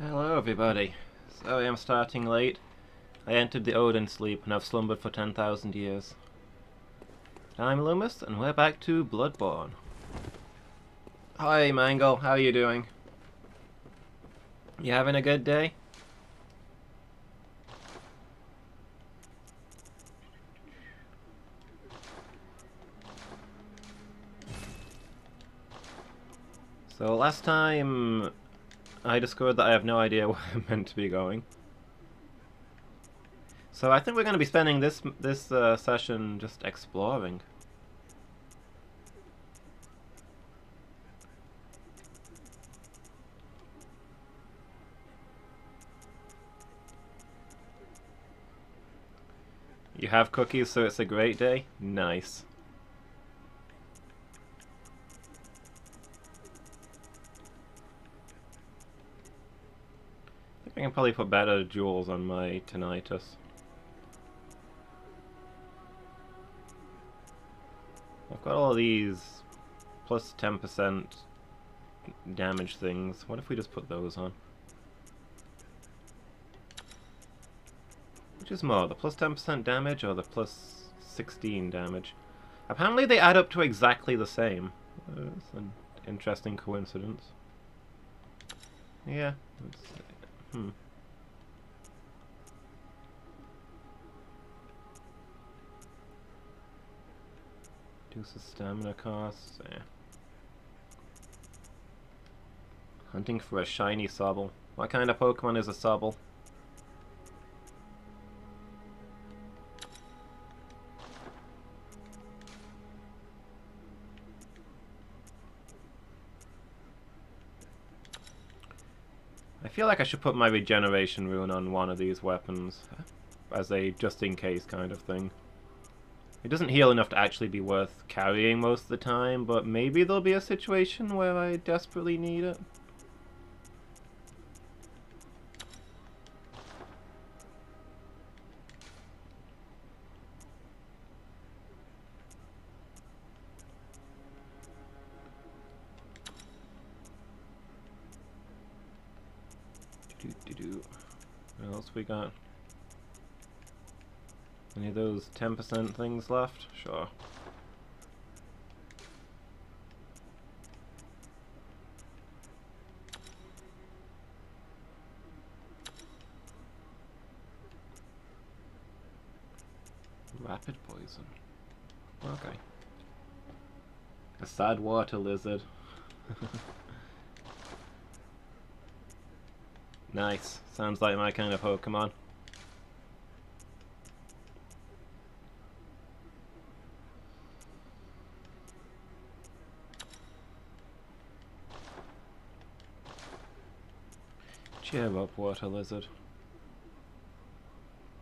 Hello everybody. Sorry I'm starting late. I entered the Odin sleep and I've slumbered for 10,000 years. I'm Loomis and we're back to Bloodborne. Hi Mangle, how are you doing? You having a good day? So last time I discovered that I have no idea where I'm meant to be going. So I think we're going to be spending this session just exploring. You have cookies, so it's a great day? Nice. I think I can probably put better jewels on my tinnitus. I've got all these plus 10% damage things. What if we just put those on? Which is more, the plus 10% damage or the plus 16 damage? Apparently they add up to exactly the same. It's an interesting coincidence. Yeah. Reduces stamina costs. Hunting for a shiny Sobble. What kind of Pokemon is a Sobble? I feel like I should put my regeneration rune on one of these weapons as a just-in-case kind of thing. It doesn't heal enough to actually be worth carrying most of the time, but maybe there'll be a situation where I desperately need it. What else we got? Any of those 10% things left? Sure. Rapid poison. Okay. A sad water lizard. Nice. Sounds like my kind of Pokemon. Cheer up, water lizard.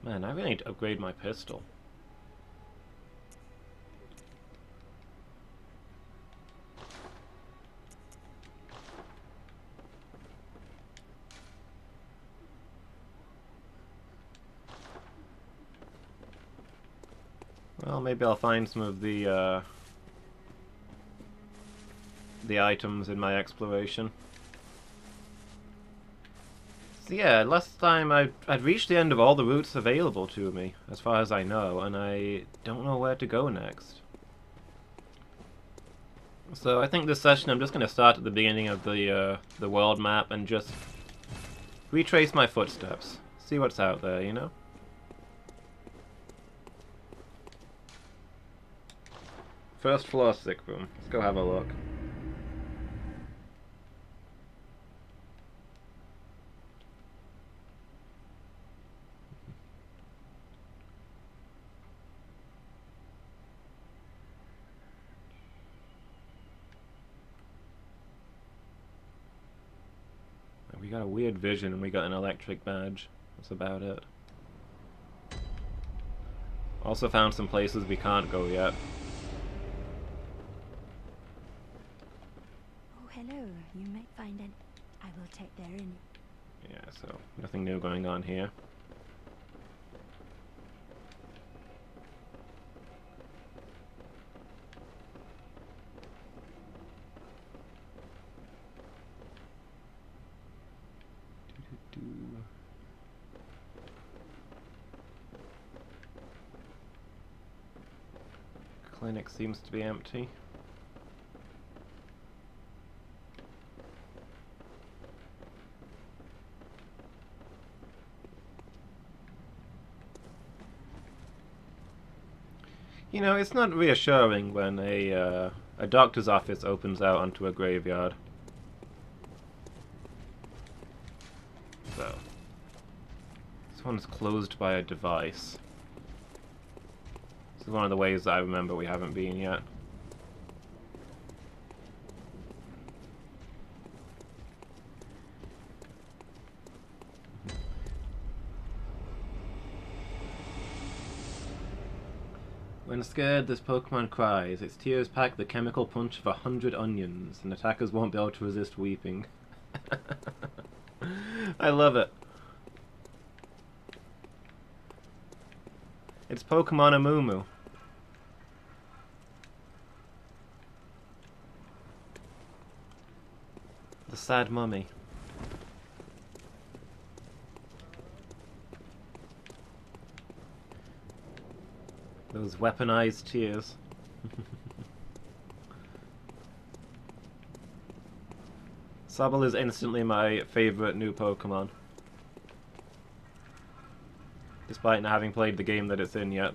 Man, I really need to upgrade my pistol. Well, maybe I'll find some of the items in my exploration. So yeah, last time I'd reached the end of all the routes available to me, as far as I know, and I don't know where to go next. So I think this session I'm just going to start at the beginning of the world map and just retrace my footsteps. See what's out there, you know? First floor sick room. Let's go have a look. We got a weird vision and we got an electric badge. That's about it. Also found some places we can't go yet. Oh, hello. You might find an... I will check therein. Yeah, so nothing new going on here. Clinic seems to be empty. You know, it's not reassuring when a doctor's office opens out onto a graveyard. So, this one's closed by a device. This is one of the ways that I remember we haven't been yet. When scared, this Pokemon cries. Its tears pack the chemical punch of 100 onions, and attackers won't be able to resist weeping. I love it. It's Pokemon Amumu. The sad mummy. Those weaponized tears. Sobble is instantly my favorite new Pokemon. Despite not having played the game that it's in yet.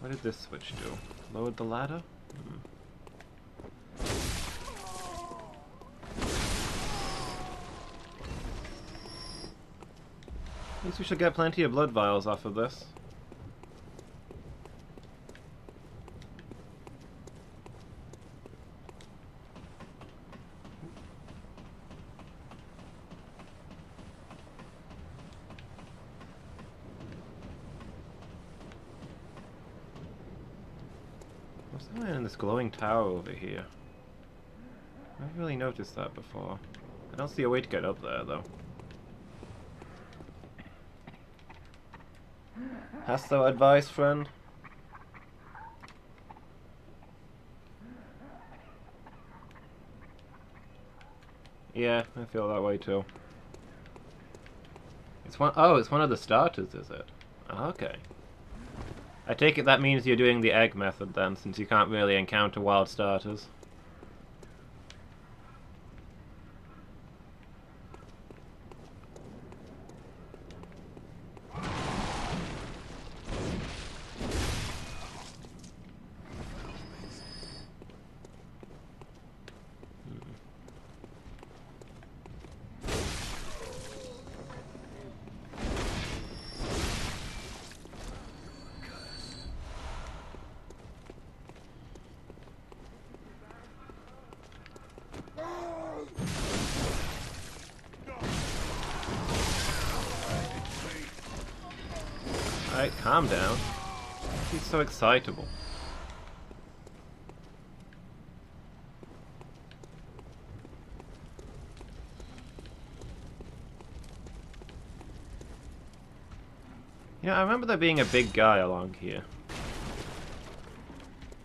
What did this switch do? Lowered the ladder? At least we should get plenty of blood vials off of this. What's going on in this glowing tower over here? I haven't really noticed that before. I don't see a way to get up there though. Hast thou advice, friend? Yeah, I feel that way too. It's one. Oh, it's one of the starters, is it? Okay. I take it that means you're doing the egg method then, since you can't really encounter wild starters. Alright, calm down. He's so excitable. You know, I remember there being a big guy along here.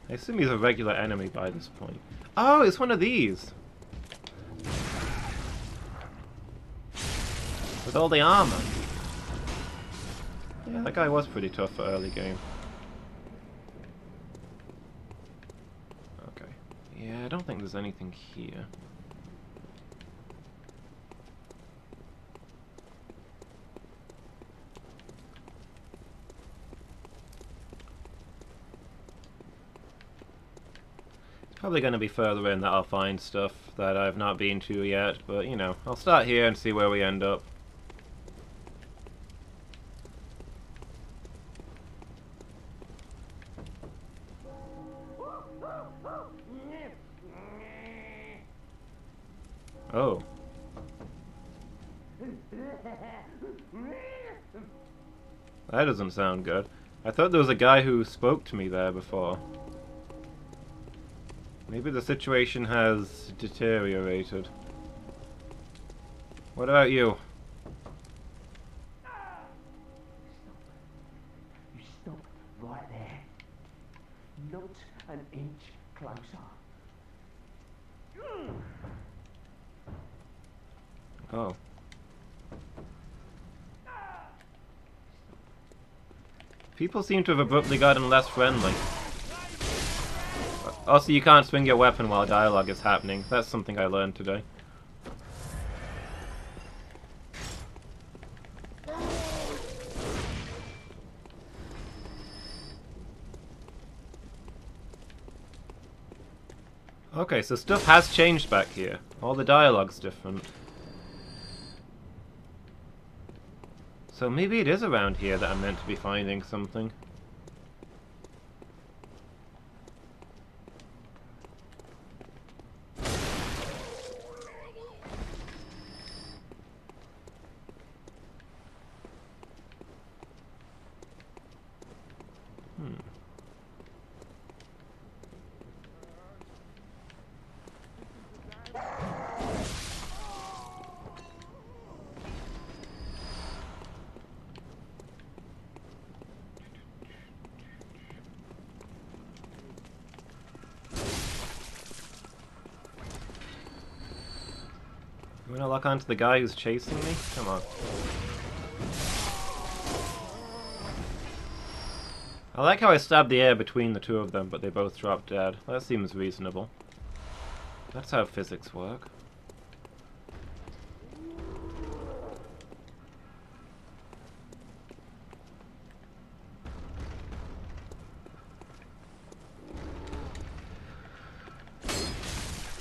I assume he's a regular enemy by this point. Oh, it's one of these! With all the armor. Yeah, that guy was pretty tough for early game. Okay. Yeah, I don't think there's anything here. It's probably going to be further in that I'll find stuff that I've not been to yet, but you know, I'll start here and see where we end up. Oh. That doesn't sound good. I thought there was a guy who spoke to me there before. Maybe the situation has deteriorated. What about you? right there. Not an inch closer. Oh. People seem to have abruptly gotten less friendly. Also, you can't swing your weapon while dialogue is happening. That's something I learned today. Okay, so stuff has changed back here. All the dialogue's different. So maybe it is around here that I'm meant to be finding something. You wanna lock onto the guy who's chasing me? Come on. I like how I stabbed the air between the two of them, but they both dropped dead. That seems reasonable. That's how physics work.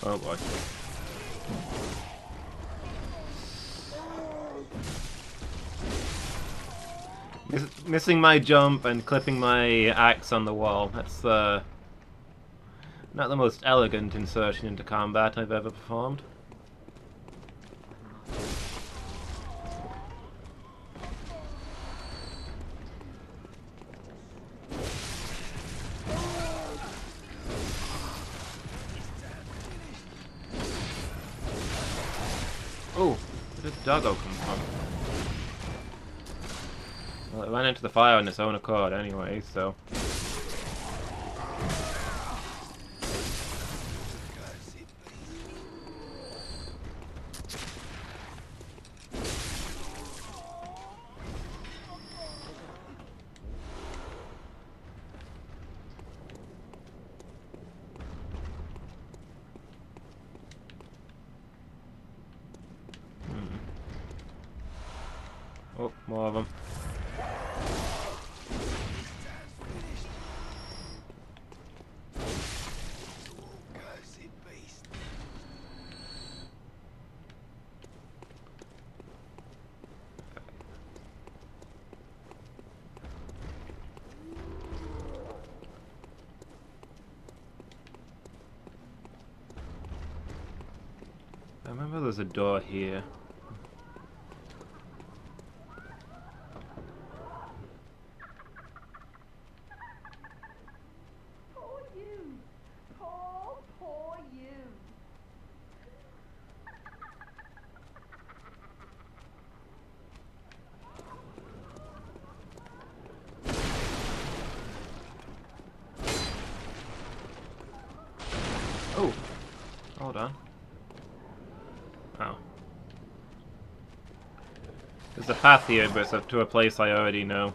Oh boy. Missing my jump and clipping my axe on the wall. That's not the most elegant insertion into combat I've ever performed. Oh, where did the doggo come from? Well, it ran into the fire on its own accord anyway, so... Oh, more of them. I remember there's a door here. Poor you. Poor you. Oh! Hold on. Oh. There's a path here, but it's up to a place I already know.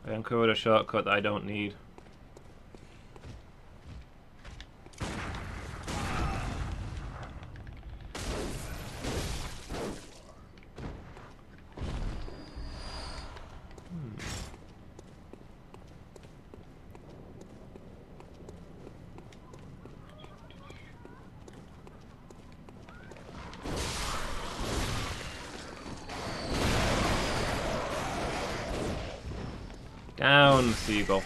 I uncovered a shortcut that I don't need. Down, seagull.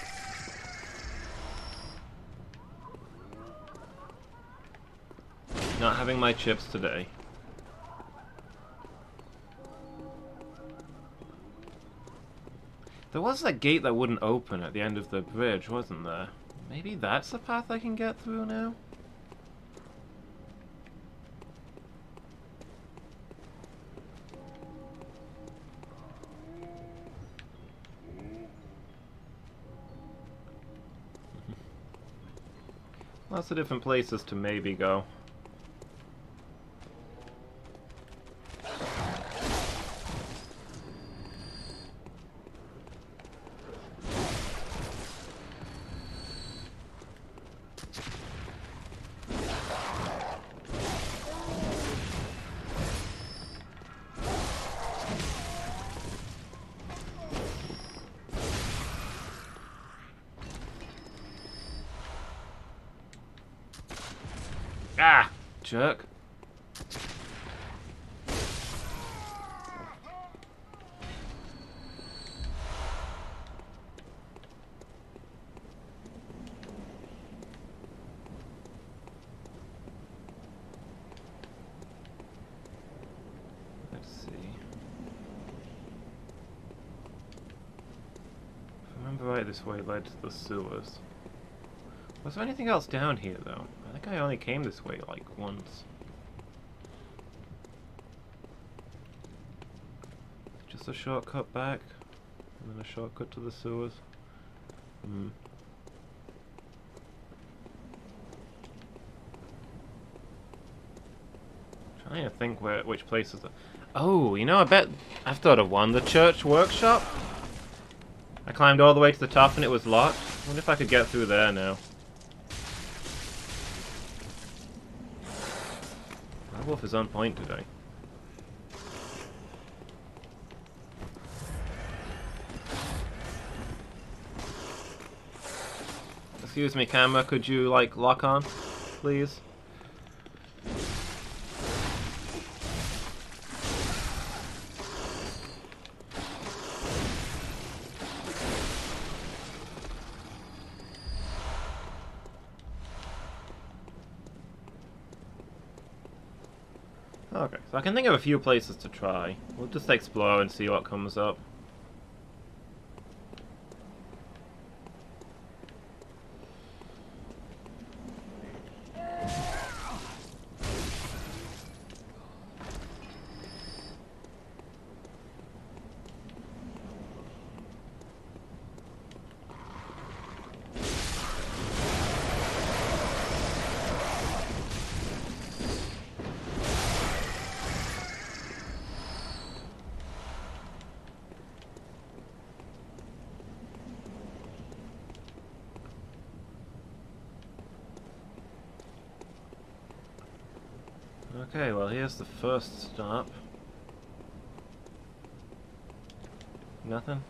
Not having my chips today. There was that gate that wouldn't open at the end of the bridge, wasn't there? Maybe that's the path I can get through now? Lots of different places to maybe go. Ah! Jerk. Let's see. If I remember right, this way led to the sewers. Was there anything else down here, though? I think I only came this way, like, once. Just a shortcut back, and then a shortcut to the sewers. Trying to think which places are... Oh, you know, I bet I've thought of one. The church workshop? I climbed all the way to the top and it was locked. I wonder if I could get through there now. My wolf is on point today. Excuse me, camera, could you, like, lock on, please? Okay, so I can think of a few places to try. We'll just explore and see what comes up. Okay, well here's the first stop. Nothing?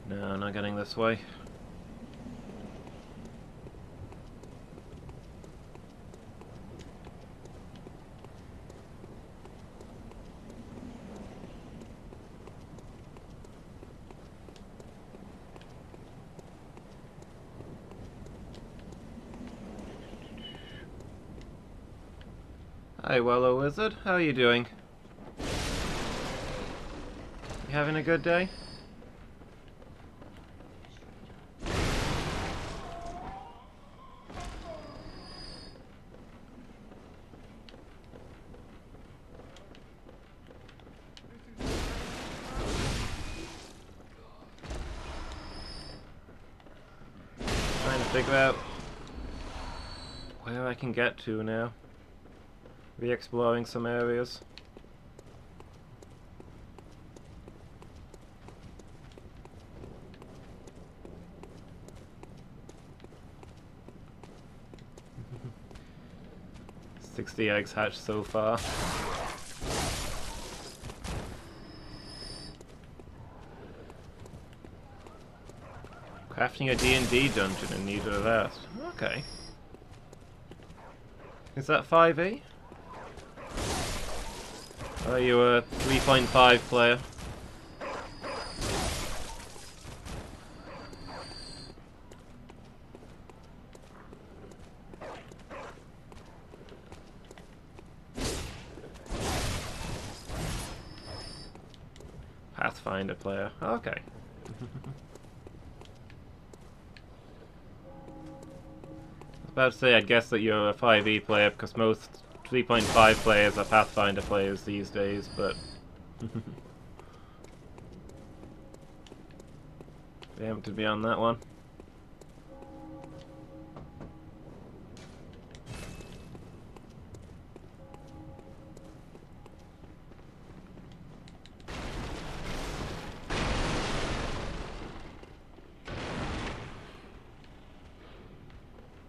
No, not getting this way. Hi, Wellow Wizard. How are you doing? You having a good day? Trying to figure out where I can get to now. Re-exploring some areas. "60 eggs hatched so far." Crafting a D&D dungeon in need of rest. Okay. Is that 5e? Are you a 3.5 player? Pathfinder player. Okay. I was about to say, I'd guess that you're a 5e player because most 3.5 players are Pathfinder players these days, but Preempted me on that one.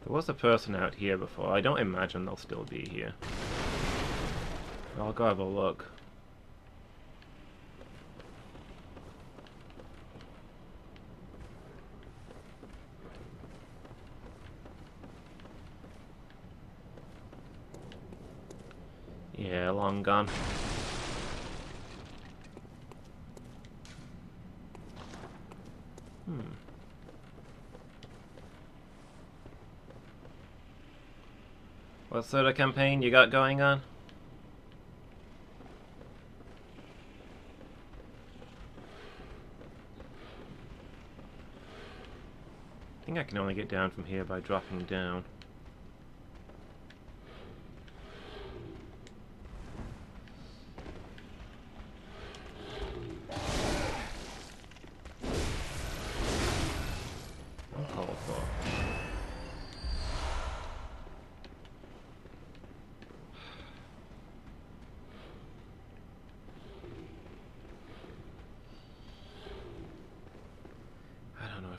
There was a person out here before. I don't imagine they'll still be here. I'll go have a look. Yeah, long gone. What sort of campaign you got going on? I think I can only get down from here by dropping down. Uncalled for.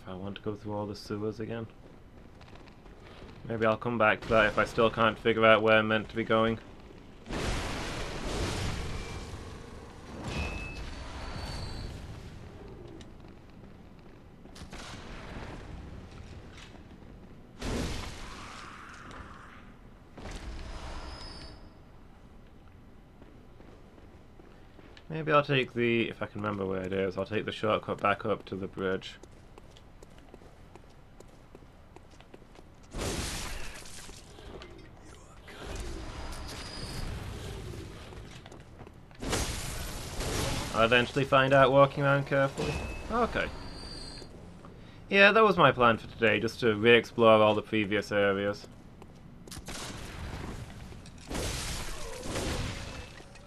I want to go through all the sewers again. Maybe I'll come back to that if I still can't figure out where I'm meant to be going. Maybe I'll take the, if I can remember where it is, I'll take the shortcut back up to the bridge. I'll eventually find out walking around carefully. Okay. Yeah, that was my plan for today, just to re-explore all the previous areas.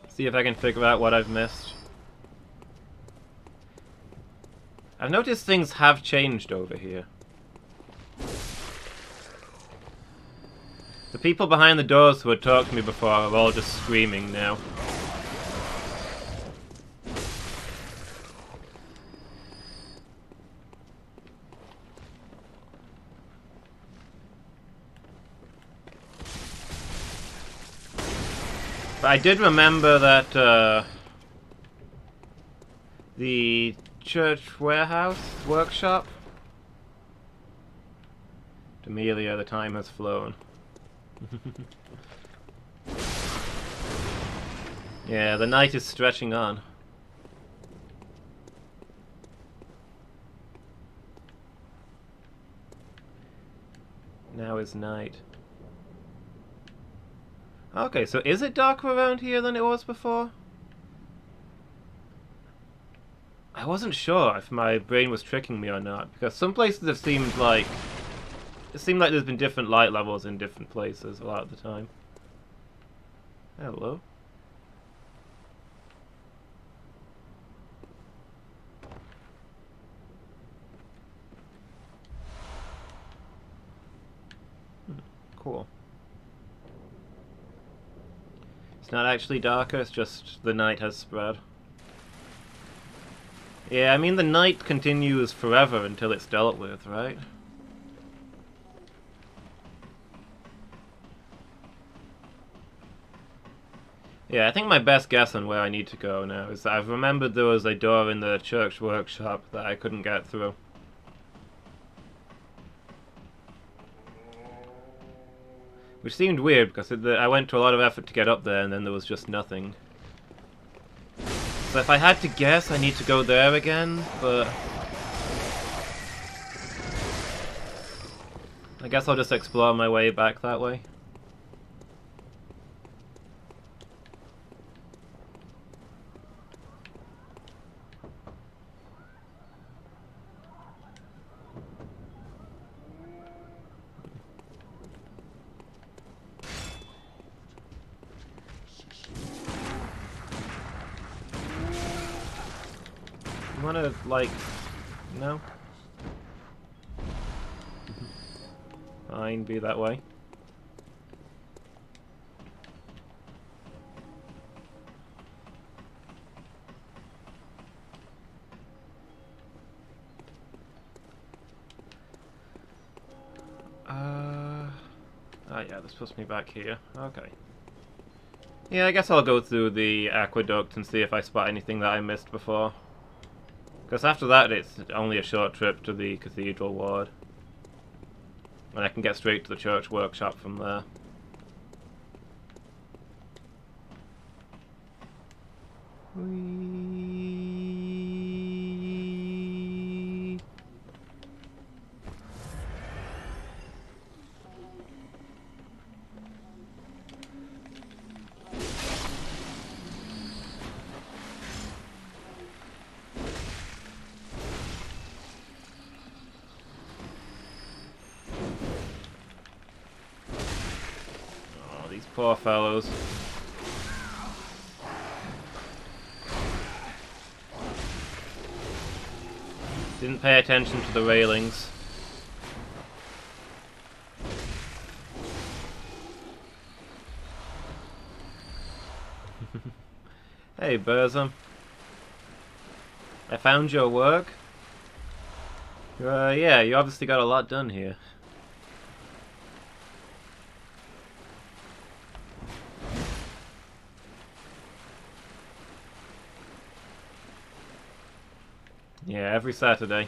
See if I can figure out what I've missed. I've noticed things have changed over here. The people behind the doors who had talked to me before are all just screaming now. But I did remember that the church warehouse workshop. Amelia, the time has flown. Yeah, the night is stretching on. Now is night. Okay, so is it darker around here than it was before? I wasn't sure if my brain was tricking me or not, because some places have seemed like... It seemed like there's been different light levels in different places a lot of the time. Hello. Cool. It's not actually darker, it's just the night has spread. Yeah, I mean the night continues forever until it's dealt with, right? Yeah, I think my best guess on where I need to go now is that I've remembered there was a door in the church workshop that I couldn't get through. Which seemed weird, because I went to a lot of effort to get up there, and then there was just nothing. So if I had to guess, I need to go there again, but... I guess I'll just explore my way back that way. You wanna, like... No? Fine, be that way. Oh yeah, this puts me back here. Okay. Yeah, I guess I'll go through the aqueduct and see if I spot anything that I missed before. Because after that, it's only a short trip to the cathedral ward. And I can get straight to the church workshop from there. Whee! Oh, these poor fellows. Didn't pay attention to the railings. Hey, Burzum. I found your work. Yeah, you obviously got a lot done here. Yeah, every Saturday.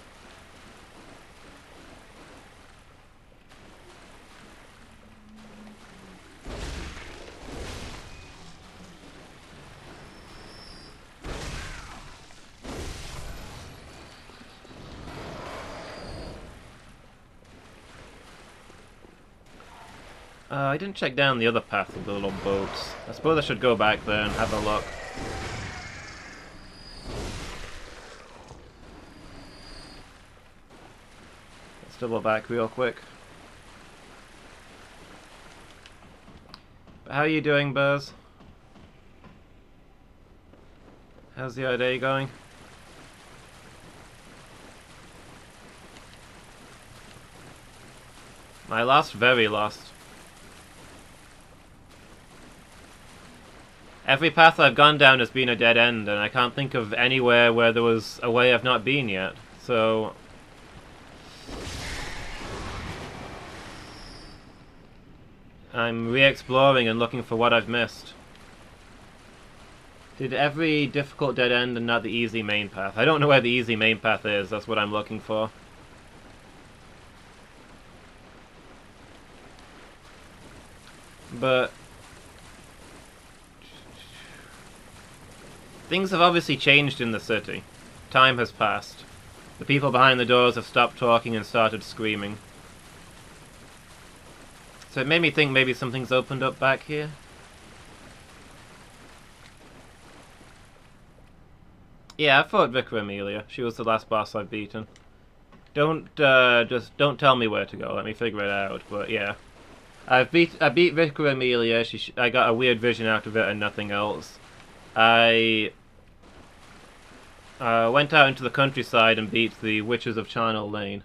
I didn't check down the other path with the little boats. I suppose I should go back there and have a look. Let's double back real quick. But how are you doing, Buzz? How's your day going? I lost, very lost. Every path I've gone down has been a dead end, and I can't think of anywhere where there was a way I've not been yet, so... I'm re-exploring and looking for what I've missed. Did every difficult dead end and not the easy main path? I don't know where the easy main path is, that's what I'm looking for. But... things have obviously changed in the city. Time has passed. The people behind the doors have stopped talking and started screaming. So it made me think maybe something's opened up back here. Yeah, I fought Vicar Amelia. She was the last boss I've beaten. Don't tell me where to go. Let me figure it out. But yeah, I beat Vicar Amelia. I got a weird vision out of it and nothing else. I went out into the countryside and beat the Witches of Charnel Lane.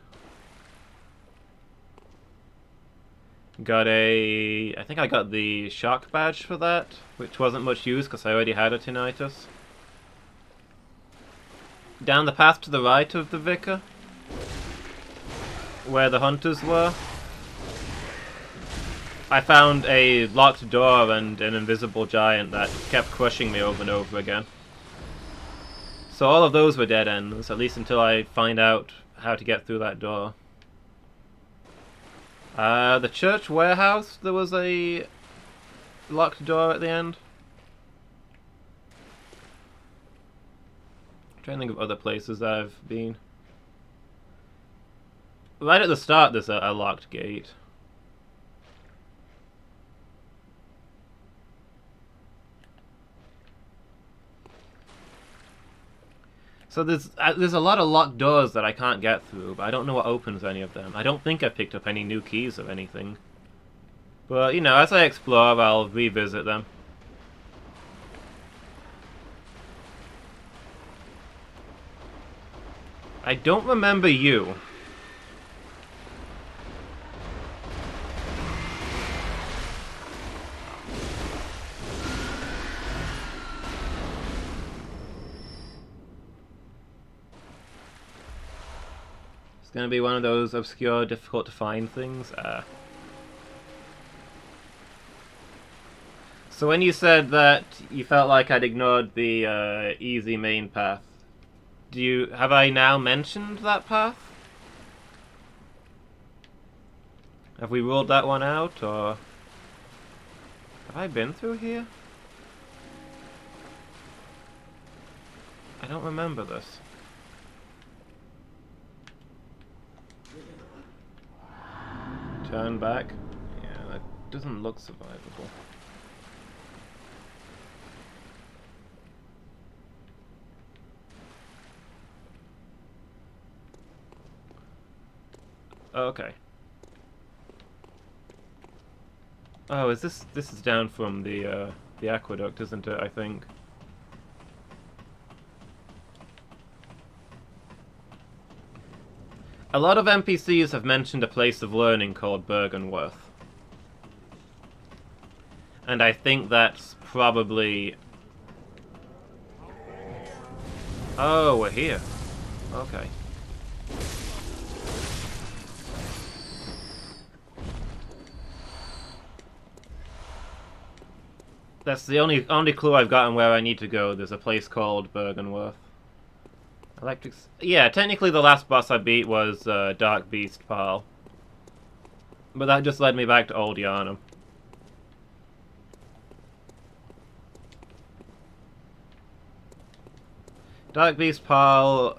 I think I got the shock badge for that, which wasn't much use because I already had a tinnitus. Down the path to the right of the vicar, where the hunters were, I found a locked door and an invisible giant that kept crushing me over and over again. So all of those were dead ends, at least until I find out how to get through that door. The church warehouse, there was a locked door at the end. I'm trying to think of other places that I've been. Right at the start there's a locked gate. So there's a lot of locked doors that I can't get through, but I don't know what opens any of them. I don't think I picked up any new keys or anything. But, you know, as I explore, I'll revisit them. I don't remember you. It's gonna be one of those obscure, difficult to find things. So when you said that you felt like I'd ignored the easy main path, have I now mentioned that path? Have we ruled that one out, or have I been through here? I don't remember this. Turn back. Yeah, that doesn't look survivable. Okay. Oh, this is down from the aqueduct, isn't it, I think? A lot of NPCs have mentioned a place of learning called Bergenworth. And I think that's probably... Oh, we're here. Okay. That's the only clue I've gotten where I need to go. There's a place called Bergenworth. Yeah, technically the last boss I beat was Dark Beast Pal. But that just led me back to Old Yharnam. Dark Beast Pal,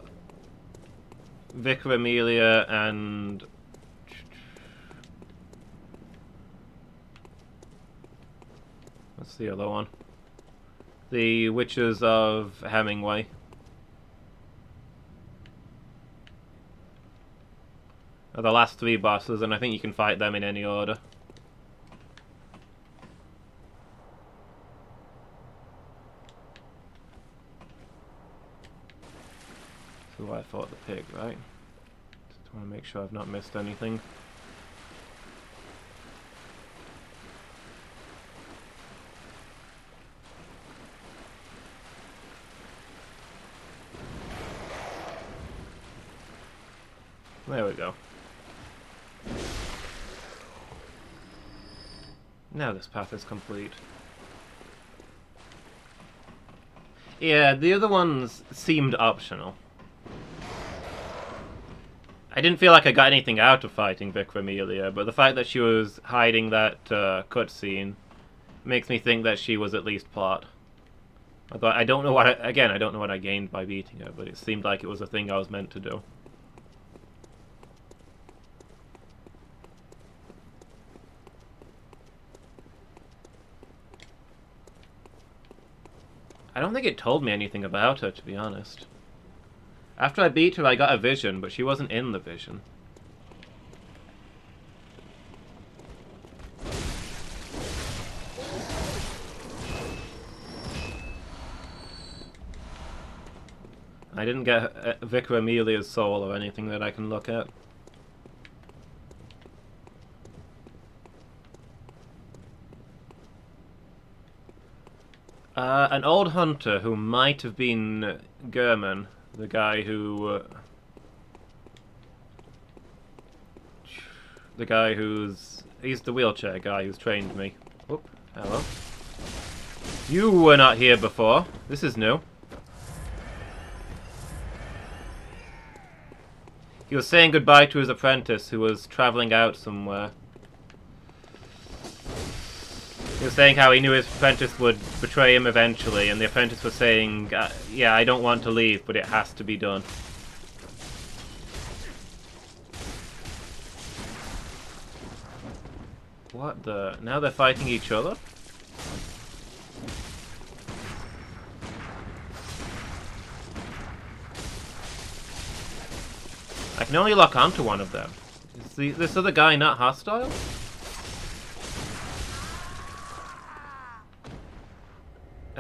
Vicar Amelia, and... What's the other one? The Witches of Hemingway. Are the last 3 bosses, and I think you can fight them in any order. So I fought the pig, right? Just want to make sure I've not missed anything. There we go. Now this path is complete. Yeah, the other ones seemed optional. I didn't feel like I got anything out of fighting Vicar Amelia, but the fact that she was hiding that cutscene makes me think that she was at least plot. I don't know what I don't know what I gained by beating her, but it seemed like it was a thing I was meant to do. I don't think it told me anything about her, to be honest. After I beat her, I got a vision, but she wasn't in the vision. I didn't get Vicar Amelia's soul or anything that I can look at. An old hunter who might have been German, the guy who... he's the wheelchair guy who's trained me. Whoop, hello. You were not here before. This is new. He was saying goodbye to his apprentice who was travelling out somewhere. He was saying how he knew his apprentice would betray him eventually, and the apprentice was saying, yeah, I don't want to leave, but it has to be done. What the... Now they're fighting each other? I can only lock onto one of them. Is this other guy not hostile?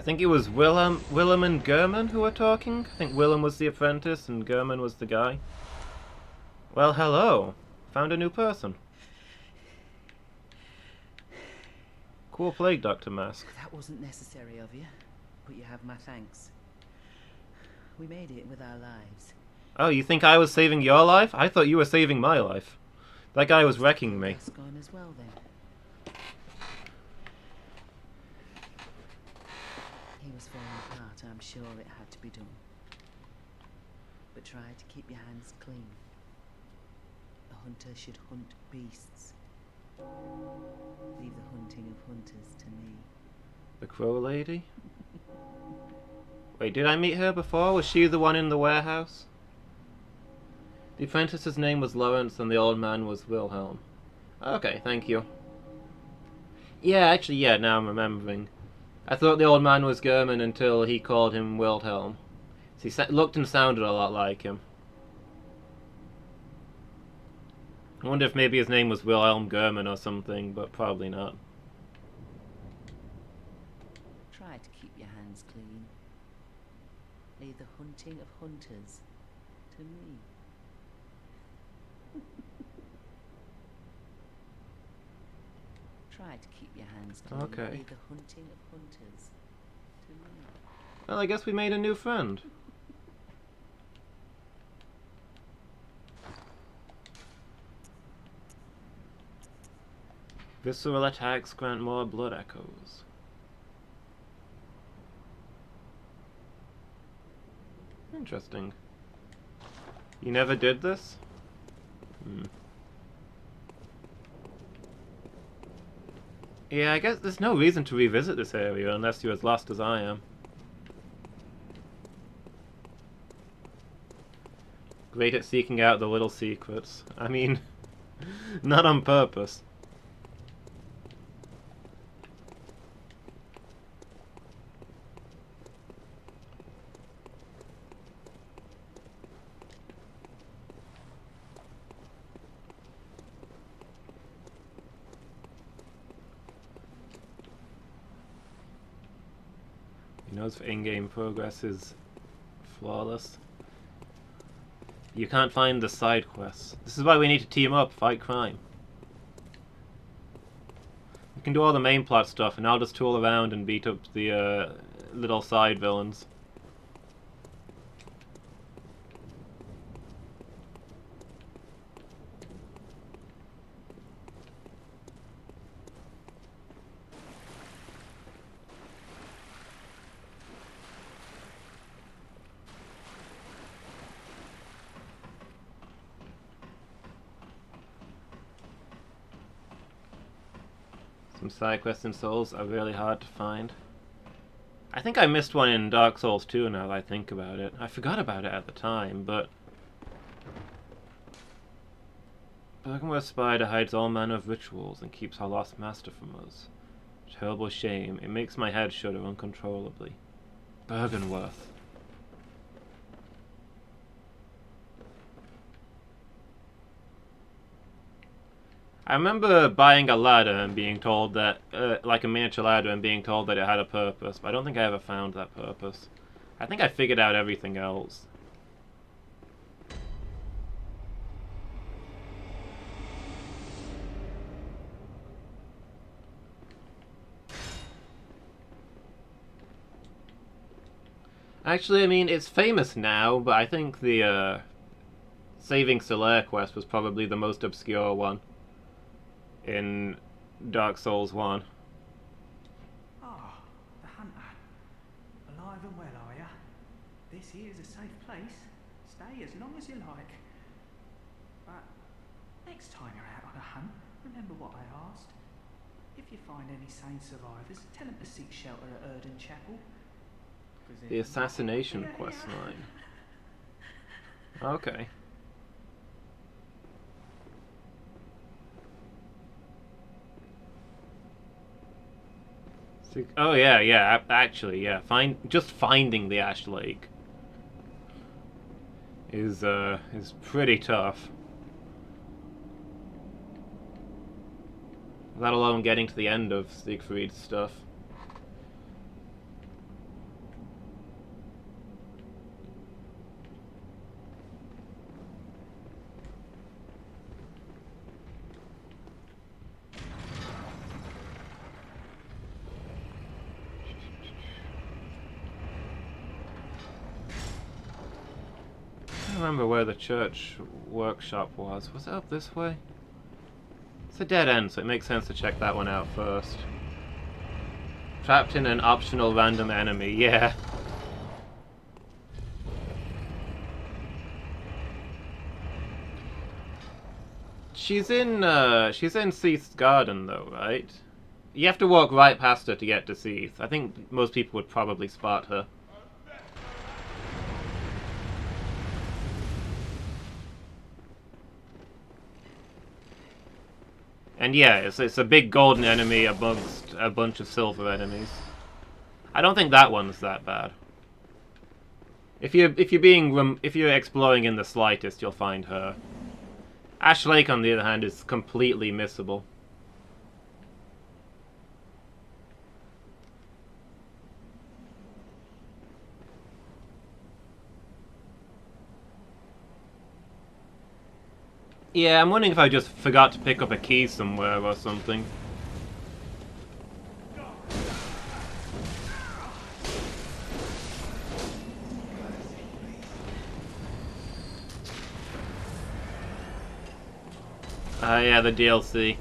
I think it was Willem and German who were talking. I think Willem was the apprentice and German was the guy. Well, hello. Found a new person. Cool plague doctor mask. That wasn't necessary of you, but you have my thanks. We made it with our lives. Oh, you think I was saving your life? I thought you were saving my life. That guy was wrecking me. That's gone as well then. He was falling apart, I'm sure it had to be done. But try to keep your hands clean. A hunter should hunt beasts. Leave the hunting of hunters to me. The crow lady? Wait, did I meet her before? Was she the one in the warehouse? The apprentice's name was Lawrence and the old man was Wilhelm. Okay, thank you. Yeah, actually, yeah, now I'm remembering. I thought the old man was German until he called him Wilhelm. He looked and sounded a lot like him. I wonder if maybe his name was Wilhelm German or something, but probably not. Try to keep your hands clean. Leave the hunting of hunters to me. Try to keep your hands clean. Okay. Leave the hunting of hunters to me. Well, I guess we made a new friend. Visceral attacks grant more blood echoes. Interesting. You never did this? Yeah, I guess there's no reason to revisit this area unless you're as lost as I am. Great at seeking out the little secrets. I mean, not on purpose. You know, if in-game progress is flawless. You can't find the side quests. This is why we need to team up, fight crime. We can do all the main plot stuff, and I'll just tool around and beat up the little side villains. Some side quests in Souls are really hard to find. I think I missed one in Dark Souls 2 now that I think about it. I forgot about it at the time, but... Bergenworth Spider hides all manner of rituals and keeps our lost master from us. Terrible shame. It makes my head shudder uncontrollably. Bergenworth. I remember buying a ladder and being told that, like a miniature ladder, and being told that it had a purpose, but I don't think I ever found that purpose. I think I figured out everything else. Actually, I mean, it's famous now, but I think the, Saving Solaire quest was probably the most obscure one in Dark Souls 1. Ah, the hunter. Alive and well, are ya? This here's a safe place. Stay as long as you like. But next time you're out on a hunt, remember what I asked. If you find any sane survivors, tell them to seek shelter at Erden Chapel. The assassination quest line. Okay. Oh yeah, actually, yeah. Just finding the Ash Lake is pretty tough. Let alone getting to the end of Siegfried's stuff. remember where the church workshop was. Was it up this way? It's a dead end, so it makes sense to check that one out first. Trapped in an optional random enemy, yeah. She's in Seath's garden though, right? You have to walk right past her to get to Seath. I think most people would probably spot her. And yeah, it's a big golden enemy amongst a bunch of silver enemies. I don't think that one's that bad. If you're exploring in the slightest, you'll find her. Ash Lake, on the other hand, is completely missable. Yeah, I'm wondering if I just forgot to pick up a key somewhere or something. Yeah, the DLC.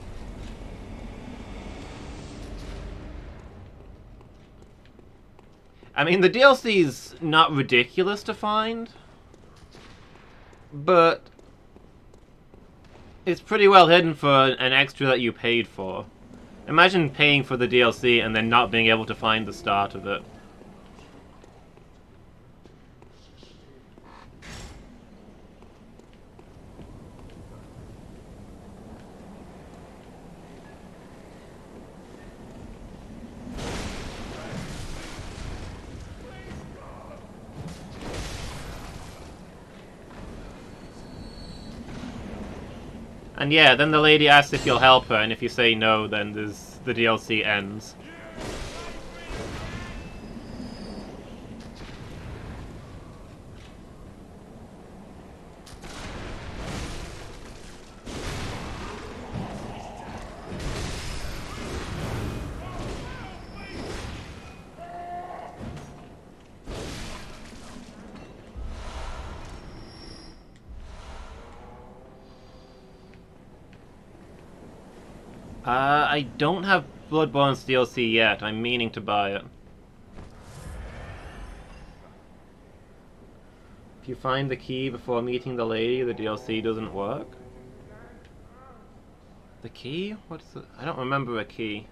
I mean, the DLC's not ridiculous to find, but it's pretty well hidden for an extra that you paid for. Imagine paying for the DLC and then not being able to find the start of it. And yeah, then the lady asks if you'll help her, and if you say no, then the DLC ends. I don't have Bloodborne's DLC yet. I'm meaning to buy it. If you find the key before meeting the lady, the DLC doesn't work. The key? What's the... I don't remember a key.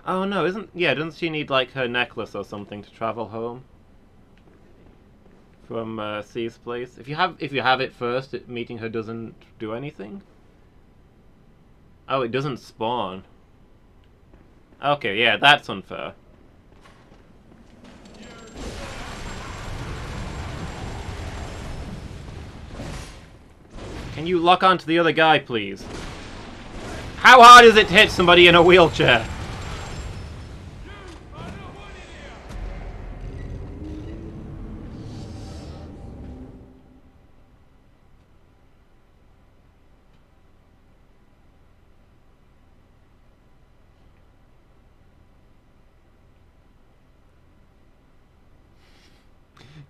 Oh no, doesn't she need like her necklace or something to travel home? From C's place? If you have it first, meeting her doesn't do anything? Oh, it doesn't spawn. Okay, yeah, that's unfair. Can you lock onto the other guy, please? How hard is it to hit somebody in a wheelchair?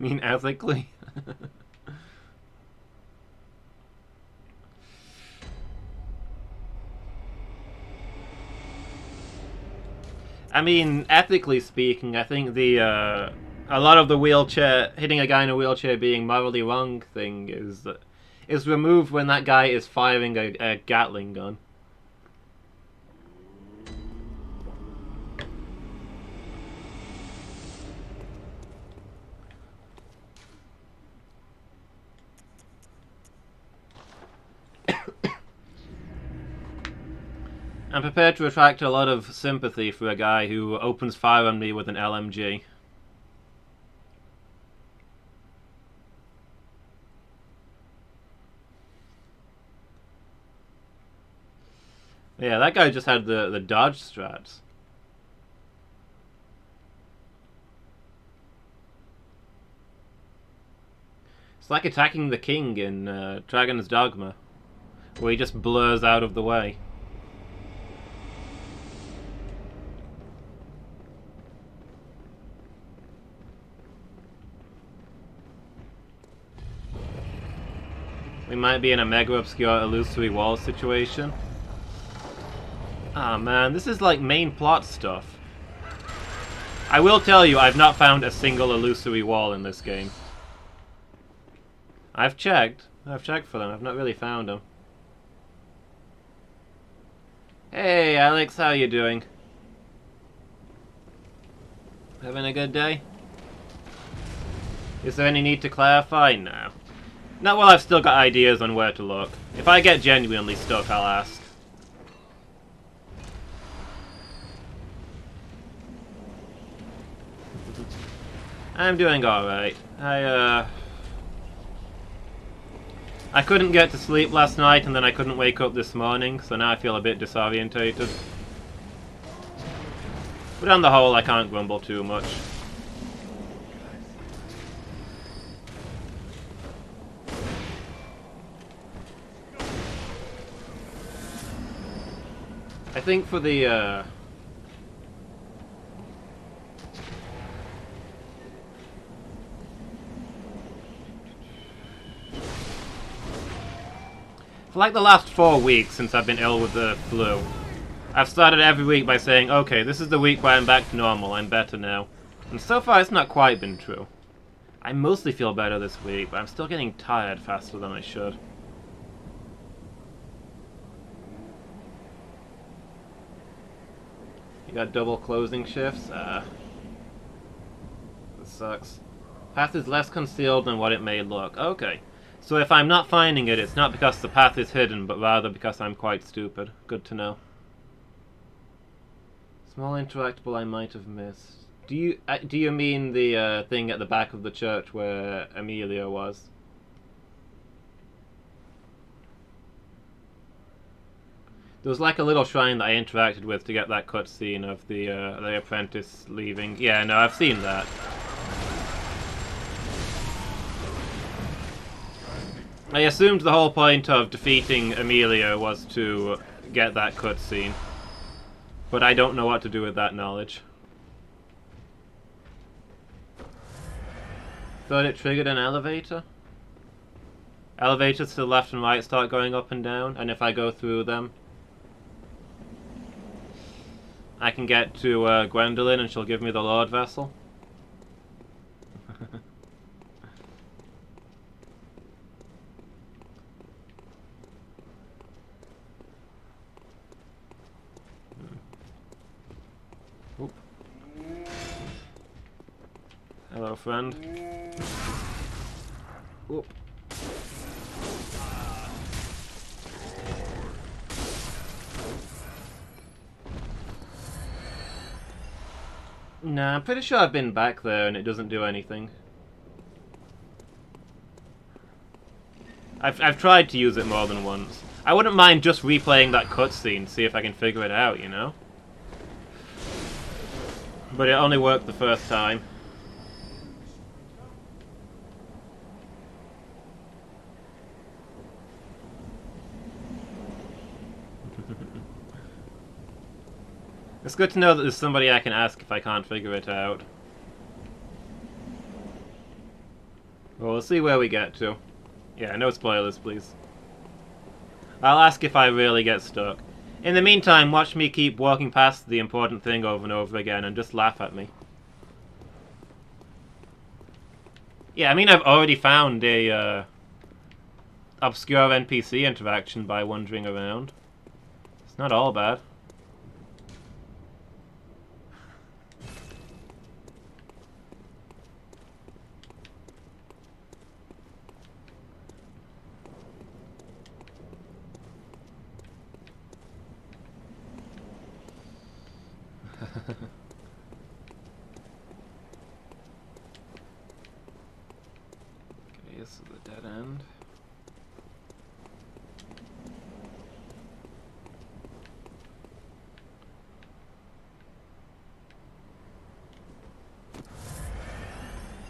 I mean, ethically? I mean, ethically speaking, I think a lot of the hitting a guy in a wheelchair being morally wrong thing is removed when that guy is firing a Gatling gun. I'm prepared to attract a lot of sympathy for a guy who opens fire on me with an LMG. Yeah, that guy just had the dodge strats. It's like attacking the king in Dragon's Dogma, where he just blurs out of the way. We might be in a mega obscure illusory wall situation. Ah man, this is like main plot stuff. I will tell you, I've not found a single illusory wall in this game. I've checked for them, I've not really found them. Hey Alex, how you doing? Having a good day? Is there any need to clarify? No. Not while I've still got ideas on where to look. If I get genuinely stuck, I'll ask. I'm doing alright. I couldn't get to sleep last night and then I couldn't wake up this morning, so now I feel a bit disorientated. But on the whole, I can't grumble too much. I think for the, for like the last 4 weeks since I've been ill with the flu, I've started every week by saying, okay, this is the week where I'm back to normal, I'm better now. And so far it's not quite been true. I mostly feel better this week, but I'm still getting tired faster than I should. You got double closing shifts? This sucks. Path is less concealed than what it may look. Okay. So if I'm not finding it, it's not because the path is hidden, but rather because I'm quite stupid. Good to know. Small interactable I might have missed. Do you mean the thing at the back of the church where Amelia was? There was like a little shrine that I interacted with to get that cutscene of the apprentice leaving. Yeah, no, I've seen that. I assumed the whole point of defeating Amelia was to get that cutscene. But I don't know what to do with that knowledge. Thought it triggered an elevator? Elevators to the left and right start going up and down, and if I go through them, I can get to Gwendolyn and she'll give me the Lord Vessel. Oop. Hello, friend. Oop. Nah, I'm pretty sure I've been back there and it doesn't do anything. I've tried to use it more than once. I wouldn't mind just replaying that cutscene, see if I can figure it out, you know? But it only worked the first time. It's good to know that there's somebody I can ask if I can't figure it out. Well, we'll see where we get to. Yeah, no spoilers, please. I'll ask if I really get stuck. In the meantime, watch me keep walking past the important thing over and over again and just laugh at me. Yeah, I mean, I've already found a obscure NPC interaction by wandering around. It's not all bad. Okay, this is the dead end.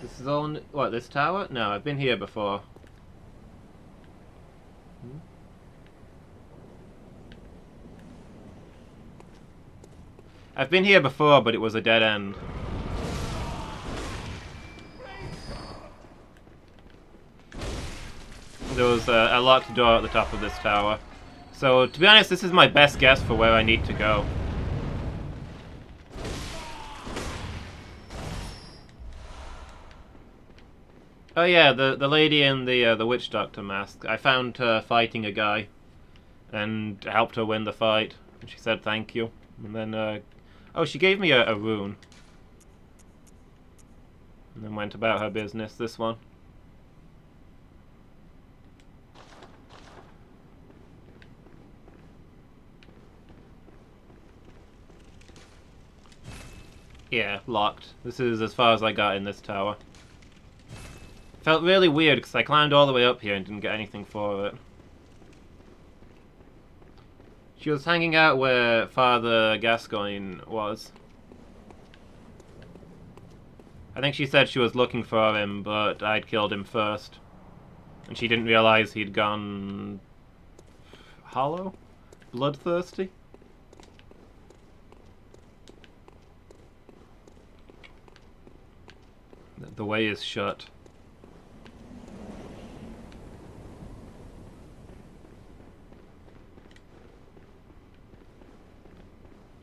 This is all... What, this tower? No, I've been here before. I've been here before, but it was a dead end. there was a locked door at the top of this tower. So, to be honest, this is my best guess for where I need to go. Oh yeah, the lady in the witch doctor mask. I found her fighting a guy, and helped her win the fight. And she said thank you. And then, oh, she gave me a rune. And then went about her business. This one. Yeah, locked. This is as far as I got in this tower. Felt really weird because I climbed all the way up here and didn't get anything for it. She was hanging out where Father Gascoigne was. I think she said she was looking for him, but I'd killed him first. And she didn't realize he'd gone... hollow? Bloodthirsty? The way is shut.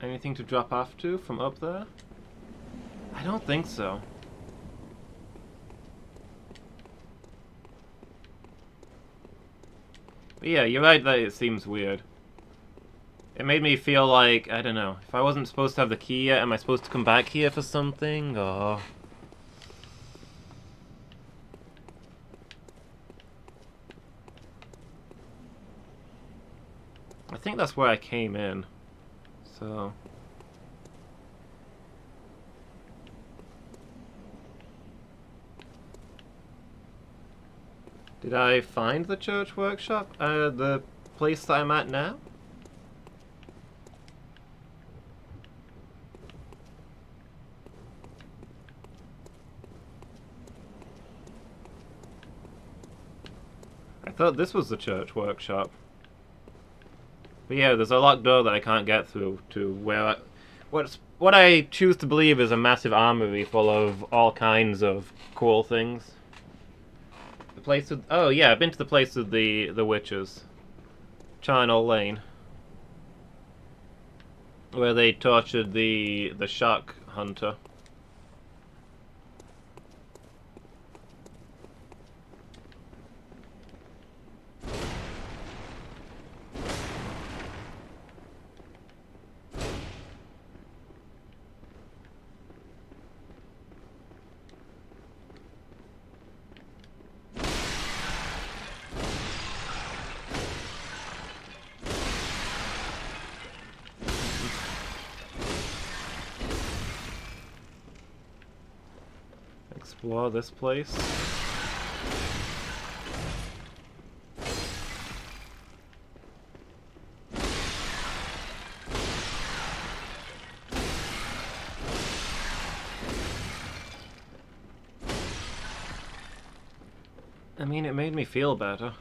Anything to drop off to from up there? I don't think so. But yeah, you're right that it seems weird. It made me feel like, I don't know, if I wasn't supposed to have the key yet, am I supposed to come back here for something, or... I think that's where I came in. So... Did I find the church workshop? The place that I'm at now? I thought this was the church workshop. But yeah, there's a locked door that I can't get through to where what I choose to believe is a massive armory full of all kinds of cool things. The place with... oh yeah, I've been to the place with the witches. Charnel Lane. Where they tortured the shark hunter. Explore this place. I mean, it made me feel better.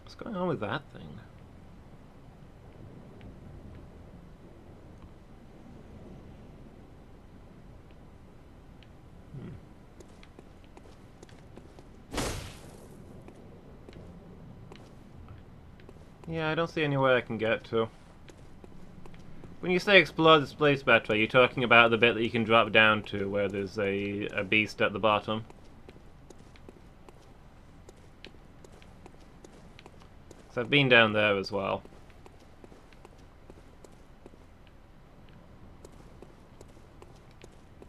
What's going on with that thing? Yeah, I don't see anywhere I can get to. When you say explore this place better, are you talking about the bit that you can drop down to, where there's a beast at the bottom? 'Cause I've been down there as well.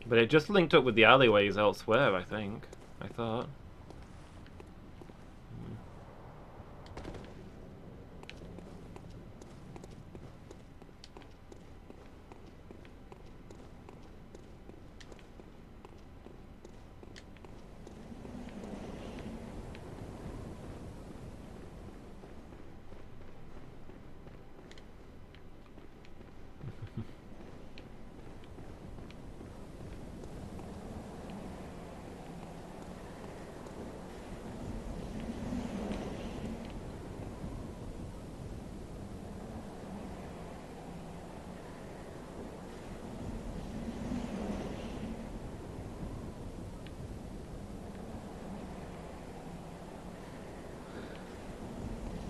But it just linked up with the alleyways elsewhere, I think. I thought.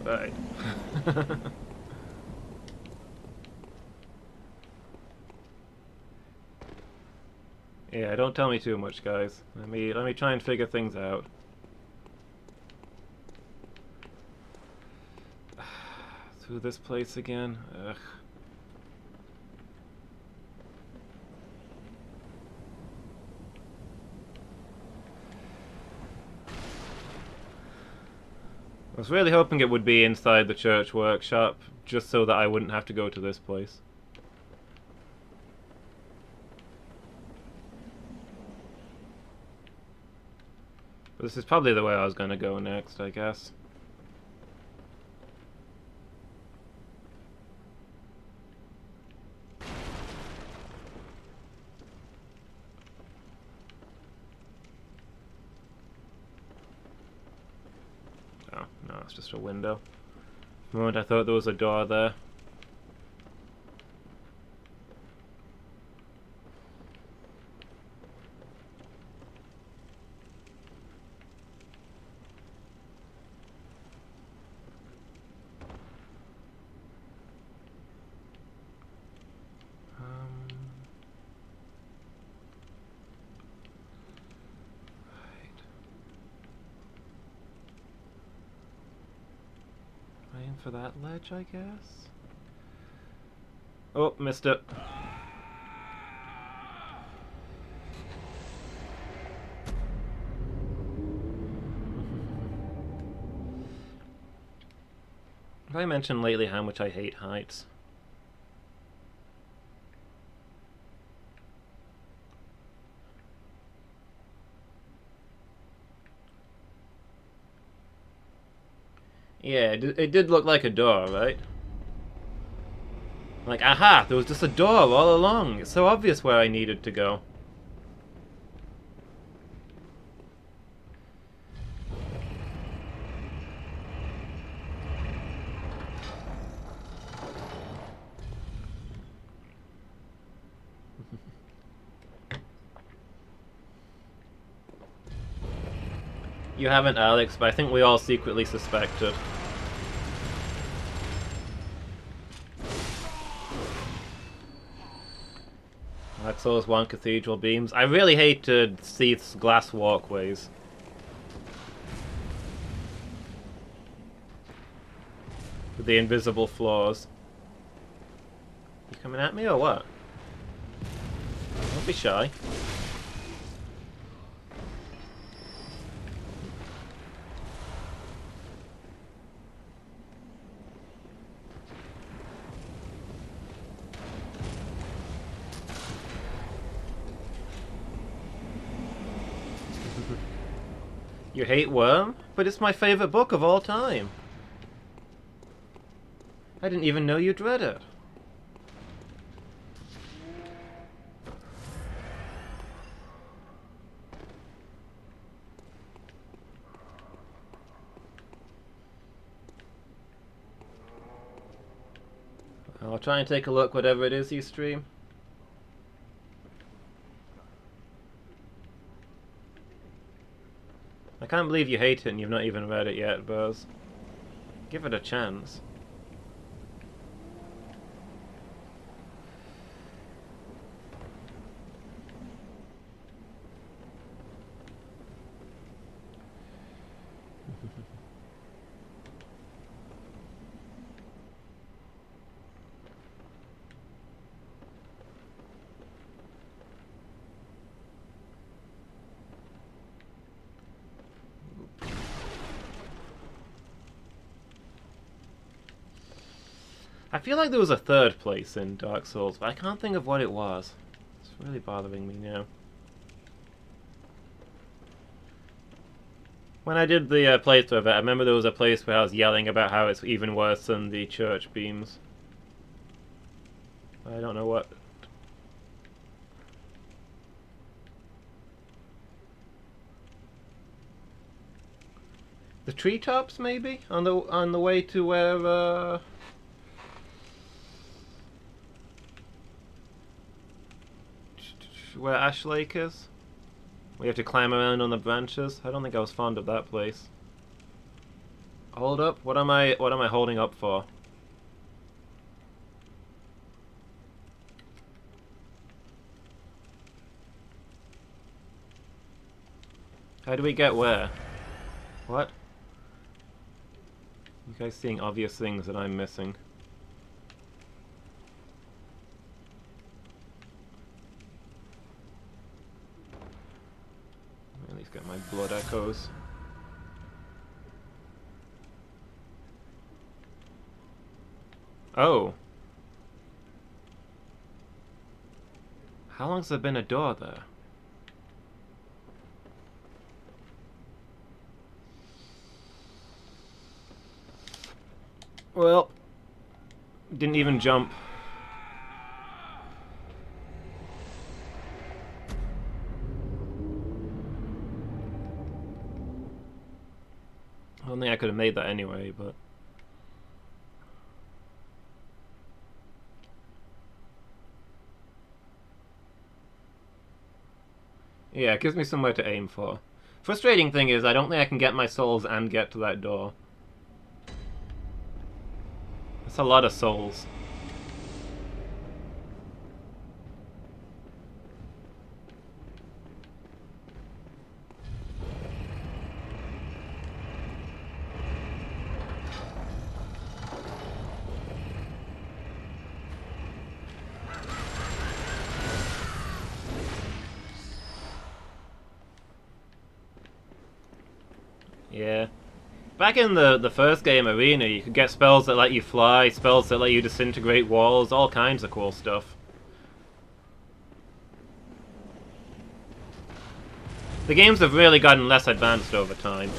Right. Yeah, don't tell me too much, guys. Let me try and figure things out. Through this place again? Ugh. I was really hoping it would be inside the church workshop, just so that I wouldn't have to go to this place. But this is probably the way I was going to go next, I guess. Oh, no, it's just a window. For a moment I thought there was a door there. Aim for that ledge, I guess? Oh, missed it. Have I mentioned lately how much I hate heights? Yeah, it did look like a door, right? Like, aha! There was just a door all along. It's so obvious where I needed to go. You haven't, Alex, but I think we all secretly suspected. That's those one cathedral beams. I really hated Seath's glass walkways. With the invisible floors. You coming at me or what? Don't be shy. You hate Worm? But it's my favorite book of all time. I didn't even know you'd read it. I'll try and take a look whatever it is you stream. I can't believe you hate it and you've not even read it yet, Buzz. Give it a chance. I feel like there was a third place in Dark Souls, but I can't think of what it was. It's really bothering me now. When I did the playthrough of it, I remember there was a place where I was yelling about how it's even worse than the church beams. I don't know what. The treetops, maybe, on the way to where Ash Lake is. We have to climb around on the branches. I don't think I was fond of that place. Hold up. What am I holding up for? How do we get where? What? You guys seeing obvious things that I'm missing. At least get my blood echoes. Oh. How long's there been a door there? Well, didn't even jump. I don't think I could have made that anyway, but... yeah, it gives me somewhere to aim for. Frustrating thing is, I don't think I can get my souls and get to that door. That's a lot of souls. Yeah. Back in the first game, Arena, you could get spells that let you fly, spells that let you disintegrate walls, all kinds of cool stuff. The games have really gotten less advanced over time.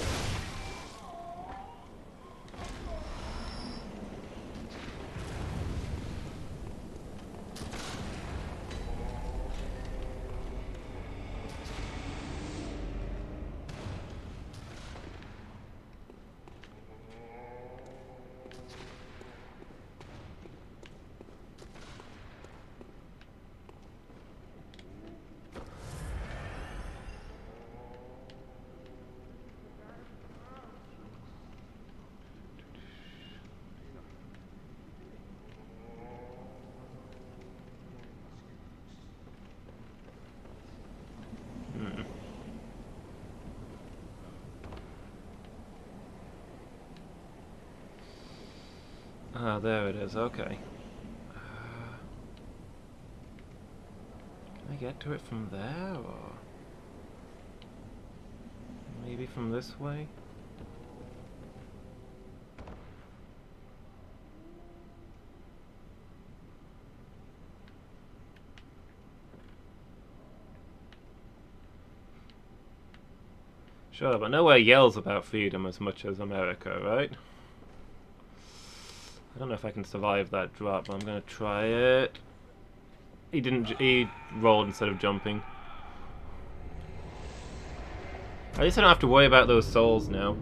Ah, there it is, okay. Can I get to it from there, or... maybe from this way? Sure, but nowhere yells about freedom as much as America, right? I don't know if I can survive that drop, but I'm gonna try it. He rolled instead of jumping. At least I don't have to worry about those souls now.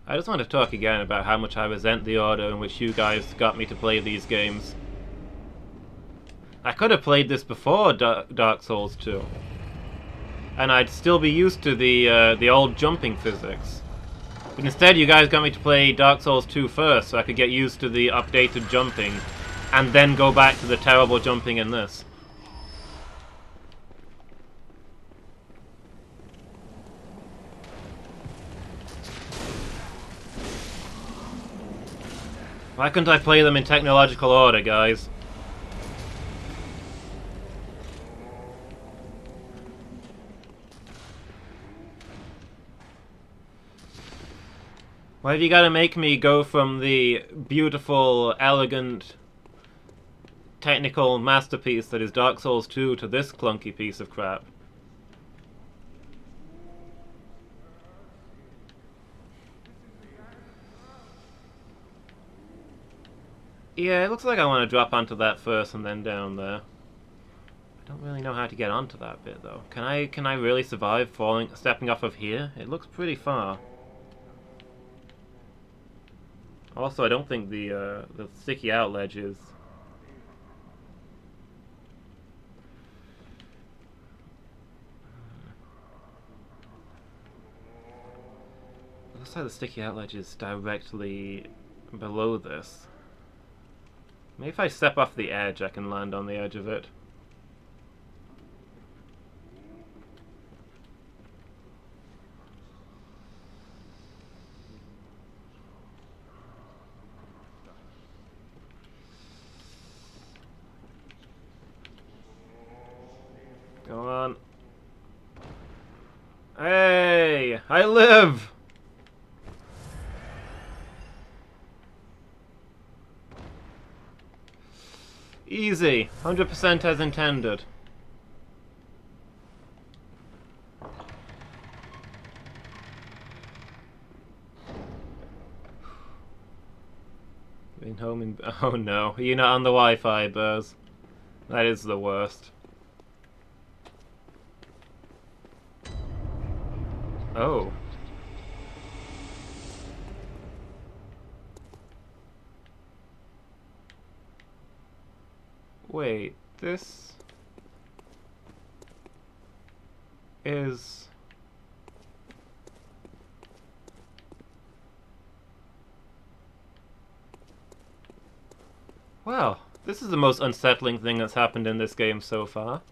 I just want to talk again about how much I resent the order in which you guys got me to play these games. I could have played this before Dark Souls 2, and I'd still be used to the old jumping physics. But instead, you guys got me to play Dark Souls 2 first, so I could get used to the updated jumping, and then go back to the terrible jumping in this. Why couldn't I play them in technological order, guys? Why have you got to make me go from the beautiful, elegant, technical masterpiece that is Dark Souls 2 to this clunky piece of crap? Yeah, it looks like I want to drop onto that first and then down there. I Don't really know how to get onto that bit though. Can I really survive stepping off of here? It looks pretty far. Also, I don't think the sticky out ledge is. Looks like the sticky out ledge is directly below this. Maybe if I step off the edge, I can land on the edge of it. Go on. Hey! I live! Easy. 100% as intended. Being home in... Oh no. You're not on the Wi-Fi, Buzz. That is the worst. Oh. Wait, this is... Wow, this is the most unsettling thing that's happened in this game so far.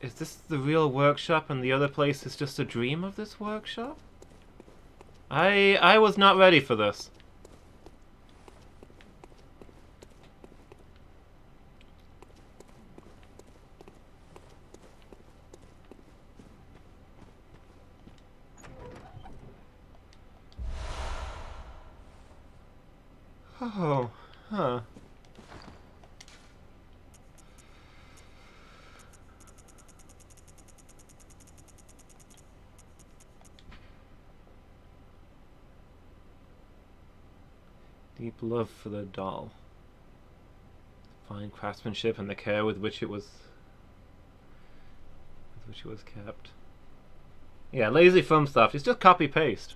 Is this the real workshop and the other place is just a dream of this workshop? I was not ready for this. Oh, huh. Deep love for the doll. Fine craftsmanship and the care with which it was kept. Yeah, lazy film stuff. It's just copy paste.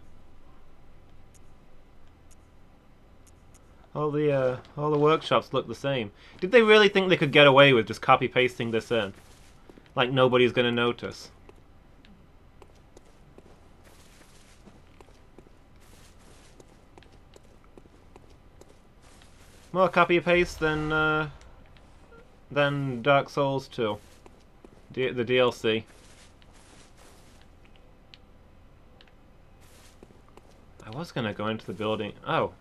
All the workshops look the same. Did they really think they could get away with just copy pasting this in? Like nobody's gonna notice. More copy paste than Dark Souls 2. The DLC. I was gonna go into the building. Oh.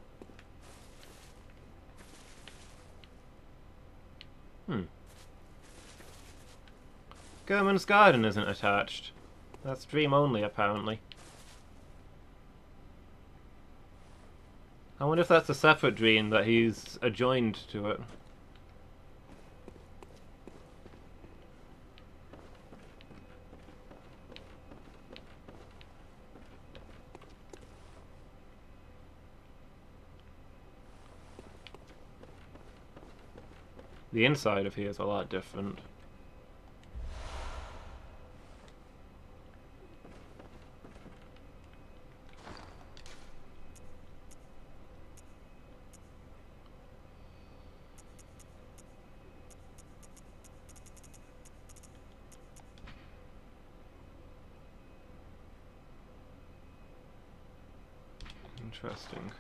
German's garden isn't attached. That's dream only, apparently. I wonder if that's a separate dream that he's adjoined to it. The inside of here is a lot different. Interesting.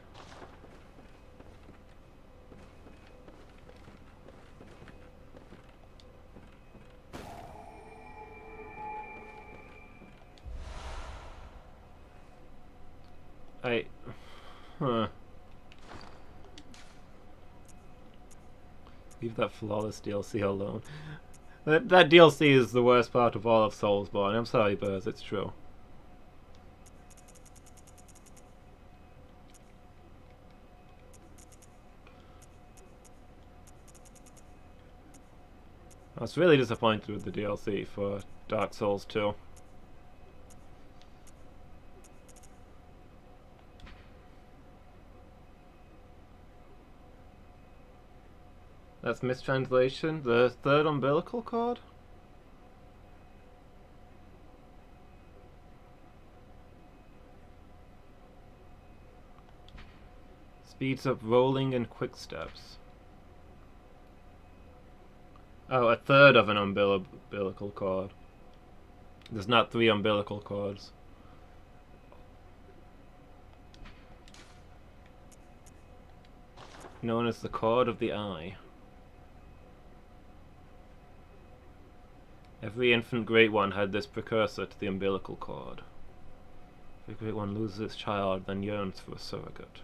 Leave that flawless DLC alone. That DLC is the worst part of all of Soulsborne. I'm sorry, Buzz, it's true. I was really disappointed with the DLC for Dark Souls 2. That's mistranslation. The third umbilical cord? Speeds up rolling and quick steps. Oh, a third of an umbilical cord. There's not 3 umbilical cords. Known as the cord of the eye. Every infant Great One had this precursor to the umbilical cord. Every Great One loses its child, then yearns for a surrogate.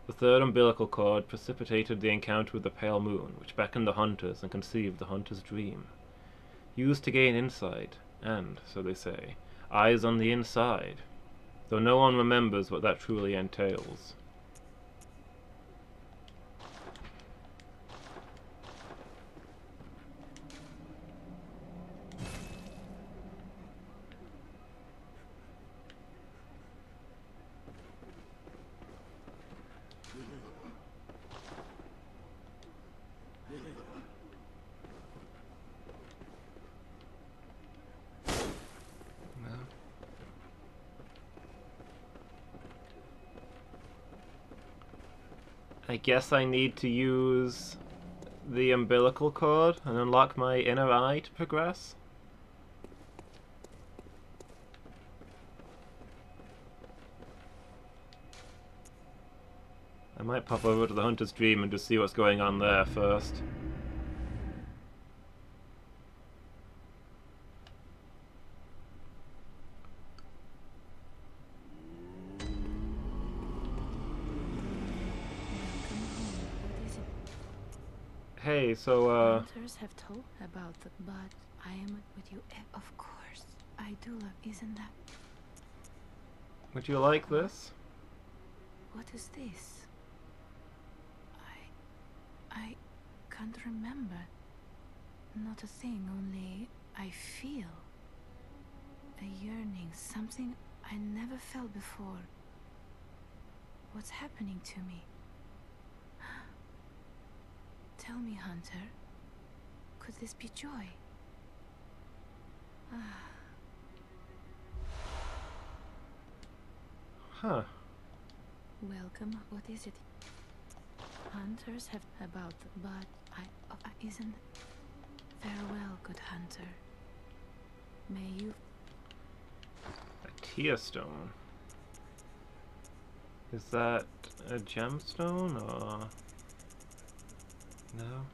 The third umbilical cord precipitated the encounter with the pale moon, which beckoned the hunters and conceived the hunter's dream. Used to gain insight, and, so they say, eyes on the inside, though no one remembers what that truly entails. I guess I need to use the umbilical cord and unlock my inner eye to progress. I might pop over to the Hunter's Dream and just see what's going on there first. Hey, so Hunters have told about the, but I am with you. Of course, I do love. Isn't that? would you like this? What is this? I can't remember. Not a thing. Only I feel a yearning. Something I never felt before. What's happening to me? Tell me, Hunter. Could this be joy? Huh. Welcome. What is it? Hunters have about, but I isn't. Farewell, good hunter. May you. A tear stone. Is that a gemstone or no?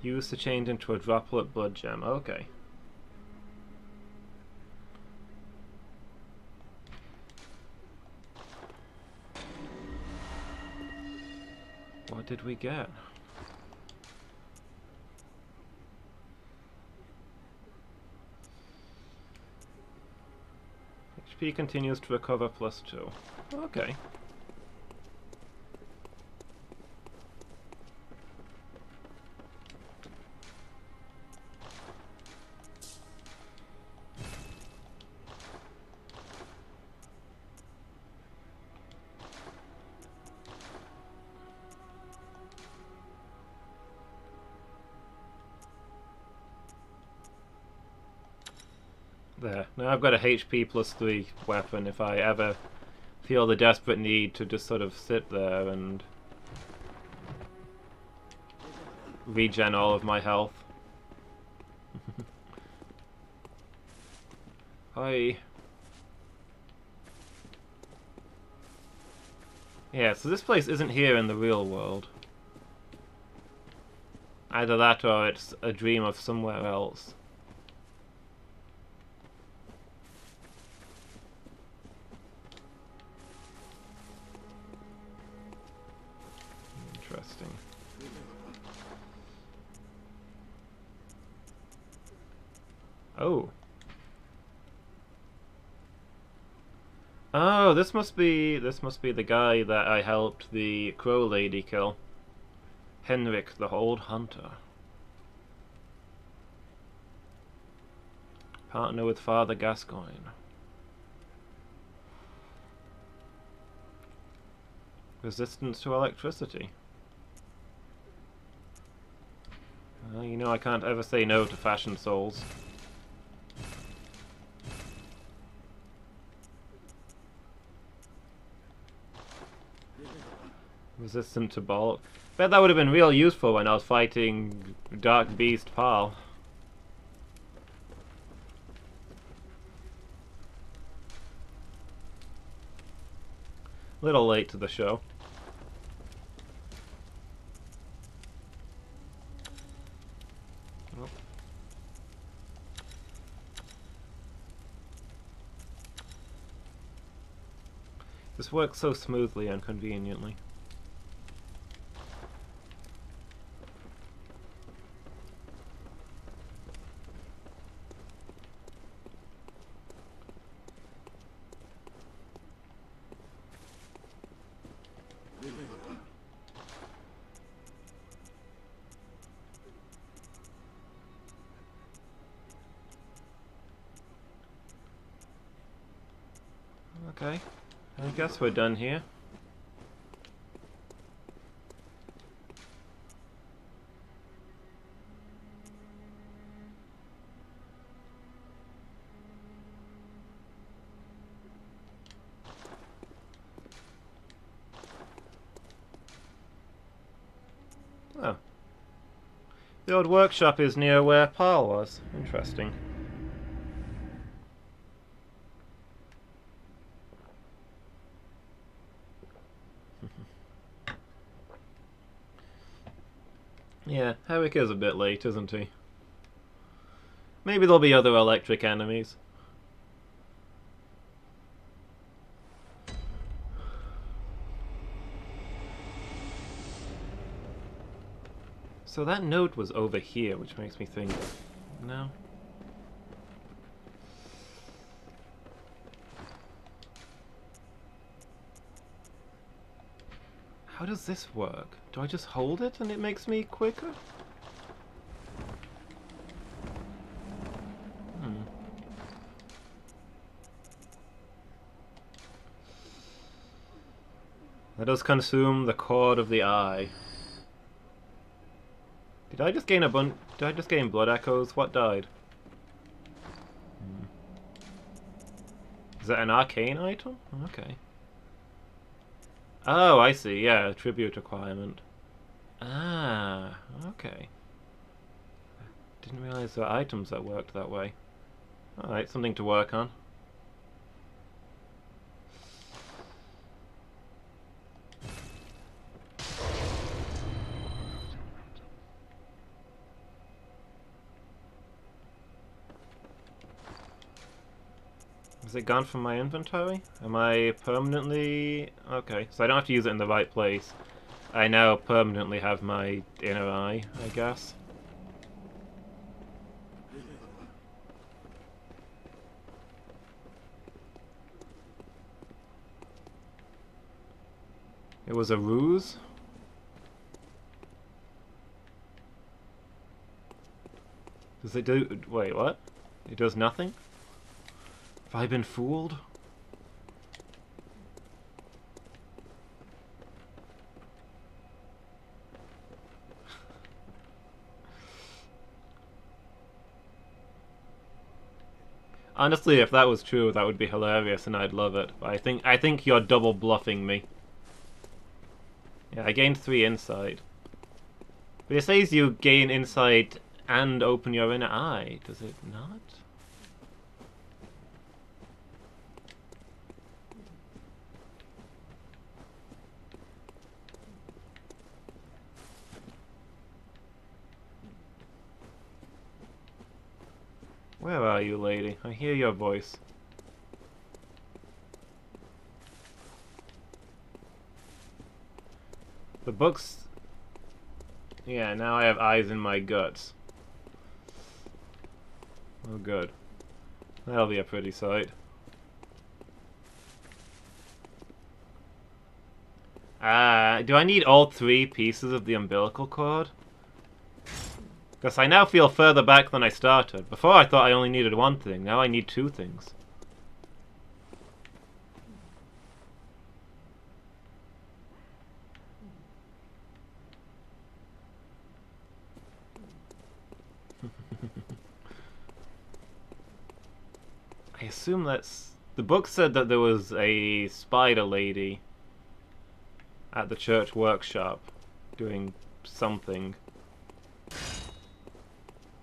Use to change into a droplet blood gem. Okay. What did we get? HP continues to recover +2. Okay. There. Now I've got a HP +3 weapon if I ever feel the desperate need to just sort of sit there and regen all of my health. Hi. Yeah, so this place isn't here in the real world. Either that or it's a dream of somewhere else. Interesting. Oh. Oh, this must be the guy that I helped the crow lady kill. Henrik, the old hunter. Partner with Father Gascoigne. Resistance to electricity. Well, you know I can't ever say no to fashion souls. Resistant to bulk. Bet that would have been real useful when I was fighting Dark Beast Pal. Little late to the show. Oh. This works so smoothly and conveniently. Okay, I guess we're done here. Oh. The old workshop is near where Paul was. Interesting. Yeah, Herrick is a bit late, isn't he? Maybe there'll be other electric enemies. So that note was over here, which makes me think... No? How does this work? Do I just hold it and it makes me quicker? Let us consume the cord of the eye. Did I just gain a bunch? Did I just gain blood echoes? What died? Is that an arcane item? Okay. Oh, I see. Yeah, tribute requirement. Ah, okay. Didn't realize there were items that worked that way. Alright, something to work on. Is it gone from my inventory? Am I permanently... Okay, so I don't have to use it in the right place. I now permanently have my inner eye, I guess. It was a ruse? Does it do... Wait, what? It does nothing? Have I been fooled? Honestly, if that was true, that would be hilarious and I'd love it. But I think you're double bluffing me. Yeah, I gained 3 insight. But it says you gain insight and open your inner eye. Does it not? Where are you, lady? I hear your voice. The books... Yeah, now I have eyes in my guts. Oh, good. That'll be a pretty sight. Do I need all 3 pieces of the umbilical cord? Because I now feel further back than I started. Before I thought I only needed 1 thing, now I need 2 things. I assume that's... The book said that there was a spider lady at the church workshop doing something.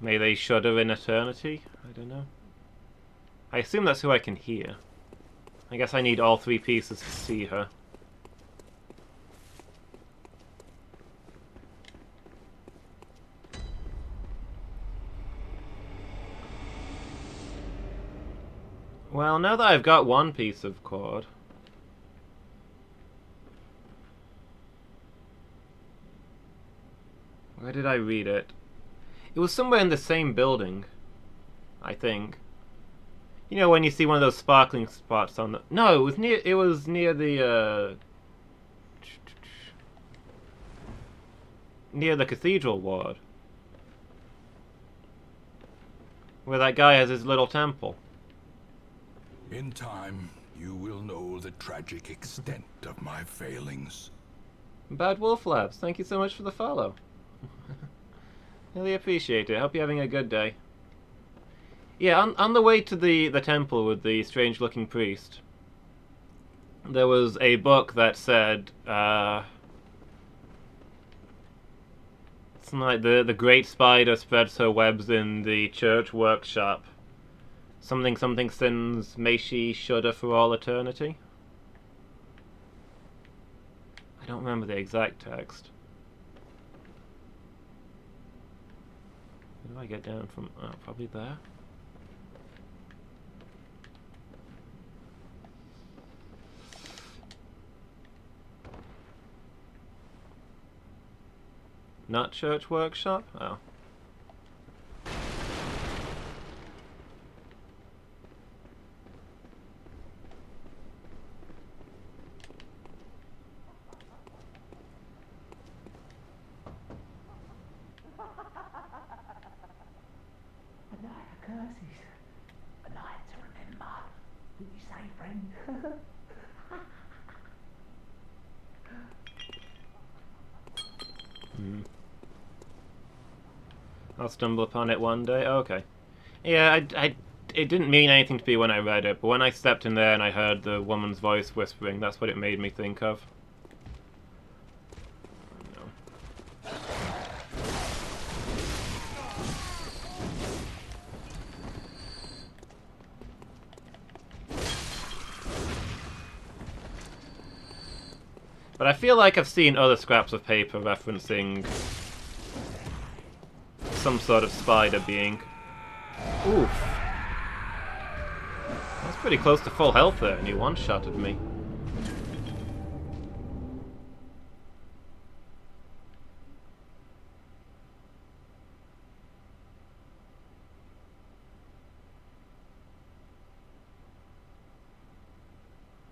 May they shudder in eternity? I don't know. I assume that's who I can hear. I guess I need all 3 pieces to see her. Well, now that I've got 1 piece of cord... Where did I read it? It was somewhere in the same building, I think. You know when you see one of those sparkling spots on the... No, it was near the, near the cathedral ward. Where that guy has his little temple. In time, you will know the tragic extent of my failings. Bad Wolf Labs, thank you so much for the follow. Really appreciate it. Hope you're having a good day. Yeah, on the way to the temple with the strange-looking priest, there was a book that said, something like the great spider spreads her webs in the church workshop. Something something sins, may she shudder for all eternity? I don't remember the exact text. Where do I get down from? Oh, probably there. Not church workshop? Oh. A night of curses. A night to remember. What you say, friend? I'll stumble upon it one day. Oh, okay. Yeah, it didn't mean anything to me when I read it, but when I stepped in there and I heard the woman's voice whispering, that's what it made me think of. No. But I feel like I've seen other scraps of paper referencing some sort of spider being. Oof. That's pretty close to full health there, and he one-shotted me.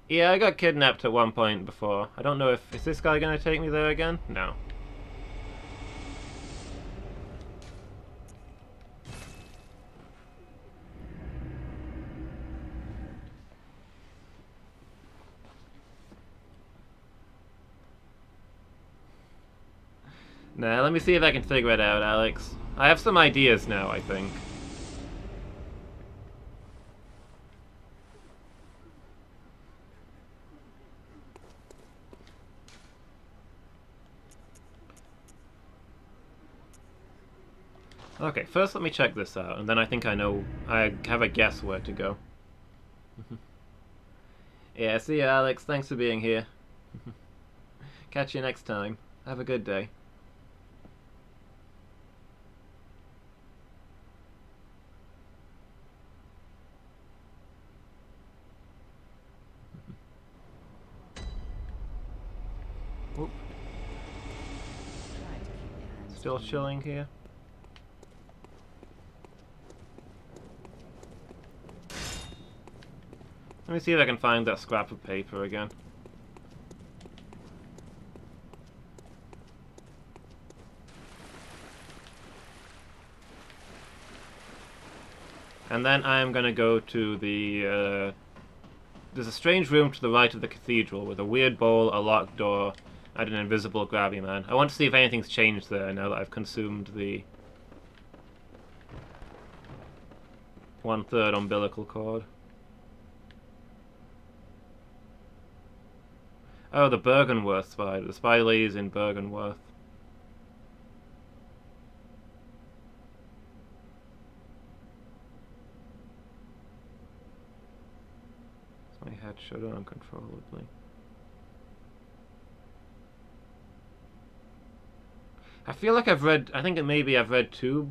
Yeah, I got kidnapped at one point before. I don't know if... Is this guy gonna take me there again? No. Nah, let me see if I can figure it out, Alex. I have some ideas now, I think. Okay, first let me check this out, and then I think I know... I have a guess where to go. Yeah, see ya, Alex. Thanks for being here. Catch you next time. Have a good day. Whoop. Still chilling here. Let me see if I can find that scrap of paper again. And then I am gonna go to the, there's a strange room to the right of the cathedral with a weird bowl, a locked door, and an invisible grabby man. I want to see if anything's changed there now that I've consumed the 1/3 umbilical cord. Oh, the Bergenworth spider. The spider lady's in Bergenworth. My head shut uncontrollably. I feel like I've read, I think maybe I've read 2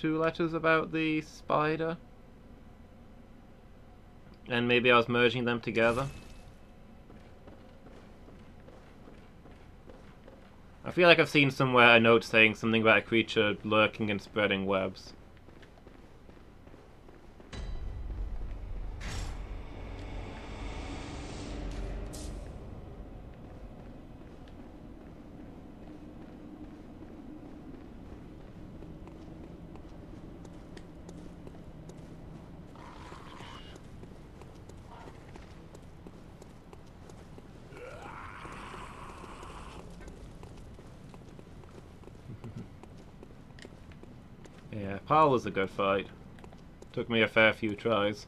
letters about the spider. And maybe I was merging them together. I feel like I've seen somewhere a note saying something about a creature lurking and spreading webs. Yeah, Paul was a good fight. Took me a fair few tries.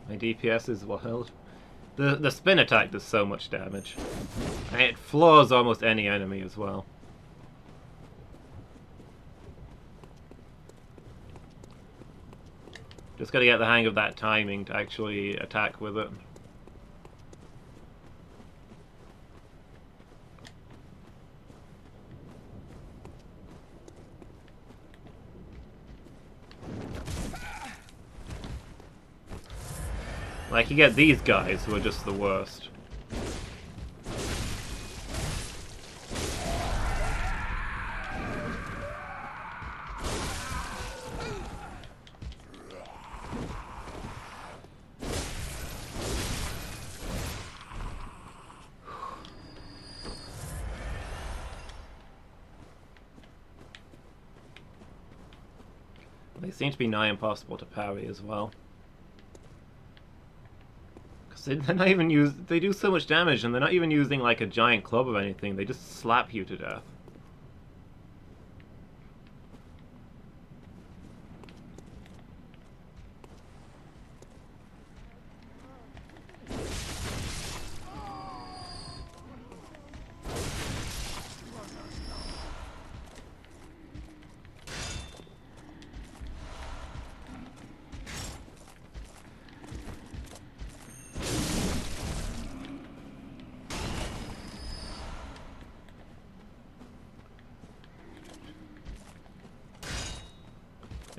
My DPS is wild. The spin attack does so much damage. And it floors almost any enemy as well. Just gotta get the hang of that timing to actually attack with it. Like, you get these guys who are just the worst. They seem to be nigh impossible to parry as well. They're not even they do so much damage and they're not even using like a giant club or anything, they just slap you to death.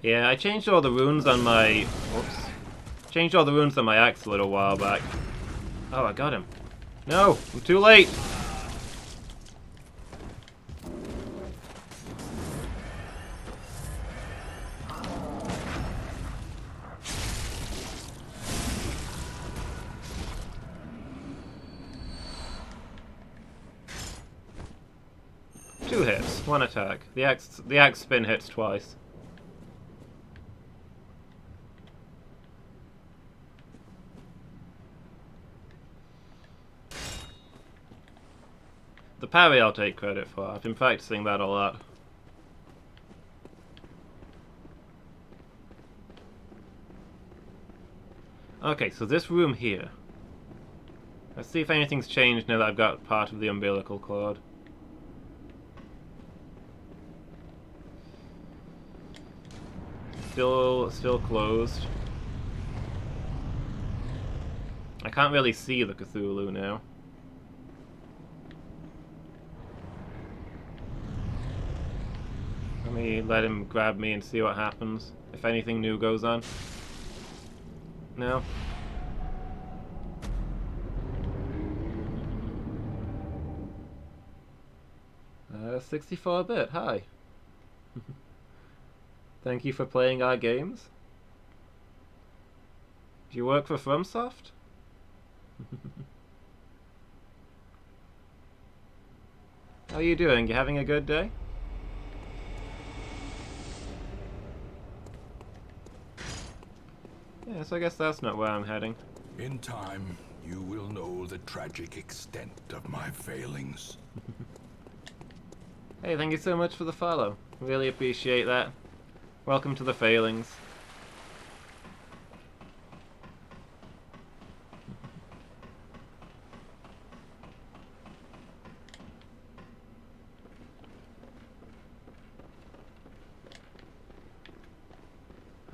Yeah, I changed all the runes on my... Whoops. Changed all the runes on my axe a little while back. Oh, I got him. No! I'm too late! Two hits, one attack. The axe spin hits twice. The parry I'll take credit for. I've been practicing that a lot. Okay, so this room here. Let's see if anything's changed now that I've got part of the umbilical cord. Still closed. I can't really see the Cthulhu now. Let me let him grab me and see what happens. If anything new goes on. No? 64-bit, hi. Thank you for playing our games. Do you work for FromSoft? How are you doing? You having a good day? Yes, I guess that's not where I'm heading. In time, you will know the tragic extent of my failings. Hey, thank you so much for the follow. Really appreciate that. Welcome to the failings.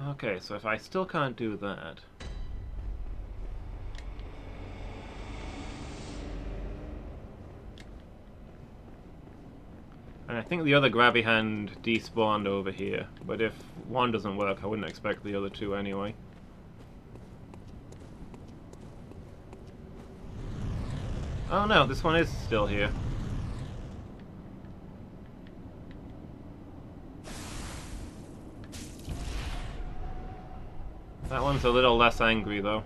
Okay, so if I still can't do that... And I think the other grabby hand despawned over here, but if one doesn't work, I wouldn't expect the other two anyway. Oh no, this one is still here. That one's a little less angry though.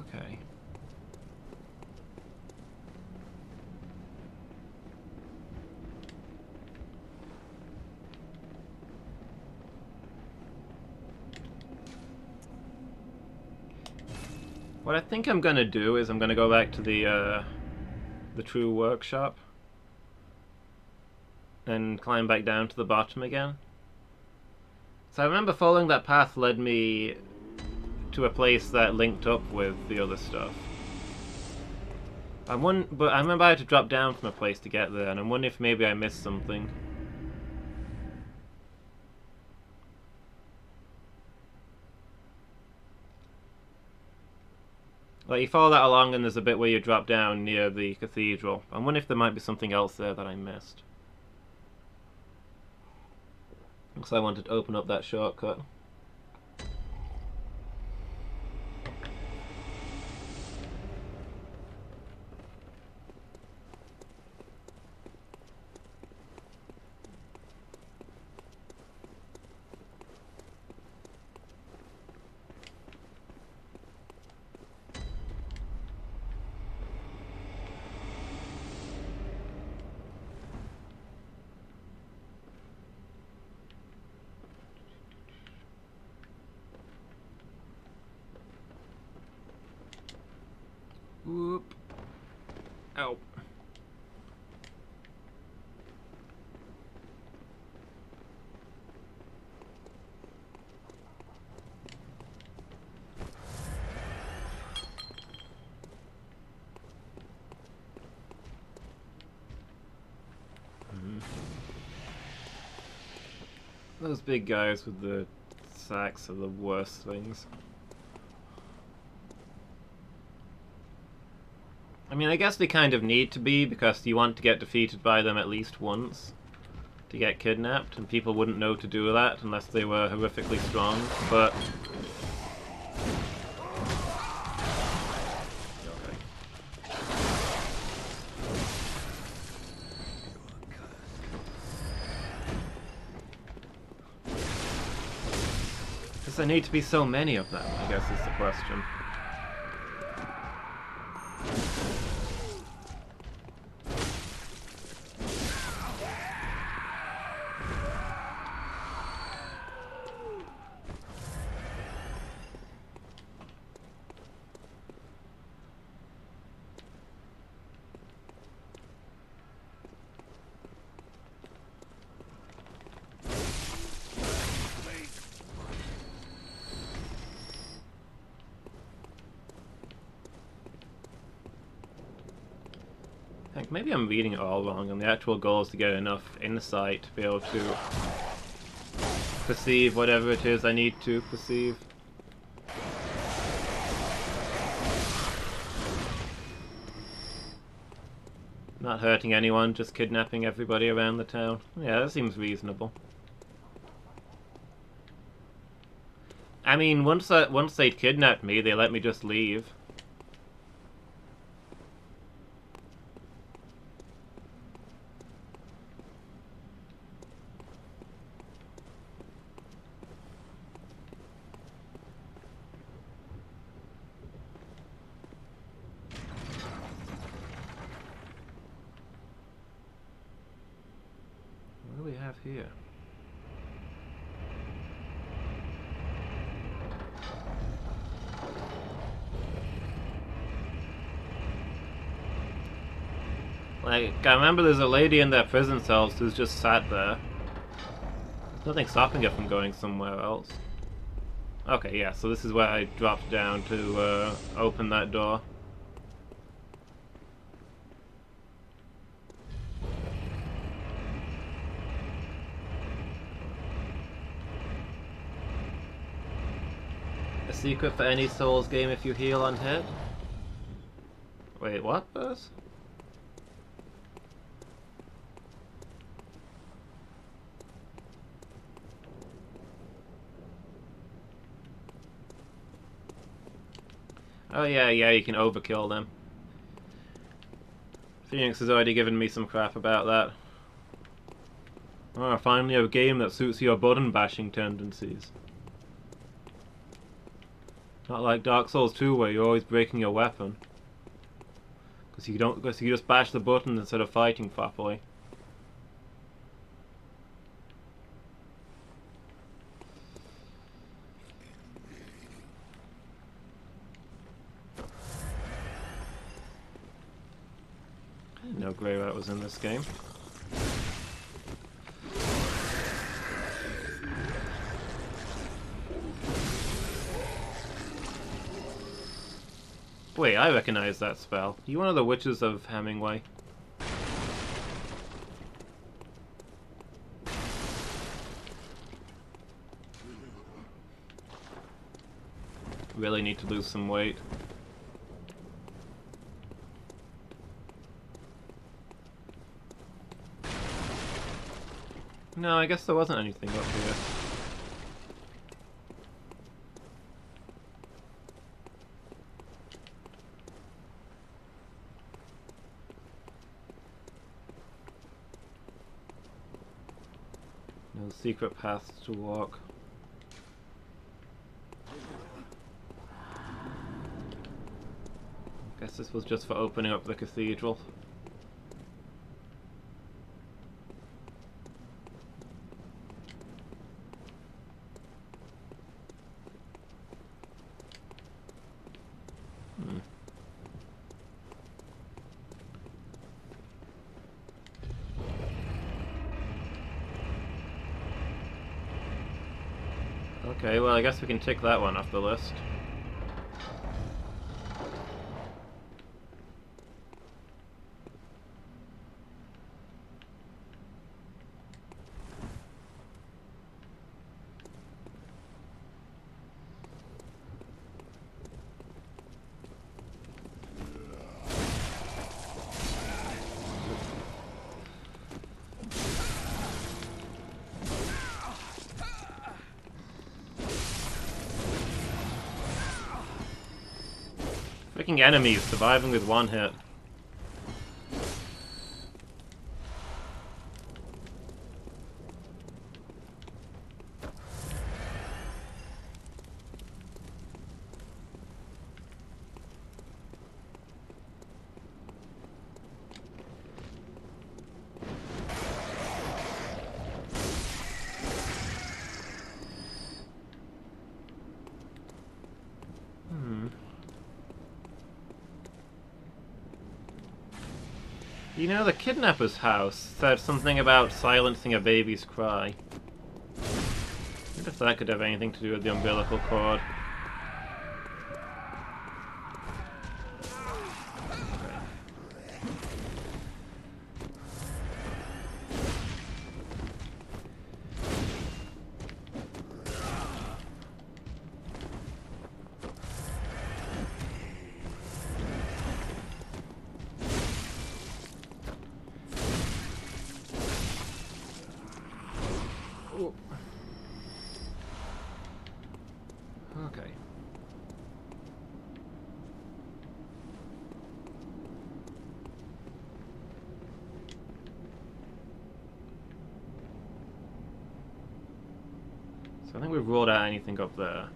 Okay. What I think I'm gonna do is I'm gonna go back to the true workshop and climb back down to the bottom again. So I remember following that path led me to a place that linked up with the other stuff. But I remember I had to drop down from a place to get there, and I'm wondering if maybe I missed something. Like, you follow that along and there's a bit where you drop down near the cathedral. I'm wondering if there might be something else there that I missed. Because I wanted to open up that shortcut. Whoop. Ow. Those big guys with the sacks are the worst things. I mean, I guess they kind of need to be, because you want to get defeated by them at least once to get kidnapped, and people wouldn't know to do that unless they were horrifically strong, but... Does there need to be so many of them, I guess is the question. Maybe I'm reading it all wrong, and the actual goal is to get enough insight to be able to perceive whatever it is I need to perceive. Not hurting anyone, just kidnapping everybody around the town. Yeah, that seems reasonable. I mean, once they'd kidnapped me, they let me just leave. have here? Like, I remember there's a lady in their prison cells who's just sat there. There's nothing stopping her from going somewhere else. Okay, yeah, so this is where I dropped down to open that door. A secret for any Souls game: if you heal on hit. Wait, what, Buzz? Oh yeah, you can overkill them. Phoenix has already given me some crap about that. Oh, finally a game that suits your button bashing tendencies. Not like Dark Souls 2 where you're always breaking your weapon. Because you just bash the button instead of fighting properly. I didn't know Grey Rat was in this game. Wait, I recognize that spell. You one of the witches of Hemingway? Really need to lose some weight. No, I guess there wasn't anything up here. No secret paths to walk. Guess this was just for opening up the cathedral. Okay, well I guess we can tick that one off the list. Freaking enemies surviving with one hit. You know, the kidnapper's house said something about silencing a baby's cry. I wonder if that could have anything to do with the umbilical cord. Okay. So I think we've ruled out anything up there.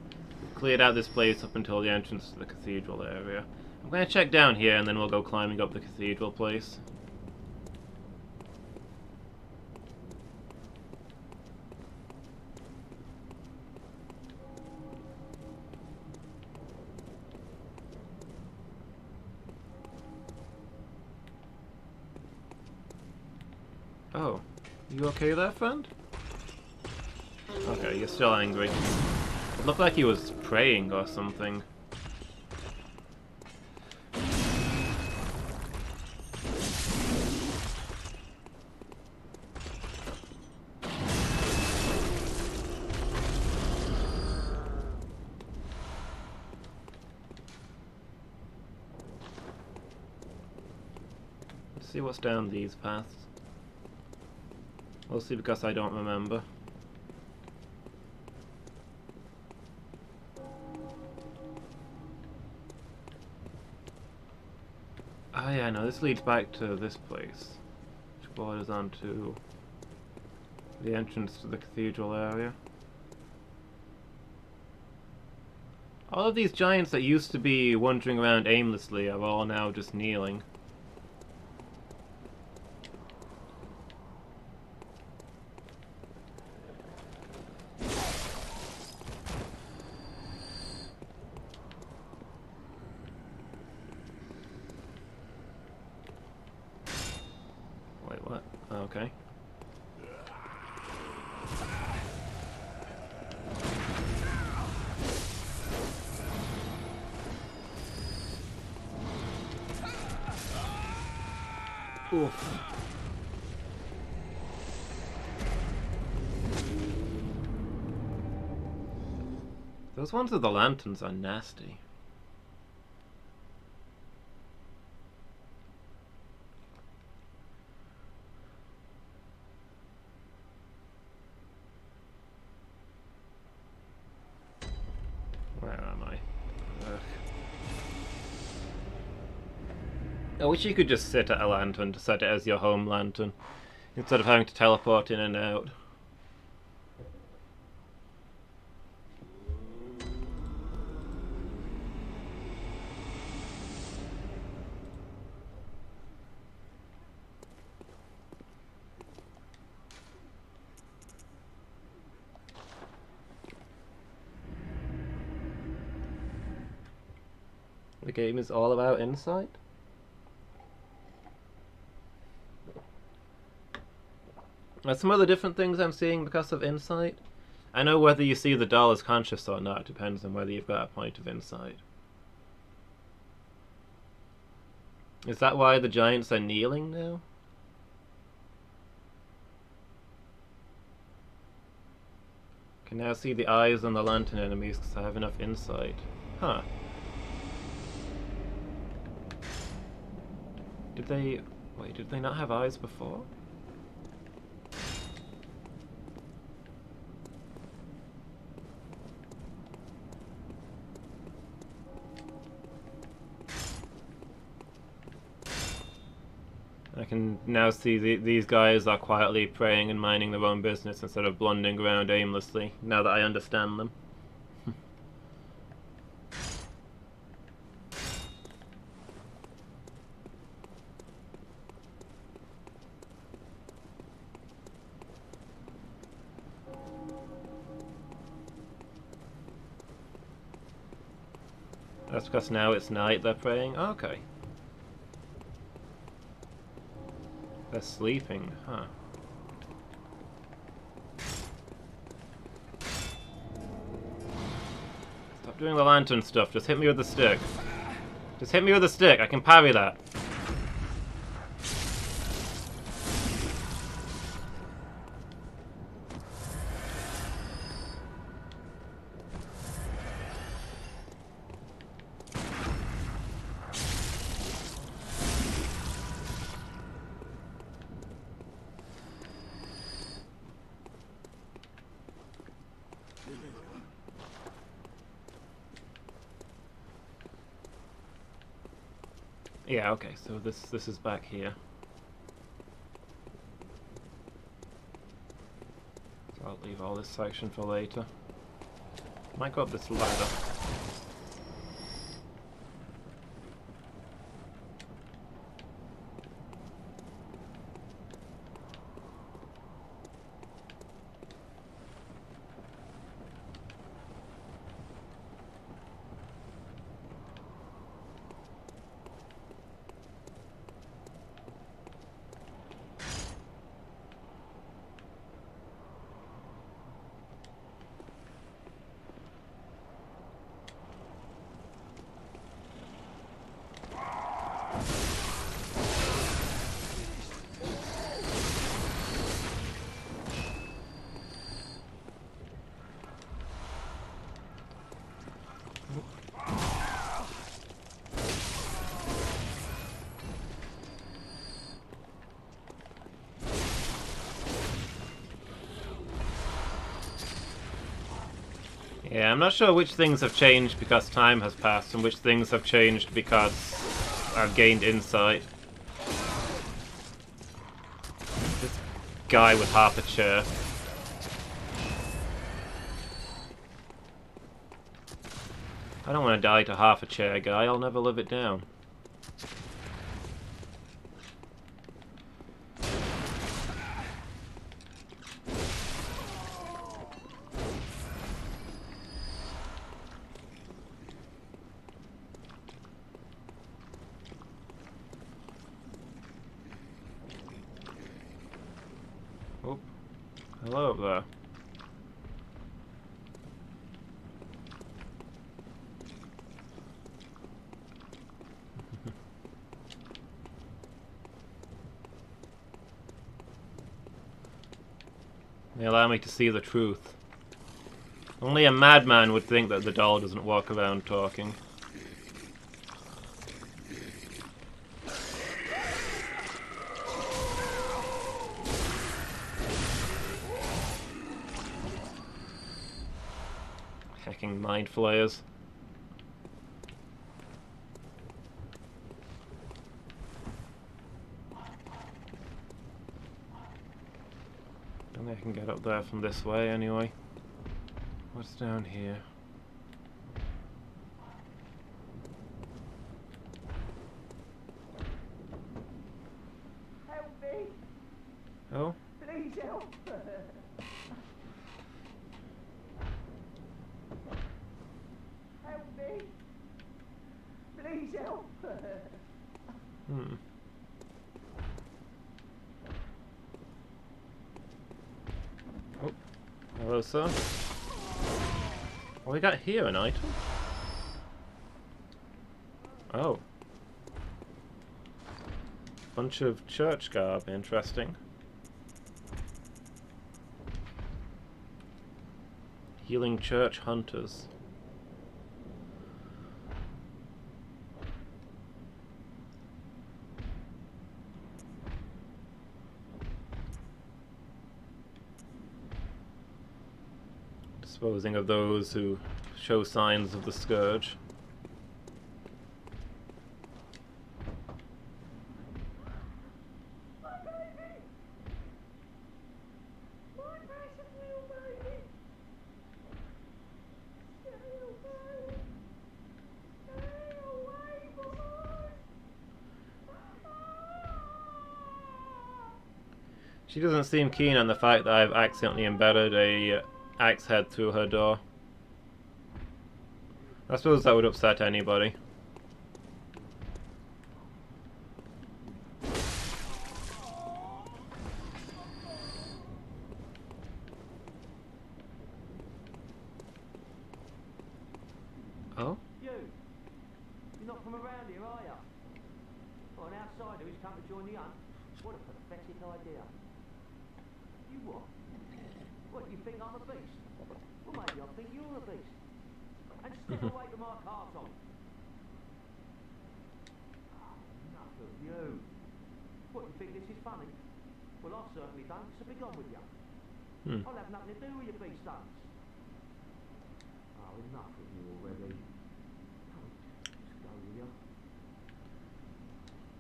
We've cleared out this place up until the entrance to the cathedral area. I'm going to check down here and then we'll go climbing up the cathedral place. You okay there, friend? Okay, you're still angry. It looked like he was praying or something. Let's see what's down these paths. Mostly because I don't remember. Oh yeah, no, this leads back to this place, which borders onto the entrance to the cathedral area. All of these giants that used to be wandering around aimlessly are all now just kneeling. Wait, what? Oh, okay. Oof. Those ones with the lanterns are nasty. Where am I? Ugh. I wish you could just sit at a lantern to set it as your home lantern, instead of having to teleport in and out. The game is all about insight? Are some of the different things I'm seeing because of insight? I know whether you see the doll as conscious or not depends on whether you've got a point of insight. Is that why the giants are kneeling now? Can now see the eyes on the lantern enemies because I have enough insight. Huh. Did they... Wait, did they not have eyes before? I can now see these guys are quietly praying and minding their own business instead of blundering around aimlessly, now that I understand them. That's because now it's night they're praying? Oh, okay. They're sleeping, huh. Stop doing the lantern stuff, just hit me with the stick. Just hit me with the stick, I can parry that. Yeah, okay, so this is back here. So I'll leave all this section for later. Might go up this ladder. Yeah, I'm not sure which things have changed because time has passed and which things have changed because I've gained insight. This guy with half a chair. I don't want to die to half a chair guy, I'll never live it down. Oh, hello up there. They allow me to see the truth. Only a madman would think that the doll doesn't walk around talking. Hecking mind flayers. Don't think I can get up there from this way anyway. What's down here? Help me! Oh? Please help! Help me! Please help! Hmm. Oh. Hello, sir. What we got here? An item? Oh. Bunch of church garb. Interesting. Healing church hunters. Disposing of those who show signs of the scourge. My baby! My precious little baby! Stay away! Stay away, boy! She doesn't seem keen on the fact that I've accidentally embedded a axe head through her door. I suppose that would upset anybody. Oh? You! You're not from around here, are you? Well, an outsider who's come to join the hunt? What a pathetic idea. You what? What, you think I'm a beast? Well, maybe I think you're a beast. And step away from my castle. Oh, enough of you. What, you think this is funny? Well, I certainly don't, so be gone with you. I'll have nothing to do with your beast sons. Oh, enough of you already. Come on, just go with you.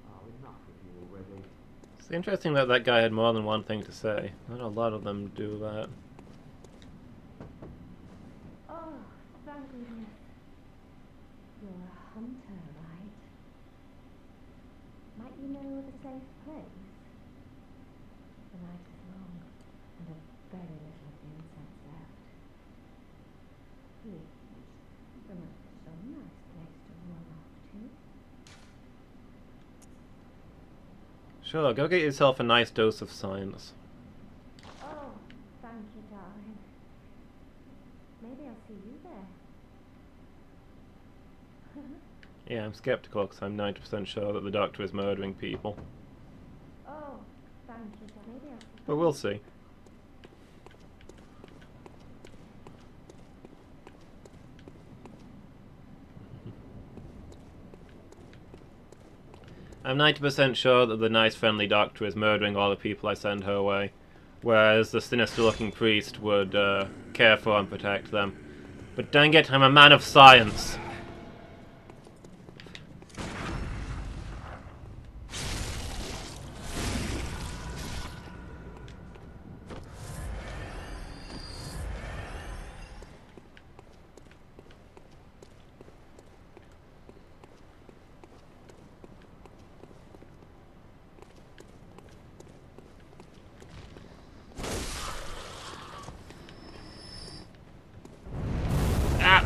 Oh, enough of you already. It's interesting that that guy had more than one thing to say. Not a lot of them do that. Oh, thank goodness. You're a hunter, right? Might you know of a safe place? The night is long, and a very little of the incense left. Please, there must be some nice place to run off to. Sure, go get yourself a nice dose of science. Oh, thank you, darling. Maybe I'll see you there. Yeah, I'm skeptical because I'm 90% sure that the doctor is murdering people. Oh, thank you, darling. Maybe I'll see you. But we'll see. I'm 90% sure that the nice friendly doctor is murdering all the people I send her way, whereas the sinister looking priest would care for and protect them. But dang it, I'm a man of science.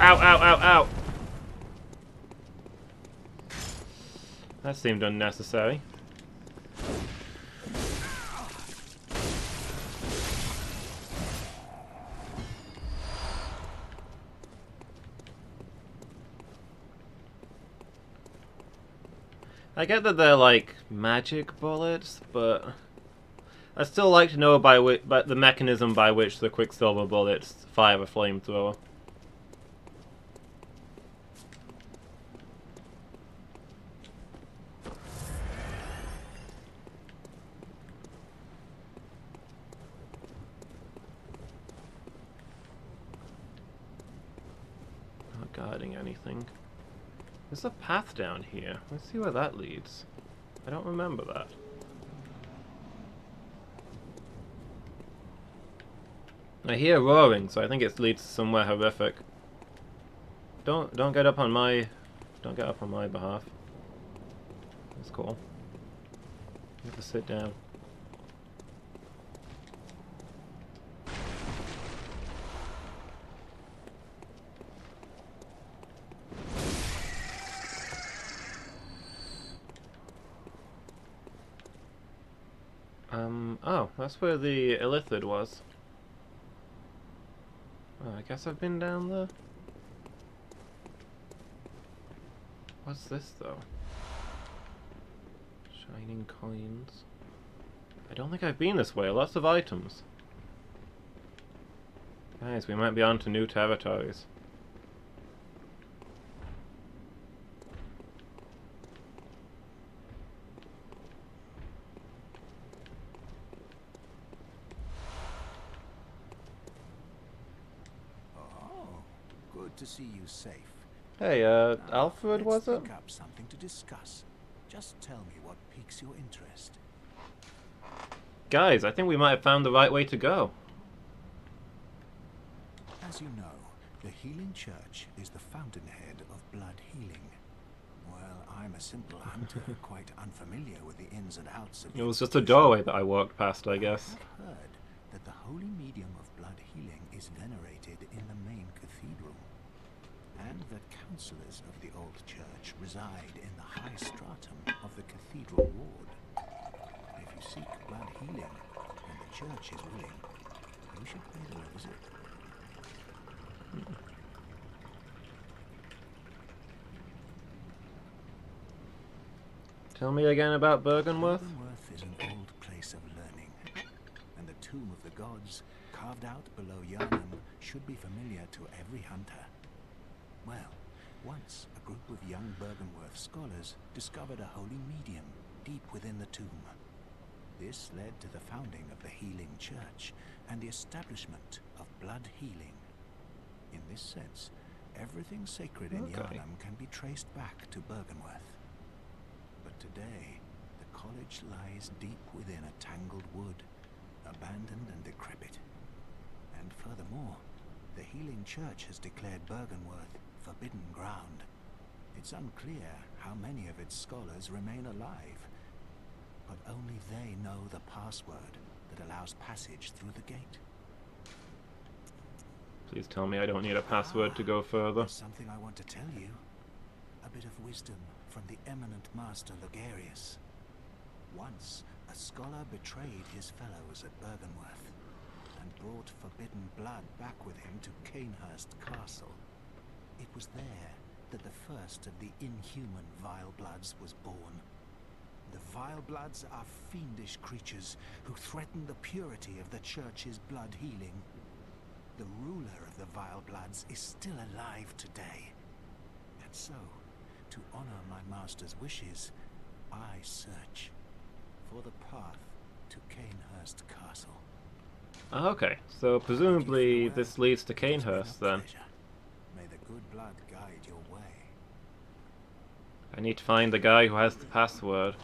Ow, ow, ow, ow. That seemed unnecessary. I get that they're like magic bullets, but I'd still like to know by the mechanism by which the Quicksilver bullets fire a flamethrower. Not guarding anything. There's a path down here. Let's see where that leads. I don't remember that. I hear roaring, so I think it leads to somewhere horrific. Don't get up on my behalf. That's cool. You have to sit down. Oh, that's where the Illithid was. Oh, I guess I've been down there. What's this, though? Shining coins. I don't think I've been this way. Lots of items. Guys, we might be on to new territories. To see you safe. Hey, Alfred, was it? Pick up something to discuss. Just tell me what piques your interest. Guys, I think we might have found the right way to go. As you know, the Healing Church is the fountainhead of blood healing. Well, I'm a simple hunter, quite unfamiliar with the ins and outs of It was just a doorway that I walked past, I guess. I've heard that the holy medium of blood healing is venerated in the main cathedral, and that councillors of the old church reside in the high stratum of the cathedral ward. If you seek blood healing, and the church is willing, you should pay them a visit. Tell me again about Byrgenwerth. Byrgenwerth is an old place of learning, and the tomb of the gods, carved out below Yharnam, should be familiar to every hunter. Well, once a group of young Byrgenwerth scholars discovered a holy medium deep within the tomb. This led to the founding of the Healing Church and the establishment of blood healing. In this sense, everything sacred in Yharnam can be traced back to Byrgenwerth. But today, the college lies deep within a tangled wood, abandoned and decrepit. And furthermore, the Healing Church has declared Byrgenwerth forbidden ground. It's unclear how many of its scholars remain alive, but only they know the password that allows passage through the gate. Please tell me I don't need a password to go further. There's something I want to tell you. A bit of wisdom from the eminent master Logarius. Once, a scholar betrayed his fellows at Byrgenwerth and brought forbidden blood back with him to Canehurst Castle. It was there that the first of the inhuman Vile Bloods was born. The Vile Bloods are fiendish creatures who threaten the purity of the Church's blood healing. The ruler of the Vile Bloods is still alive today. And so, to honor my master's wishes, I search for the path to Canehurst Castle. Okay, so presumably this leads to Canehurst then. I need to find the guy who has the password.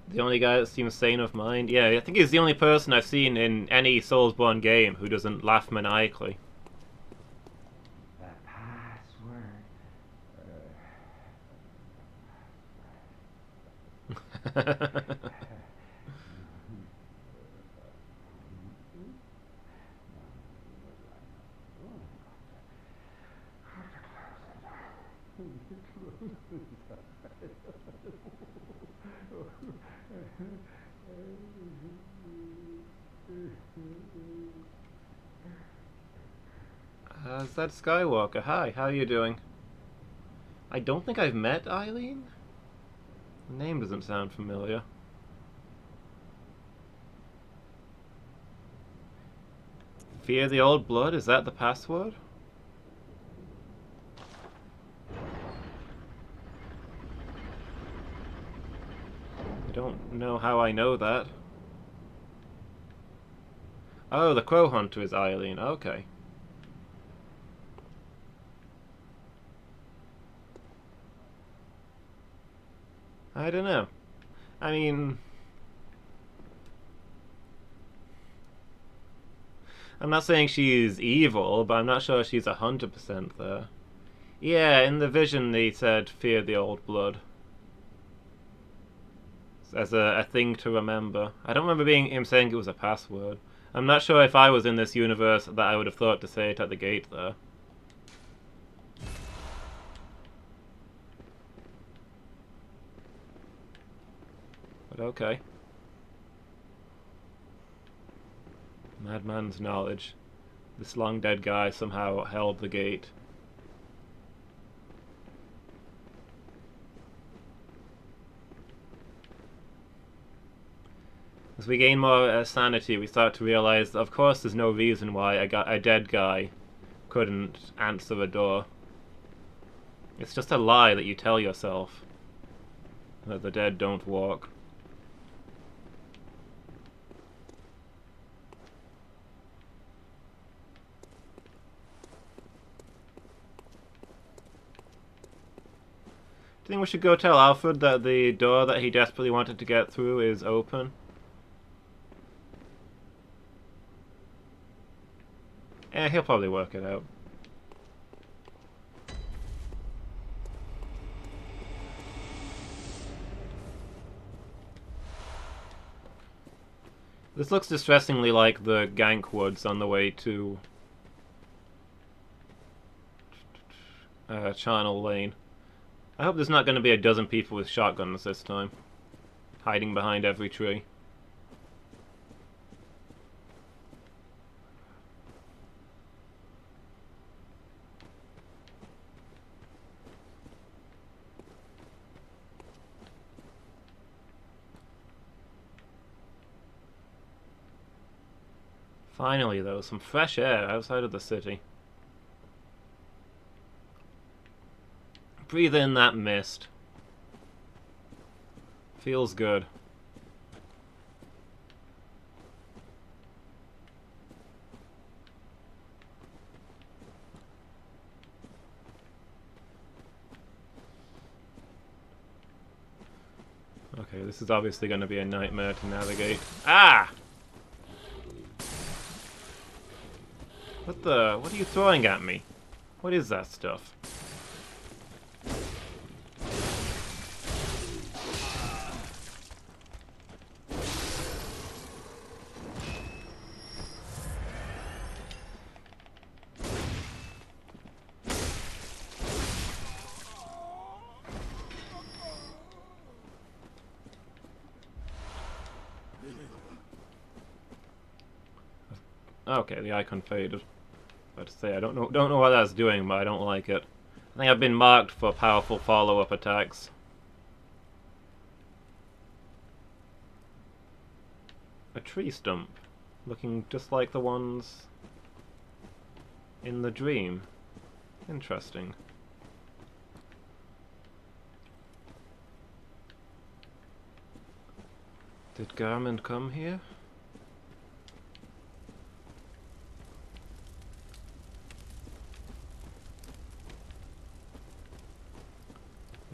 The only guy that seems sane of mind? Yeah, I think he's the only person I've seen in any Soulsborne game who doesn't laugh maniacally. The password. Is that Skywalker? Hi, how are you doing? I don't think I've met Eileen. The name doesn't sound familiar. Fear the old blood? Is that the password? I don't know how I know that. Oh, the Crow Hunter is Eileen. Okay. I don't know. I mean, I'm not saying she's evil, but I'm not sure she's 100% there. Yeah, in the vision they said, fear the old blood. As a thing to remember. I don't remember him saying it was a password. I'm not sure if I was in this universe that I would have thought to say it at the gate there. But okay. Madman's knowledge. This long dead guy somehow held the gate. As we gain more sanity, we start to realize that of course there's no reason why a dead guy couldn't answer a door. It's just a lie that you tell yourself. That the dead don't walk. Do you think we should go tell Alfred that the door that he desperately wanted to get through is open? Eh, he'll probably work it out. This looks distressingly like the Gank Woods on the way to Charnel Lane. I hope there's not going to be a dozen people with shotguns this time, hiding behind every tree. Finally, though, some fresh air outside of the city. Breathe in that mist. Feels good. Okay, this is obviously going to be a nightmare to navigate. Ah! What are you throwing at me? What is that stuff? Okay, the icon faded. About to say, I don't know what that's doing, but I don't like it. I think I've been marked for powerful follow-up attacks. A tree stump, looking just like the ones in the dream. Interesting. Did Garmin come here?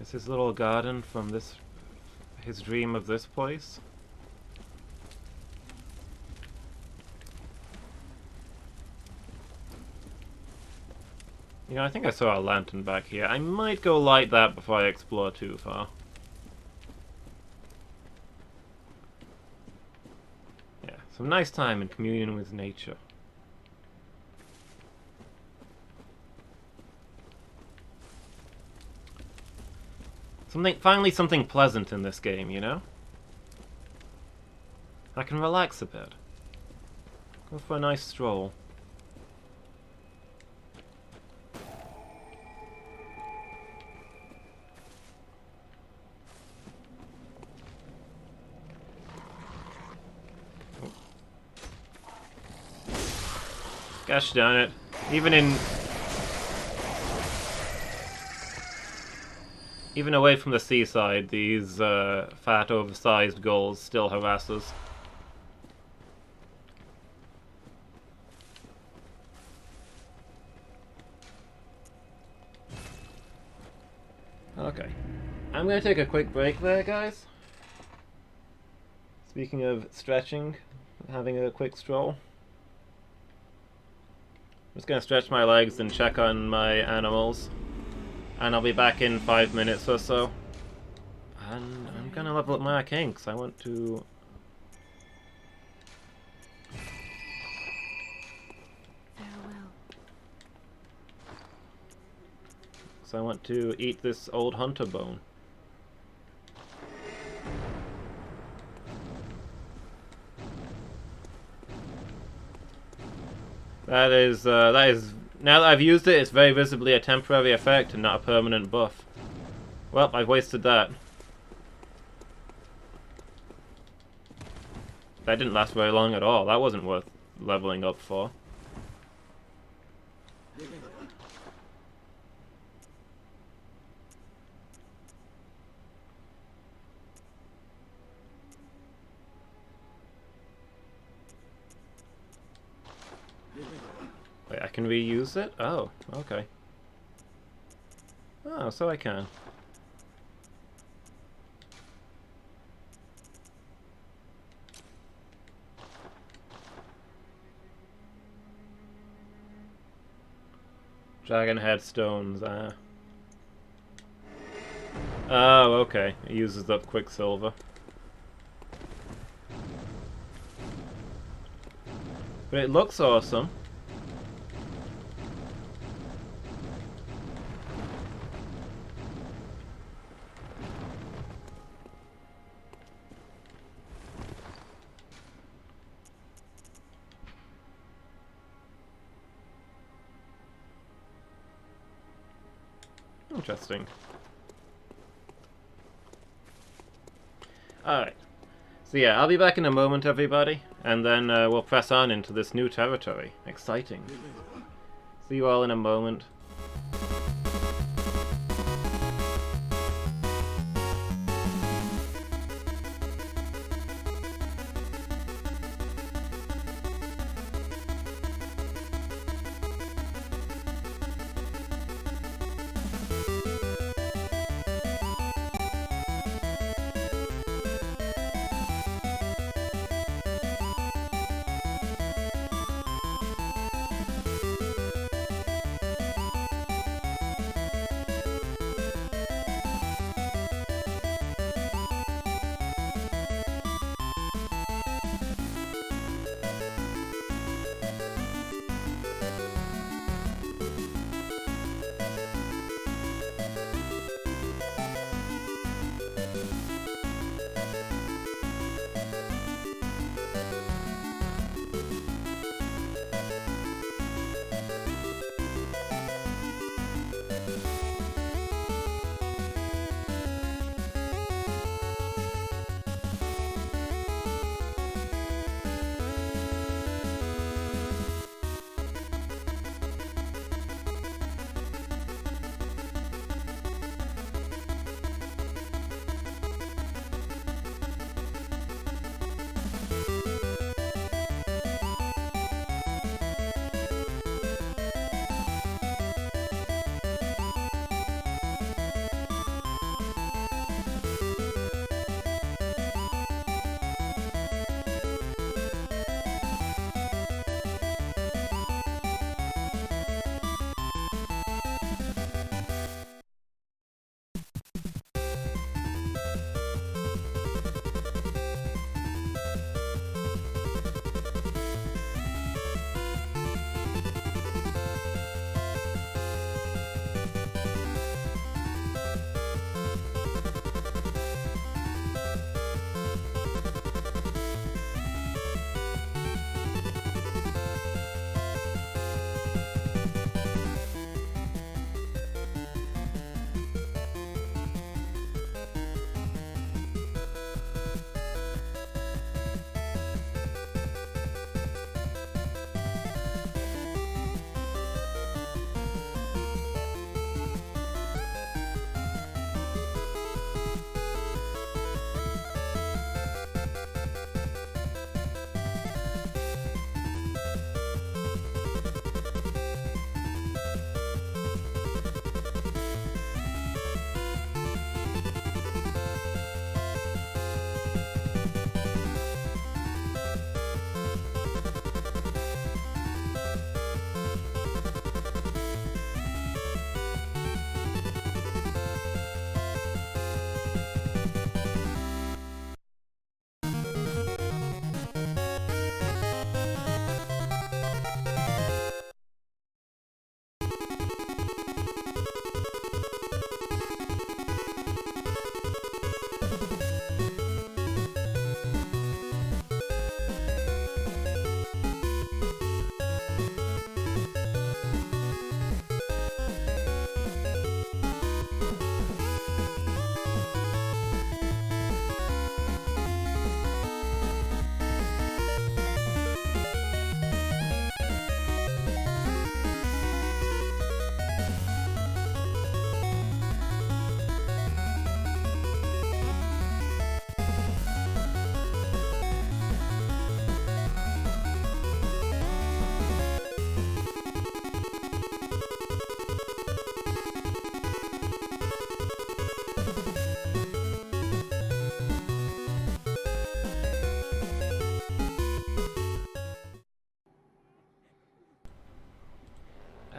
Is his little garden from this, his dream of this place? You know, I think I saw a lantern back here. I might go light that before I explore too far. Yeah, some nice time in communion with nature. Finally something pleasant in this game, you know? I can relax a bit. Go for a nice stroll. Gosh darn it. Even away from the seaside, these fat, oversized gulls still harass us. Okay. I'm gonna take a quick break there, guys. Speaking of stretching, having a quick stroll. I'm just gonna stretch my legs and check on my animals. And I'll be back in 5 minutes or so. And I'm gonna level up my arcane because I want to... Farewell. So I want to eat this old hunter bone. That is, now that I've used it, it's very visibly a temporary effect and not a permanent buff. Well, I've wasted that. That didn't last very long at all. That wasn't worth leveling up for. Wait, I can reuse it? Oh, okay. Oh, so I can. Dragon headstones, ah. Oh, okay. It uses up Quicksilver. But it looks awesome. Interesting. Alright. So yeah, I'll be back in a moment, everybody. And then we'll press on into this new territory. Exciting. See you all in a moment.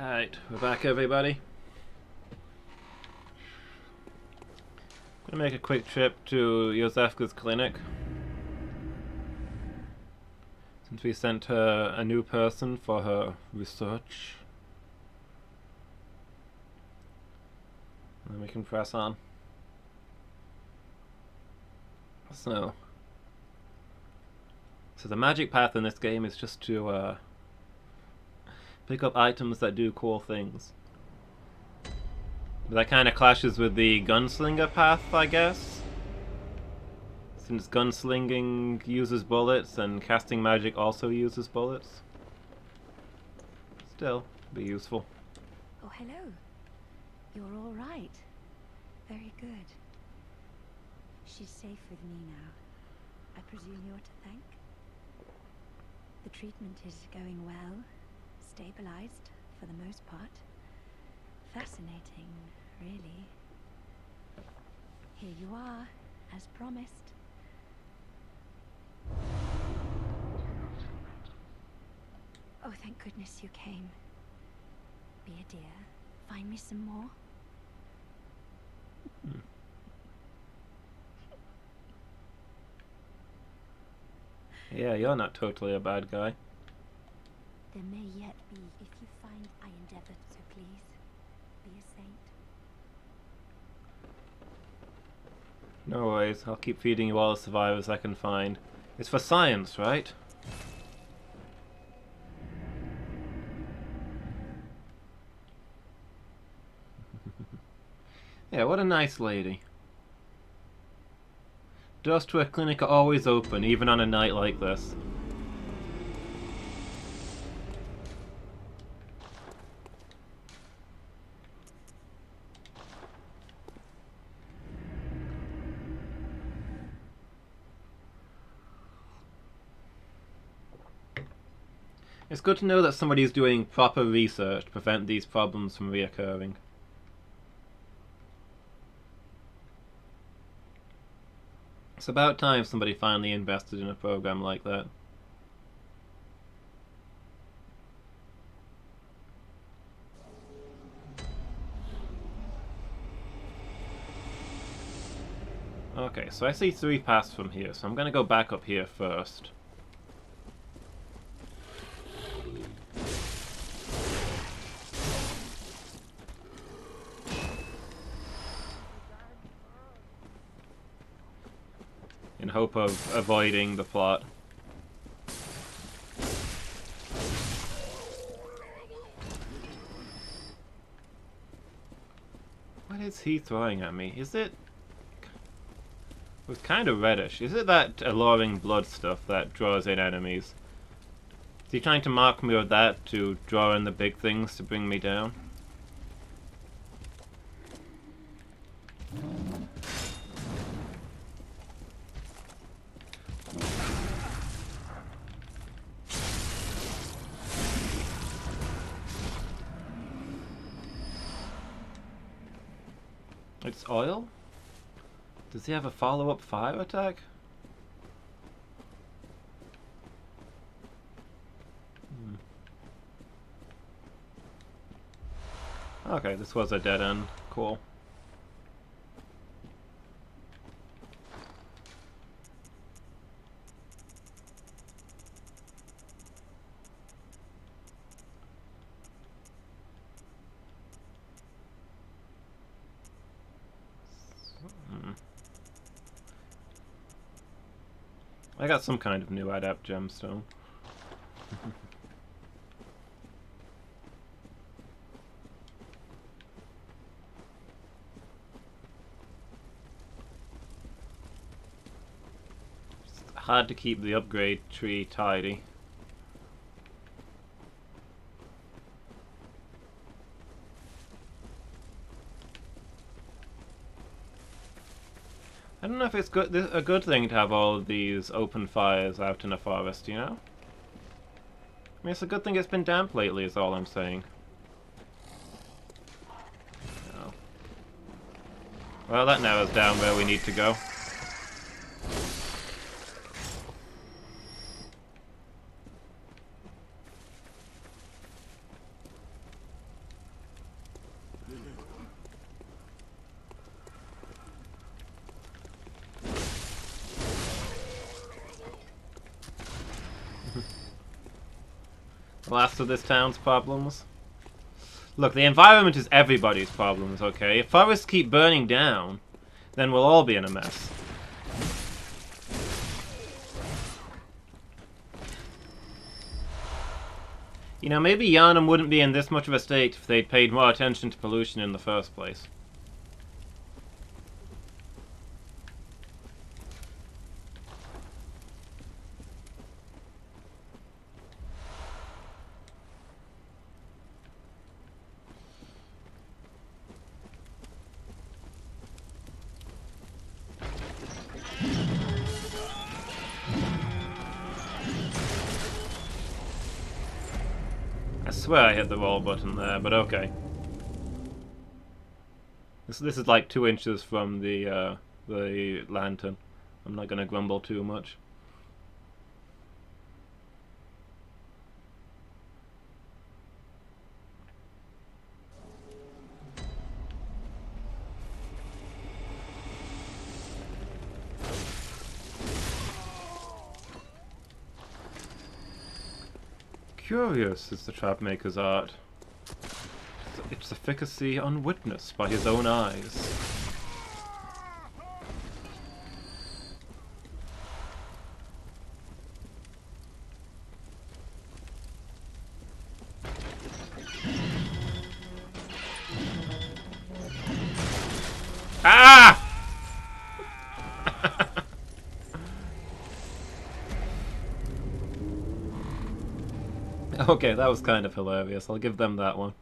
Alright, we're back, everybody. I'm gonna make a quick trip to Yosefka's clinic. Since we sent her a new person for her research. And then we can press on. So the magic path in this game is just to pick up items that do cool things. That kind of clashes with the gunslinger path, I guess. Since gunslinging uses bullets and casting magic also uses bullets. Still, be useful. Oh, hello. You're all right. Very good. She's safe with me now. I presume you're to thank? The treatment is going well. Stabilized, for the most part. Fascinating, really. Here you are, as promised. Oh, thank goodness you came. Be a dear. Find me some more. Yeah, you're not totally a bad guy. There may yet be, if you find I endeavored, so please, be a saint. No worries, I'll keep feeding you all the survivors I can find. It's for science, right? Yeah, what a nice lady. Doors to her clinic are always open, even on a night like this. It's good to know that somebody's doing proper research to prevent these problems from reoccurring. It's about time somebody finally invested in a program like that. Okay, so I see 3 paths from here, so I'm gonna go back up here first. In hope of avoiding the plot. What is he throwing at me? Is it... It was kind of reddish. Is it that alluring blood stuff that draws in enemies? Is he trying to mark me with that to draw in the big things to bring me down? It's oil? Does he have a follow-up fire attack? Okay, this was a dead end. Cool. I got some kind of new adept gemstone. It's hard to keep the upgrade tree tidy. I don't know if it's a good thing to have all of these open fires out in a forest, you know? I mean, it's a good thing it's been damp lately, is all I'm saying. Oh. Well, that narrows down where we need to go. The last of this town's problems. Look, the environment is everybody's problems, okay? If forests keep burning down, then we'll all be in a mess. You know, maybe Yharnam wouldn't be in this much of a state if they'd paid more attention to pollution in the first place. I swear I hit the roll button there, but okay. This is like 2 inches from the lantern. I'm not gonna grumble too much. Curious is the trapmaker's art. Its efficacy unwitnessed by his own eyes. Ah! Okay, that was kind of hilarious. I'll give them that one.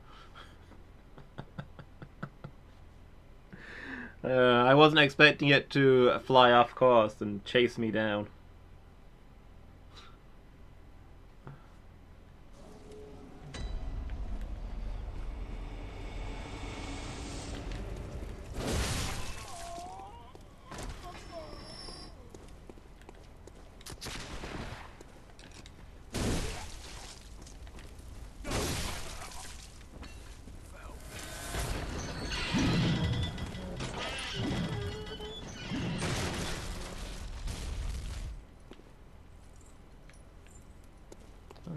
I wasn't expecting it to fly off course and chase me down.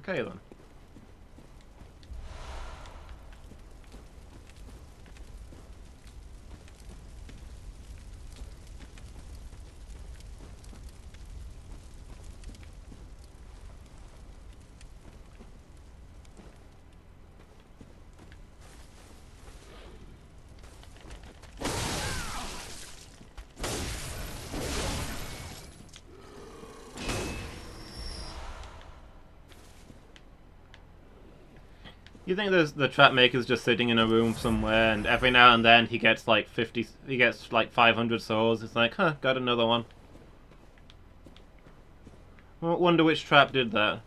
Okay then. You think the trap maker's just sitting in a room somewhere, and every now and then he gets like 500 souls. It's like, huh, got another one. I wonder which trap did that.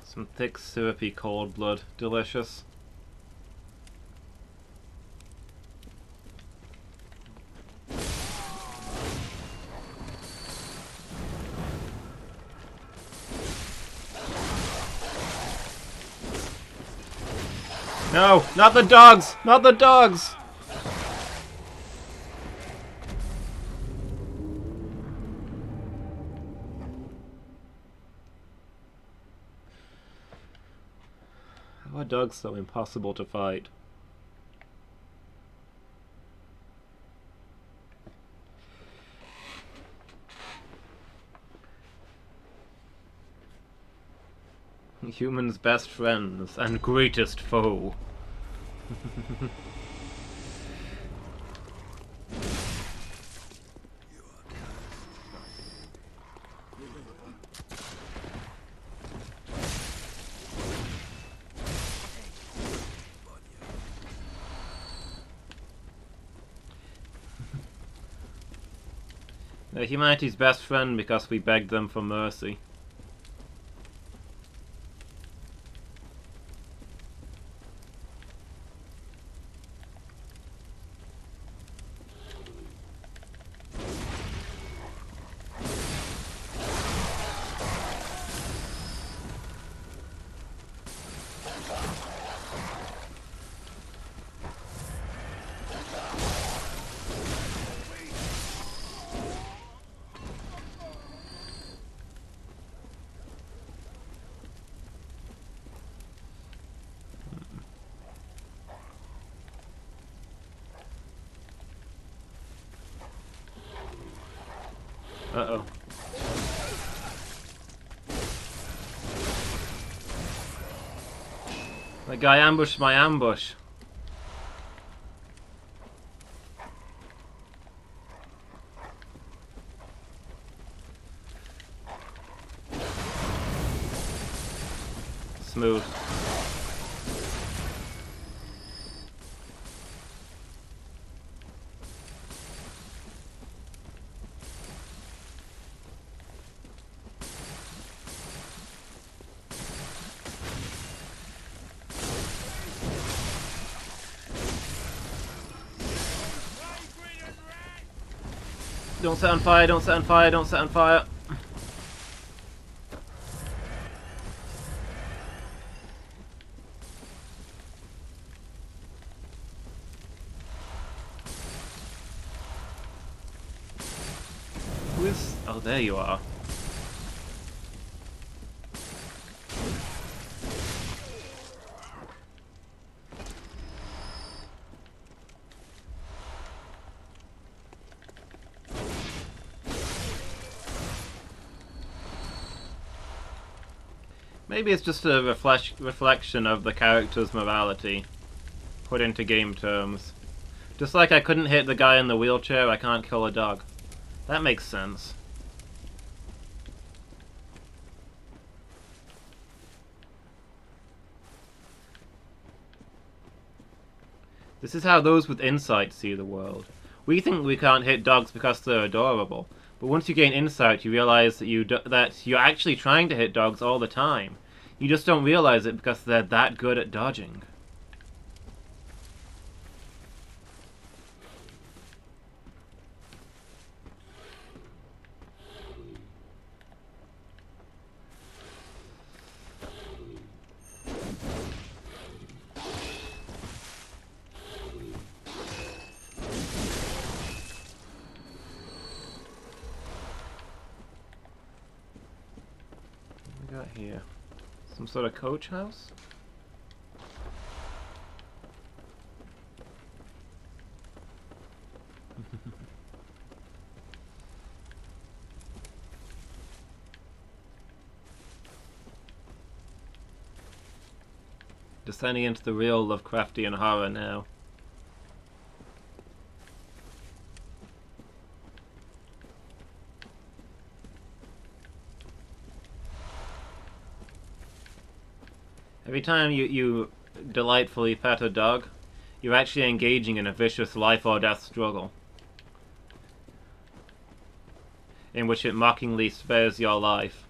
Some thick, syrupy cold blood. Delicious. No! Not the dogs! Not the dogs! How are dogs so impossible to fight? Humans' best friends and greatest foe. They're humanity's best friend because we begged them for mercy. Uh-oh. That guy ambushed my ambush. Smooth. Don't set on fire, don't set on fire, don't set on fire. Who is... Oh, there you are. Maybe it's just a reflection of the character's morality, put into game terms. Just like I couldn't hit the guy in the wheelchair, I can't kill a dog. That makes sense. This is how those with insight see the world. We think we can't hit dogs because they're adorable, but once you gain insight, you realize that you're actually trying to hit dogs all the time. You just don't realize it because they're that good at dodging. What we got here? Some sort of coach house? Descending into the real Lovecraftian horror now. Every time you delightfully pet a dog, you're actually engaging in a vicious life or death struggle, in which it mockingly spares your life.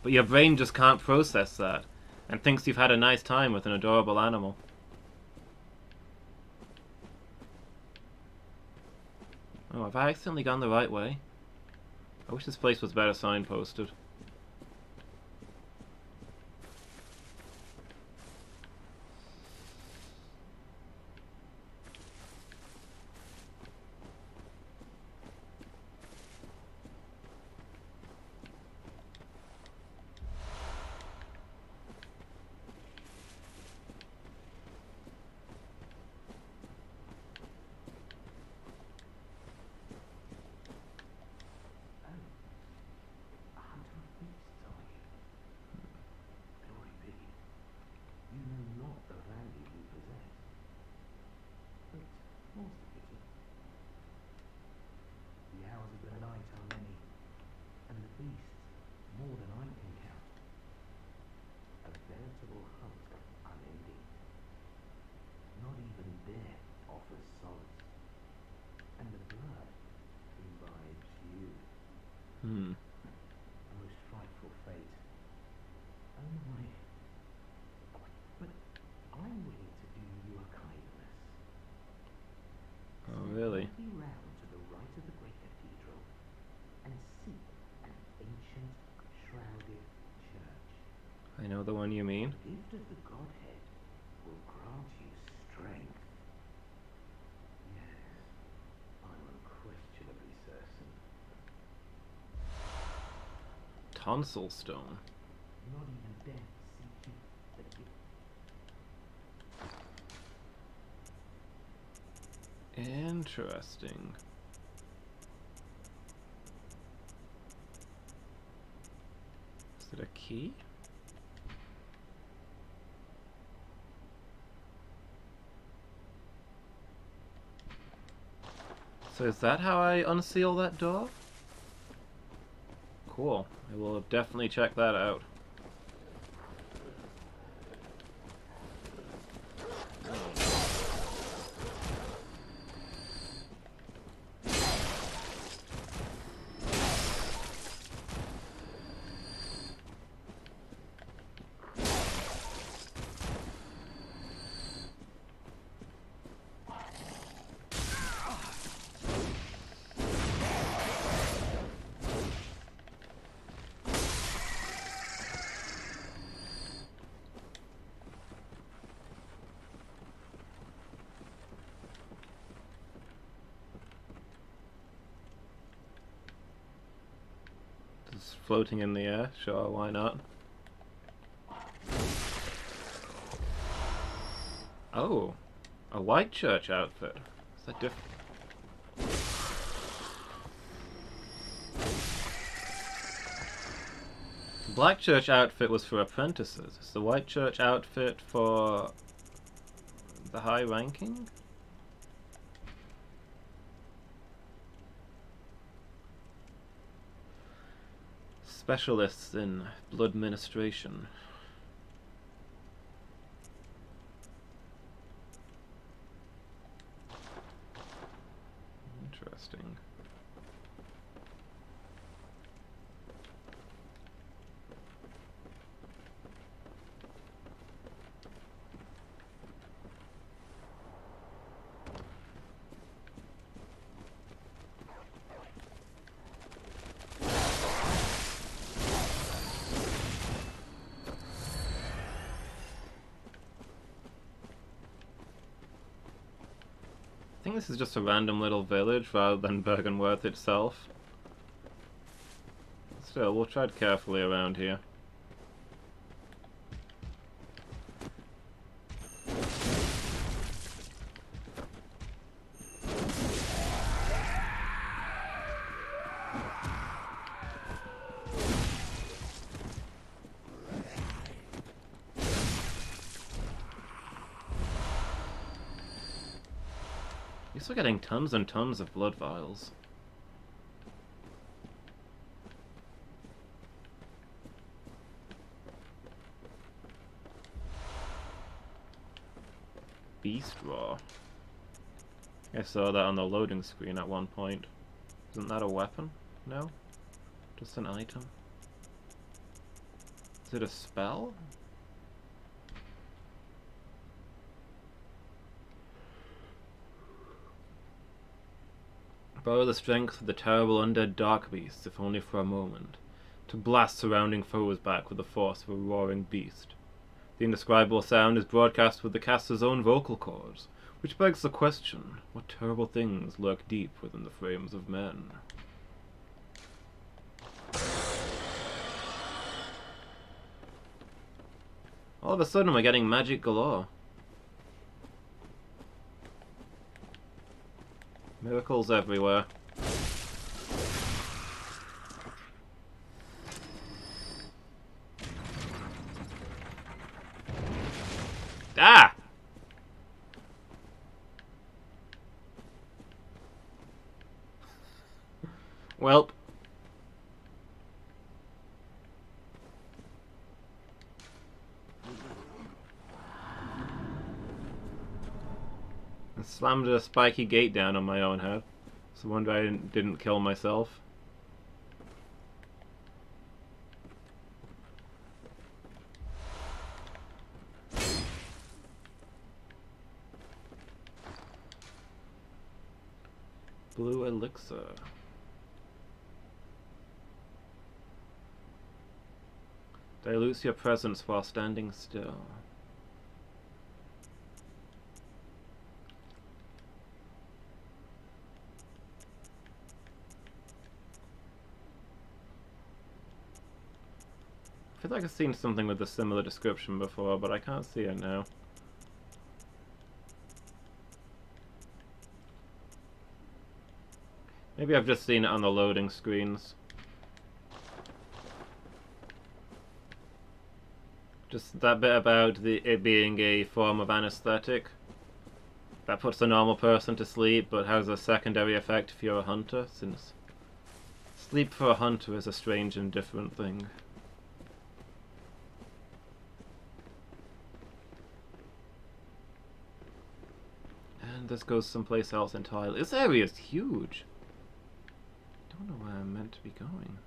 But your brain just can't process that, and thinks you've had a nice time with an adorable animal. Oh, have I accidentally gone the right way? I wish this place was better signposted. A hunter Another one, you mean? The gift of the Godhead will grant you strength. Yes, I'm unquestionably certain. Tonsil stone. Not even death seeking the gift. Interesting. Is it a key? So is that how I unseal that door? Cool. I will definitely check that out. Just floating in the air? Sure, why not? Oh, a white church outfit. Is that different? The black church outfit was for apprentices. Is the white church outfit for the high ranking? Specialists in blood ministration. Interesting. I think this is just a random little village rather than Bergenworth itself. Still, we'll tread carefully around here. You're still getting tons and tons of blood vials. Beast Raw. I saw that on the loading screen at one point. Isn't that a weapon? No? Just an item? Is it a spell? Borrow the strength of the terrible undead dark beasts, if only for a moment, to blast surrounding foes back with the force of a roaring beast. The indescribable sound is broadcast with the caster's own vocal cords, which begs the question, what terrible things lurk deep within the frames of men? All of a sudden we're getting magic galore. Miracles everywhere. Ah! Welp. I slammed a spiky gate down on my own head. It's a wonder I didn't kill myself. Blue elixir. Dilutes your presence while standing still. I feel like I've seen something with a similar description before, but I can't see it now. Maybe I've just seen it on the loading screens. Just that bit about it being a form of anesthetic that puts a normal person to sleep, but has a secondary effect if you're a hunter, since sleep for a hunter is a strange and different thing. And this goes someplace else entirely. This area is huge. I don't know where I'm meant to be going.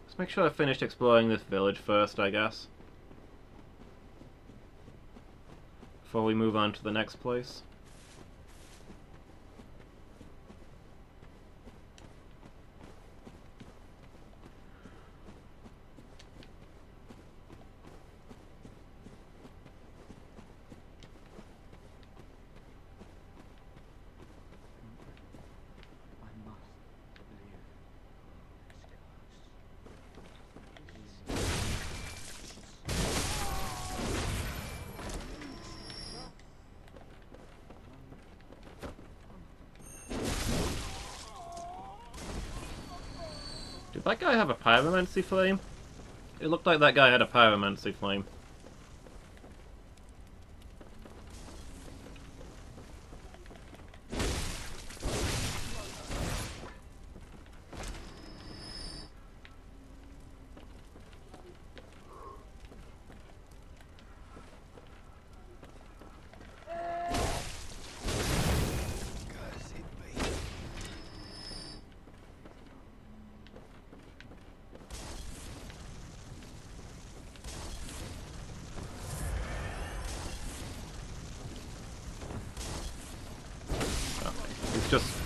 Let's make sure I finished exploring this village first, I guess. Before we move on to the next place. Did that guy have a pyromancy flame? It looked like that guy had a pyromancy flame.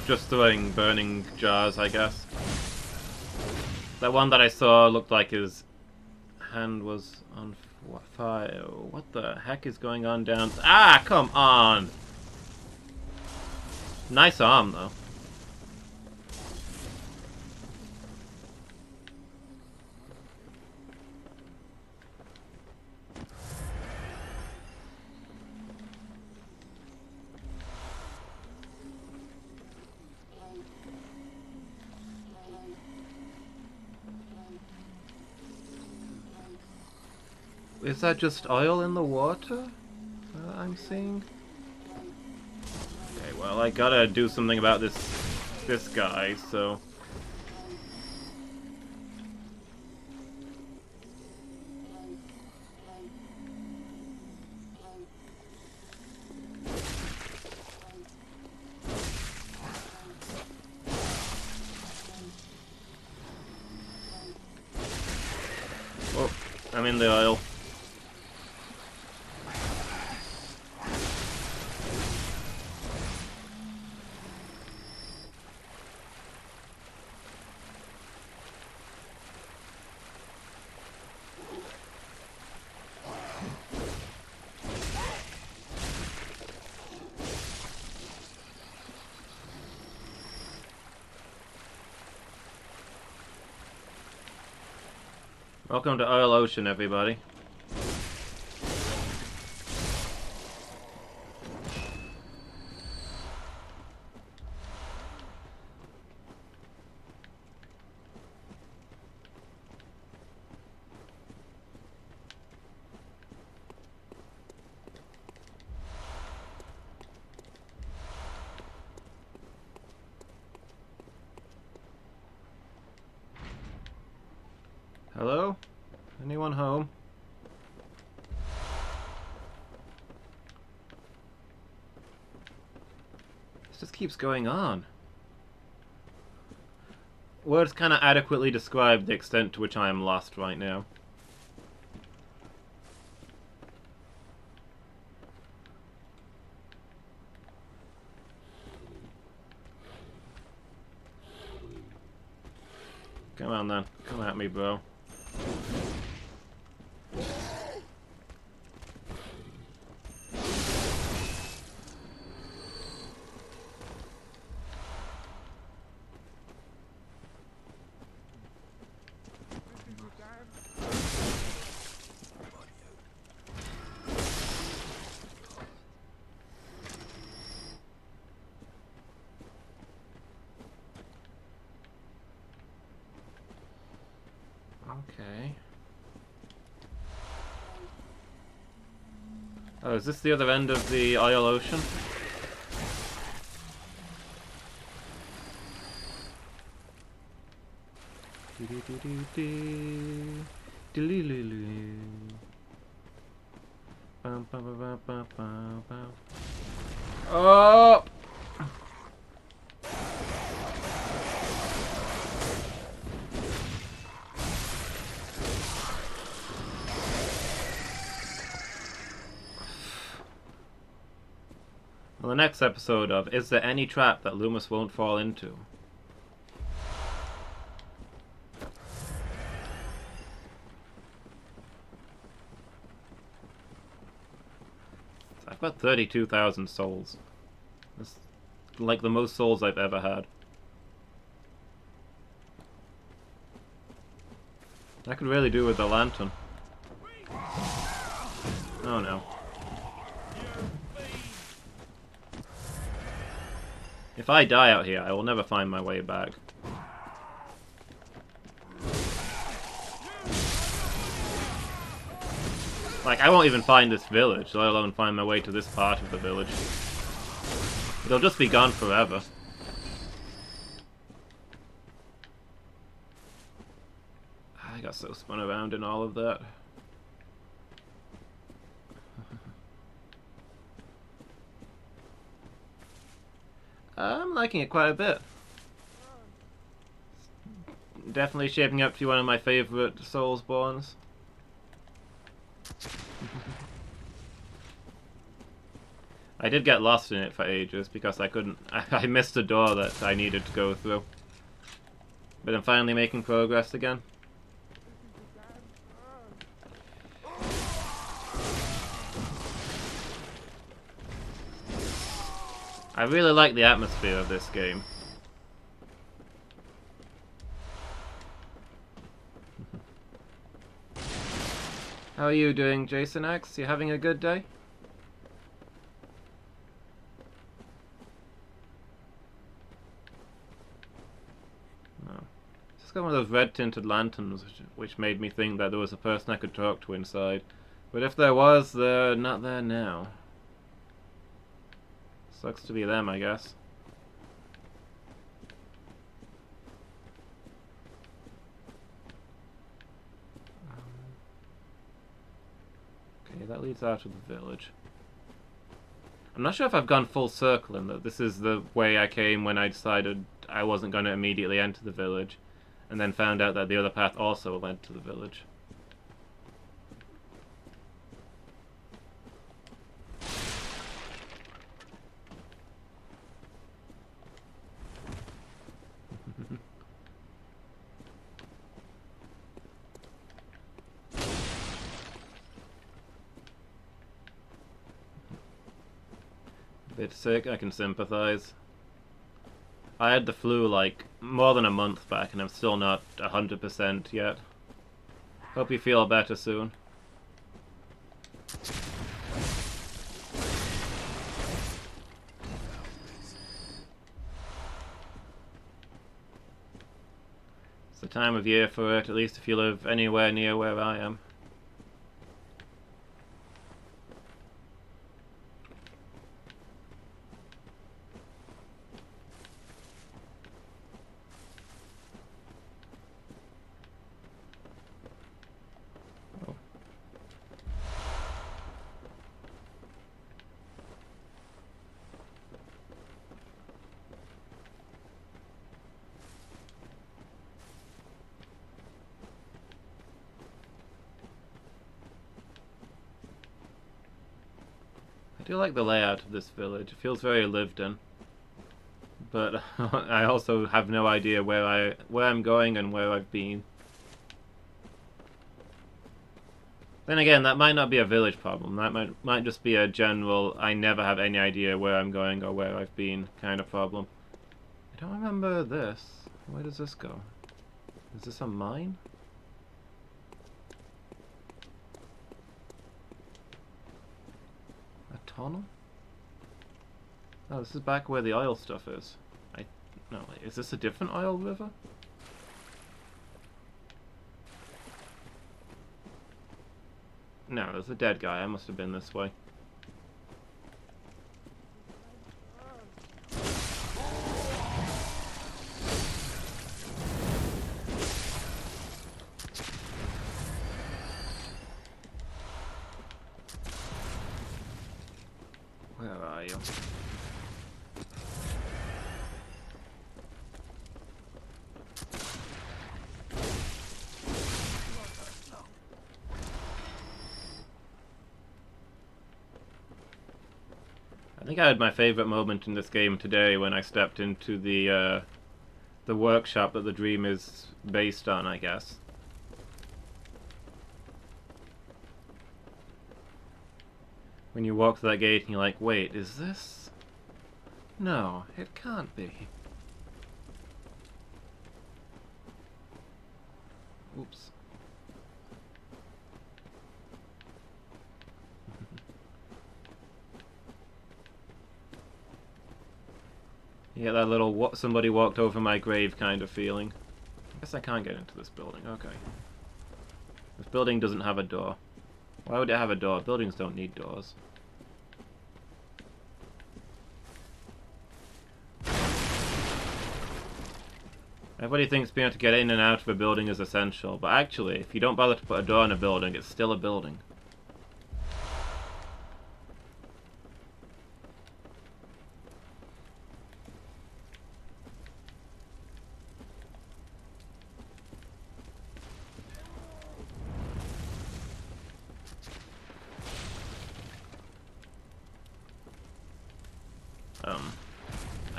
Just throwing burning jars, I guess. That one that I saw looked like his hand was on fire. What the heck is going on down? Ah, come on! Nice arm, though. Is that just oil in the water I'm seeing? Okay, well, I gotta do something about this guy, so... Oh, I'm in the oil. Welcome to Oil Ocean, everybody. Hello? Anyone home? This just keeps going on. Words kind of adequately describe the extent to which I am lost right now. Come on then. Come at me, bro. Okay. Oh, is this the other end of the Isle Ocean? Oh! Well, the next episode of Is There Any Trap That Loomis Won't Fall Into? I've got 32,000 souls. That's like the most souls I've ever had. I could really do with the lantern. Oh no. If I die out here, I will never find my way back. Like, I won't even find this village, let alone find my way to this part of the village. It'll just be gone forever. I got so spun around in all of that. I'm liking it quite a bit. Definitely shaping up to be one of my favourite Soulsborns. I did get lost in it for ages because I couldn't. I missed a door that I needed to go through. But I'm finally making progress again. I really like the atmosphere of this game. How are you doing, Jason X? You having a good day? No. Just got one of those red tinted lanterns which made me think that there was a person I could talk to inside. But if there was, they're not there now. Sucks to be them, I guess. Okay, that leads out of the village. I'm not sure if I've gone full circle in that this is the way I came when I decided I wasn't going to immediately enter the village, and then found out that the other path also led to the village. Bit sick, I can sympathize. I had the flu like more than a month back and I'm still not 100% yet. Hope you feel better soon. It's the time of year for it, at least if you live anywhere near where I am. I do like the layout of this village. It feels very lived in. But I also have no idea where I'm going and where I've been. Then again, that might not be a village problem. That might just be a general I never have any idea where I'm going or where I've been kind of problem. I don't remember this. Where does this go? Is this a mine? Tunnel? Oh, this is back where the oil stuff is. No, wait, is this a different oil river? No, there's a dead guy. I must have been this way. Where are you? I think I had my favorite moment in this game today when I stepped into the workshop that the dream is based on, I guess. When you walk through that gate and you're like, wait, is this? No, it can't be. Oops. You get that little somebody walked over my grave kind of feeling. I guess I can't get into this building. Okay. This building doesn't have a door. Why would it have a door? Buildings don't need doors. Everybody thinks being able to get in and out of a building is essential, but actually, if you don't bother to put a door in a building, it's still a building.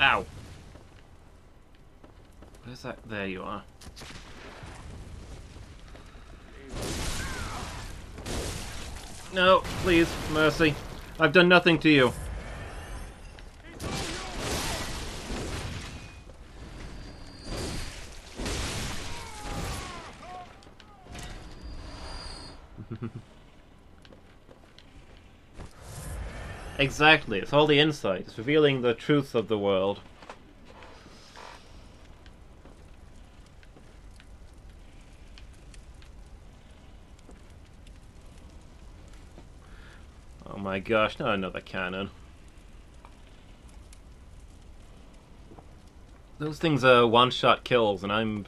Ow! Where's that? There you are. No, please, mercy. I've done nothing to you. Exactly, it's all the insight. It's revealing the truth of the world. Oh my gosh, not another cannon. Those things are one-shot kills, and I'm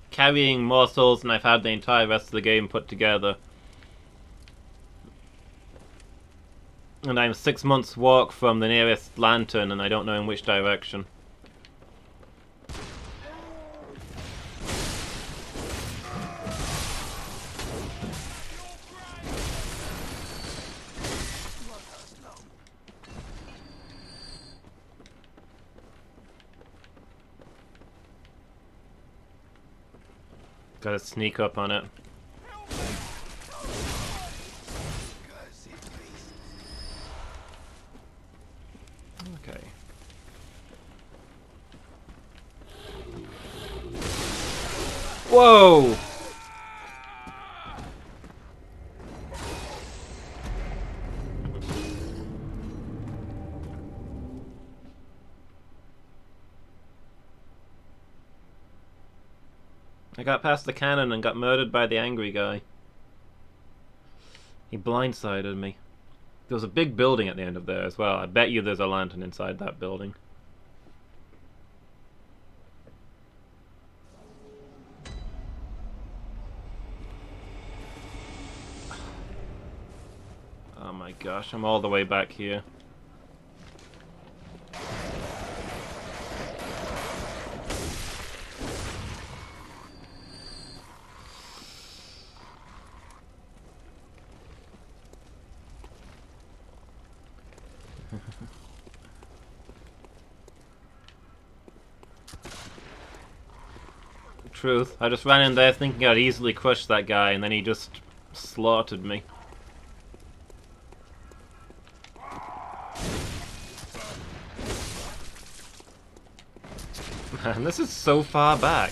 carrying more souls than I've had the entire rest of the game put together. And I'm 6 months' walk from the nearest lantern, and I don't know in which direction. Gotta sneak up on it. Okay. Whoa! I got past the cannon and got murdered by the angry guy. He blindsided me. There was a big building at the end of there as well. I bet you there's a lantern inside that building. Oh my gosh, I'm all the way back here. Truth. I just ran in there thinking I'd easily crush that guy, and then he just slaughtered me. Man, this is so far back.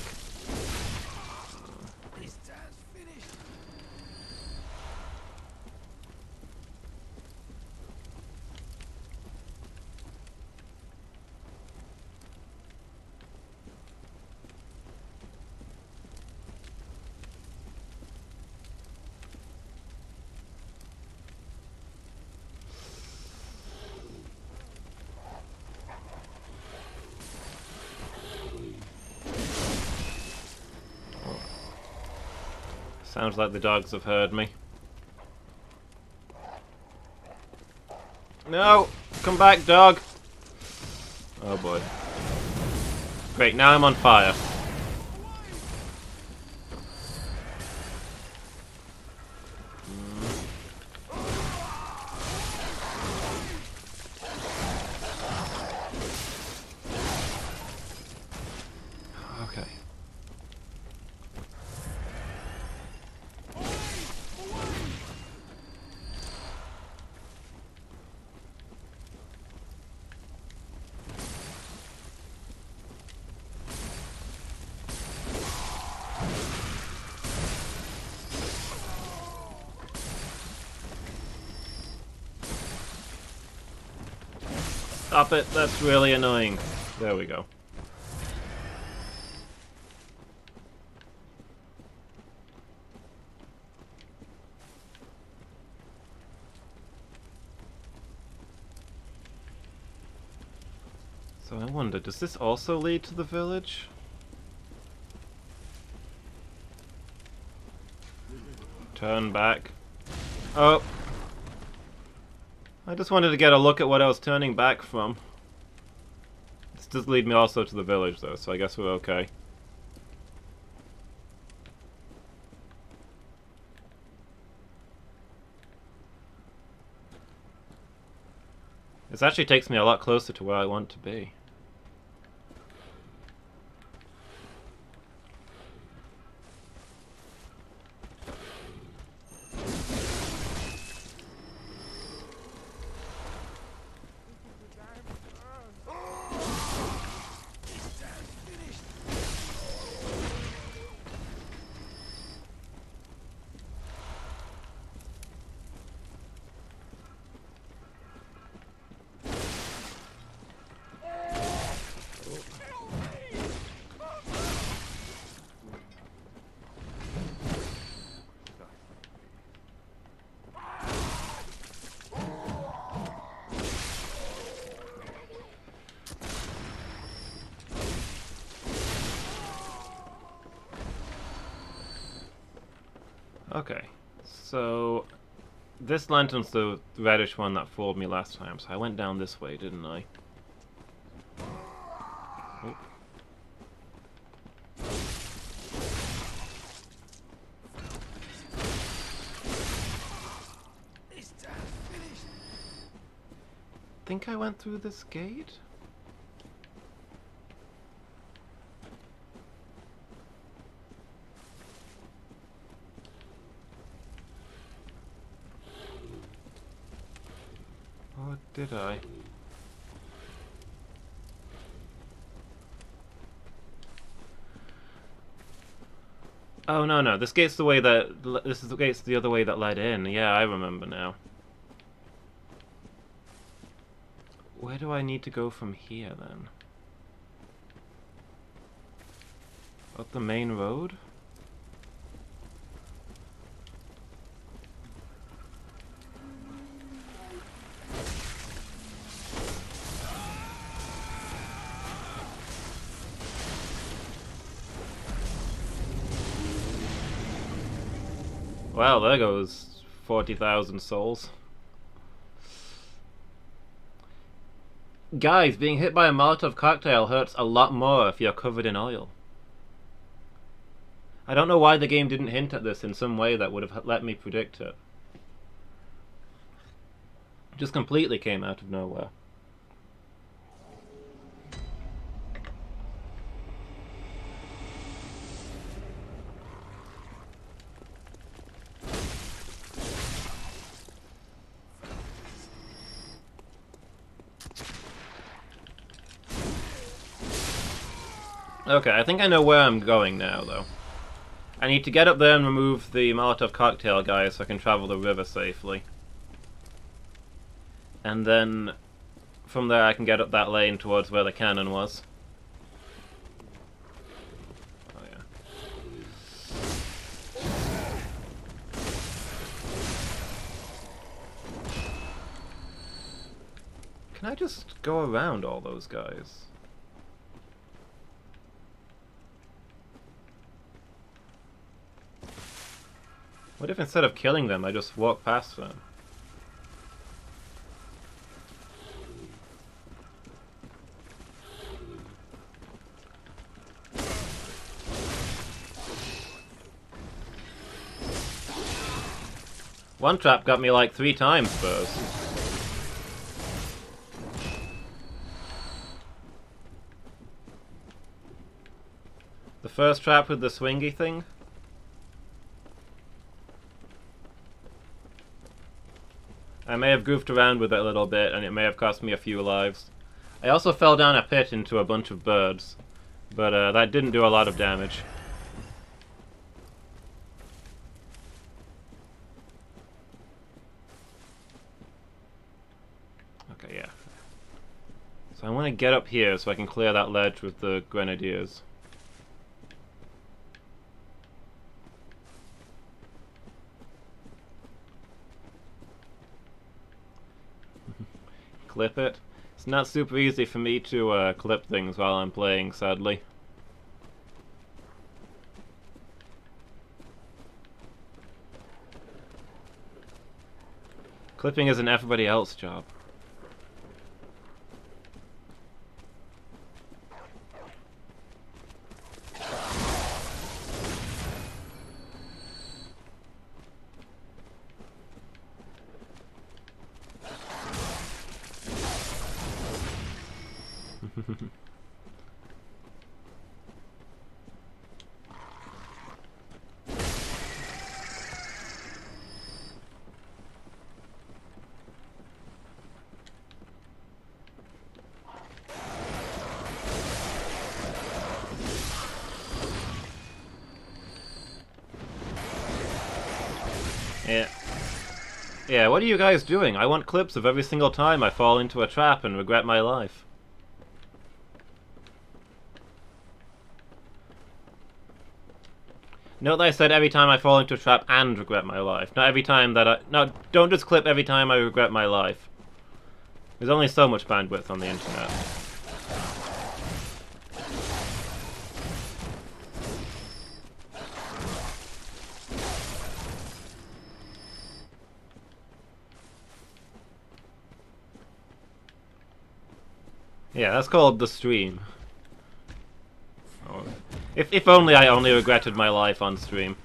Sounds like the dogs have heard me. No! Come back, dog! Oh boy. Great, now I'm on fire. Okay. Stop it, that's really annoying. There we go. So I wonder, does this also lead to the village? Turn back. Oh! I just wanted to get a look at what I was turning back from. This does lead me also to the village though, so I guess we're okay. This actually takes me a lot closer to where I want to be. Okay, so this lantern's the reddish one that fooled me last time, so I went down this way, didn't I? Oh. Think I went through this gate? Or did I? Oh no, this gate's the way that this is the gate's the other way that led in. Yeah, I remember now. Where do I need to go from here then? Up the main road? Well, there goes 40,000 souls. Guys, being hit by a Molotov cocktail hurts a lot more if you're covered in oil. I don't know why the game didn't hint at this in some way that would have let me predict it. Just completely came out of nowhere. Okay, I think I know where I'm going now, though. I need to get up there and remove the Molotov cocktail guy so I can travel the river safely. And then, from there I can get up that lane towards where the cannon was. Oh yeah. Can I just go around all those guys? What if instead of killing them, I just walk past them? One trap got me like 3 times first. The first trap with the swingy thing? I may have goofed around with it a little bit, and it may have cost me a few lives. I also fell down a pit into a bunch of birds, but that didn't do a lot of damage. Okay, yeah. So I want to get up here so I can clear that ledge with the grenadiers. Clip it. It's not super easy for me to clip things while I'm playing, sadly. Clipping isn't everybody else's job. Yeah, what are you guys doing? I want clips of every single time I fall into a trap and regret my life. Note that I said every time I fall into a trap and regret my life. Not every time that I... No, don't just clip every time I regret my life. There's only so much bandwidth on the internet. Yeah, that's called the stream. Oh. If only I only regretted my life on stream.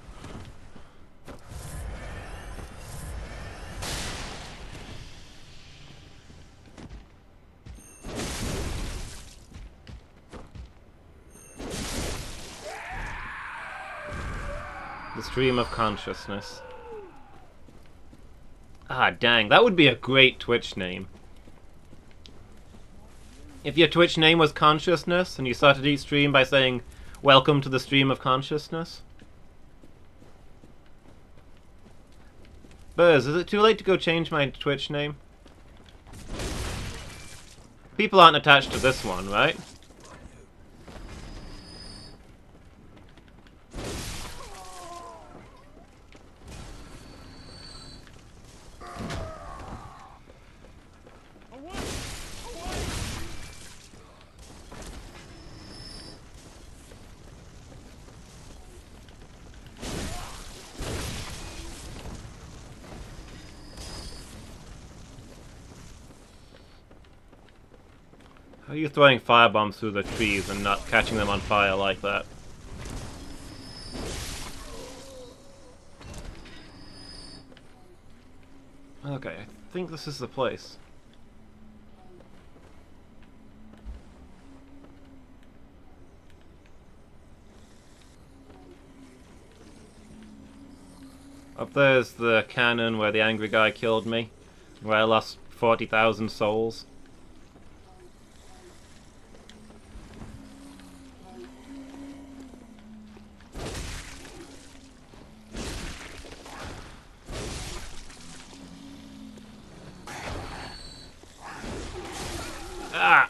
The stream of consciousness. Ah, dang, that would be a great Twitch name. If your Twitch name was Consciousness, and you started each stream by saying, "Welcome to the stream of consciousness." Buzz, is it too late to go change my Twitch name? People aren't attached to this one, right? How are you throwing firebombs through the trees and not catching them on fire like that? Okay, I think this is the place. Up there's the cannon where the angry guy killed me, where I lost 40,000 souls. Ah!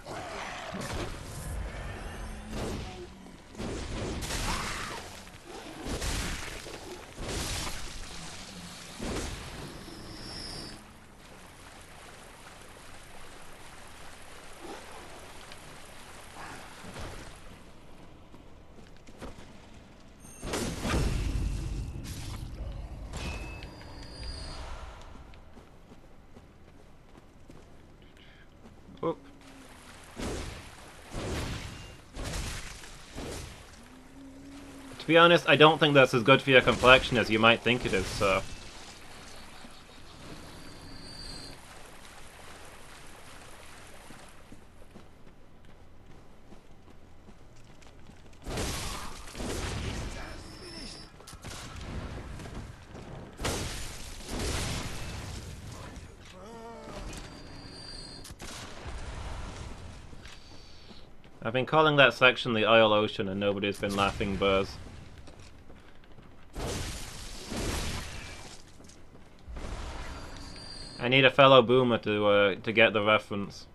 To be honest, I don't think that's as good for your complexion as you might think it is, so... I've been calling that section the Isle Ocean and nobody's been laughing burrs. I need a fellow boomer to get the reference.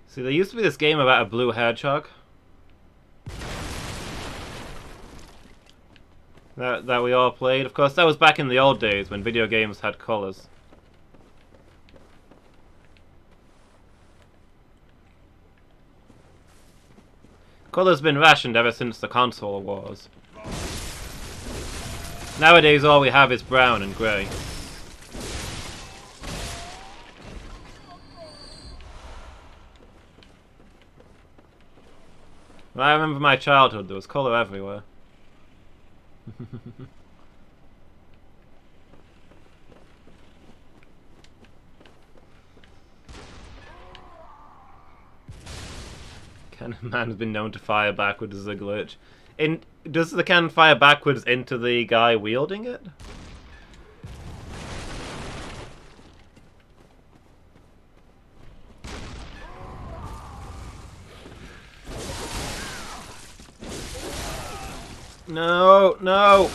See, there used to be this game about a blue hedgehog. That we all played. Of course, that was back in the old days when video games had colors. Color's been rationed ever since the console wars. Nowadays all we have is brown and grey. When I remember my childhood, there was colour everywhere. Cannon Man has been known to fire backwards as a glitch. Does the cannon fire backwards into the guy wielding it? No, no!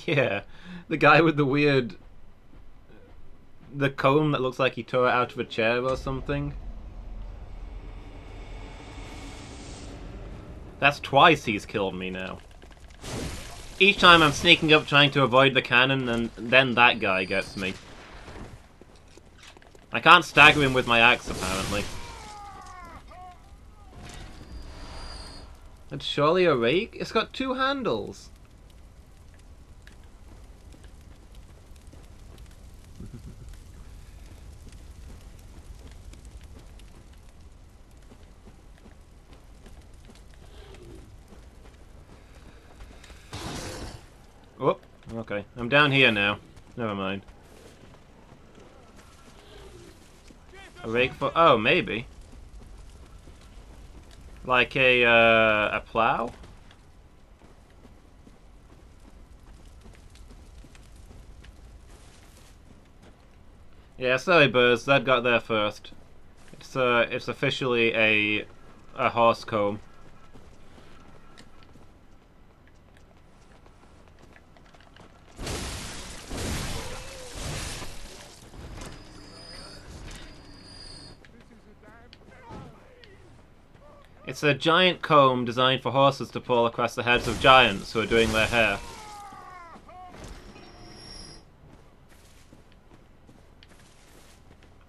Yeah, the guy with the weird... the comb that looks like he tore it out of a chair or something. That's twice he's killed me now. Each time I'm sneaking up trying to avoid the cannon and then that guy gets me. I can't stagger him with my axe apparently. It's surely a rake? It's got two handles. Oh, okay. I'm down here now. Never mind. A rake for... oh, maybe. Like a plow? Yeah, sorry, Burrs. That got there first. It's officially a horse comb. It's a giant comb designed for horses to pull across the heads of giants who are doing their hair.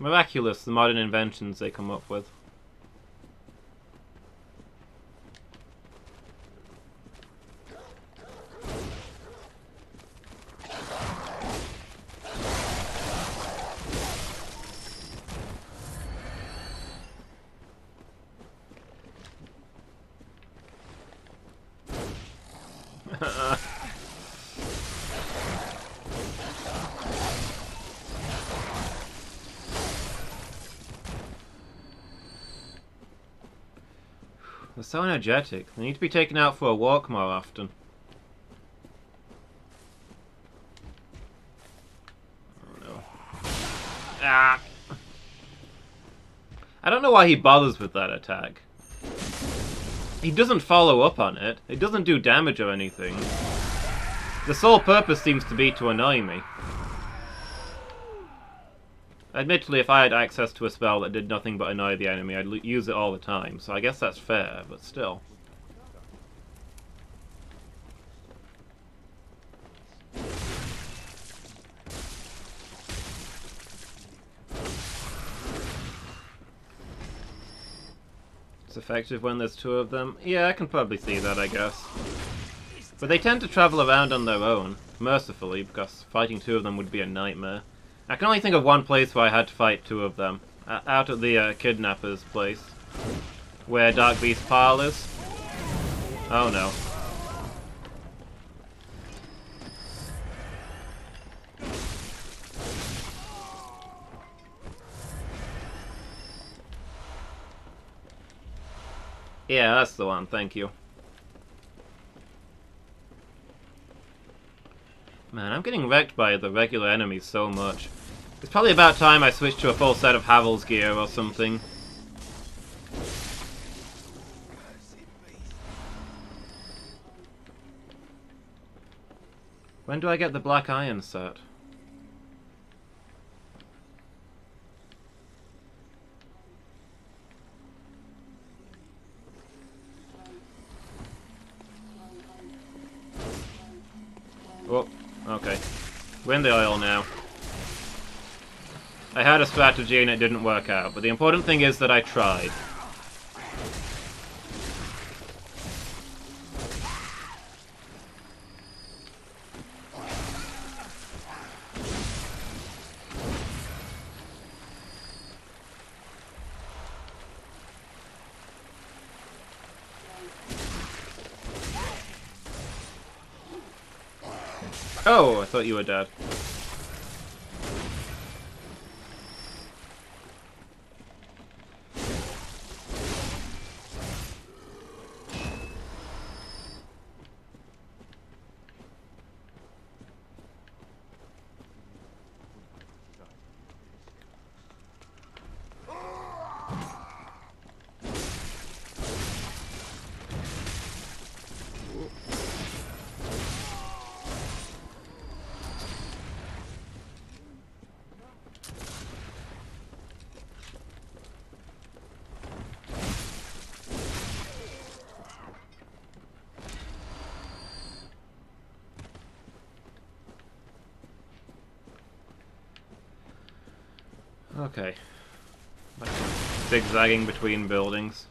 Miraculous, the modern inventions they come up with. They're so energetic. They need to be taken out for a walk more often. Oh no. Ah! I don't know why he bothers with that attack. He doesn't follow up on it. It doesn't do damage or anything. The sole purpose seems to be to annoy me. Admittedly, if I had access to a spell that did nothing but annoy the enemy, I'd use it all the time, so I guess that's fair, but still. It's effective when there's two of them. Yeah, I can probably see that, I guess. But they tend to travel around on their own, mercifully, because fighting two of them would be a nightmare. I can only think of one place where I had to fight two of them. Out at the kidnapper's place. Where Dark Beast Pile is. Oh no. Yeah, that's the one, thank you. Man, I'm getting wrecked by the regular enemies so much. It's probably about time I switched to a full set of Havel's gear or something. When do I get the Black Iron set? Oh, okay. We're in the oil now. I had a strategy and it didn't work out, but the important thing is that I tried. Oh, I thought you were dead. Okay. Like zigzagging between buildings.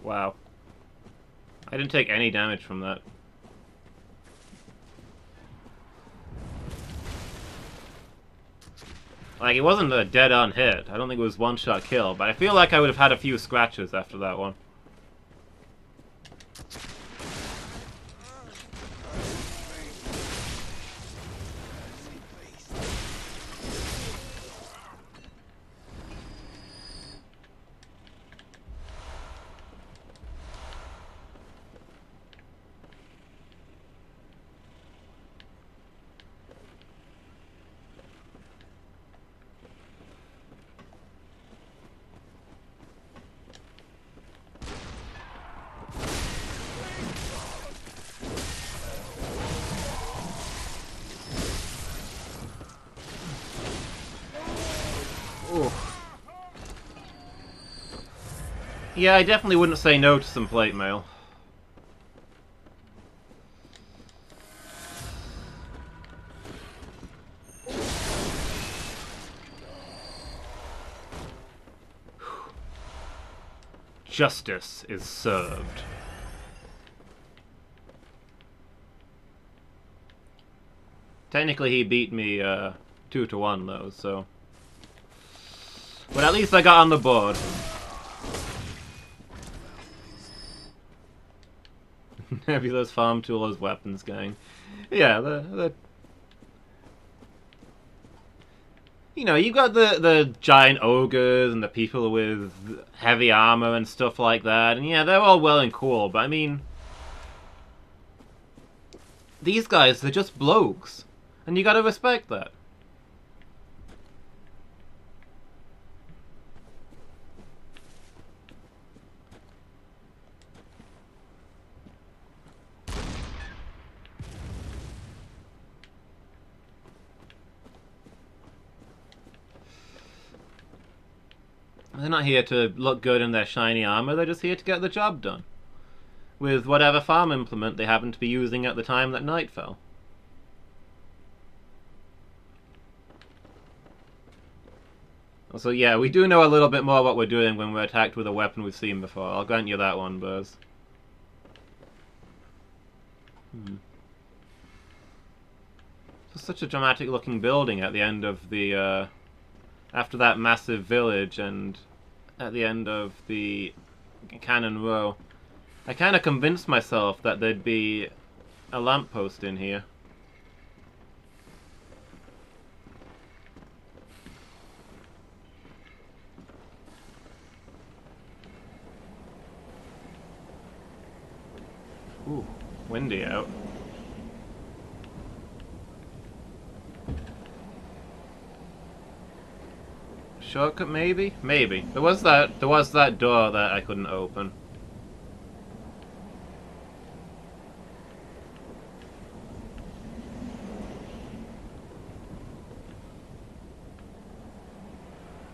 Wow. I didn't take any damage from that. Like, it wasn't a dead-on hit. I don't think it was one-shot kill, but I feel like I would have had a few scratches after that one. Yeah, I definitely wouldn't say no to some plate mail. Justice is served. Technically he beat me 2-1 though, so... But at least I got on the board. Nebula's farm tool as weapons gang. Yeah, the you know, you got the giant ogres and the people with heavy armor and stuff like that, and yeah, they're all well and cool, but I mean, these guys, they're just blokes, and you gotta respect that. They're not here to look good in their shiny armor, they're just here to get the job done. With whatever farm implement they happen to be using at the time that night fell. So yeah, we do know a little bit more what we're doing when we're attacked with a weapon we've seen before. I'll grant you that one, Buzz. It's such a dramatic looking building at the end of the, after that massive village and at the end of the Cannon Row. I kind of convinced myself that there'd be a lamppost in here. Ooh, windy out. Shortcut maybe? Maybe. There was that door that I couldn't open.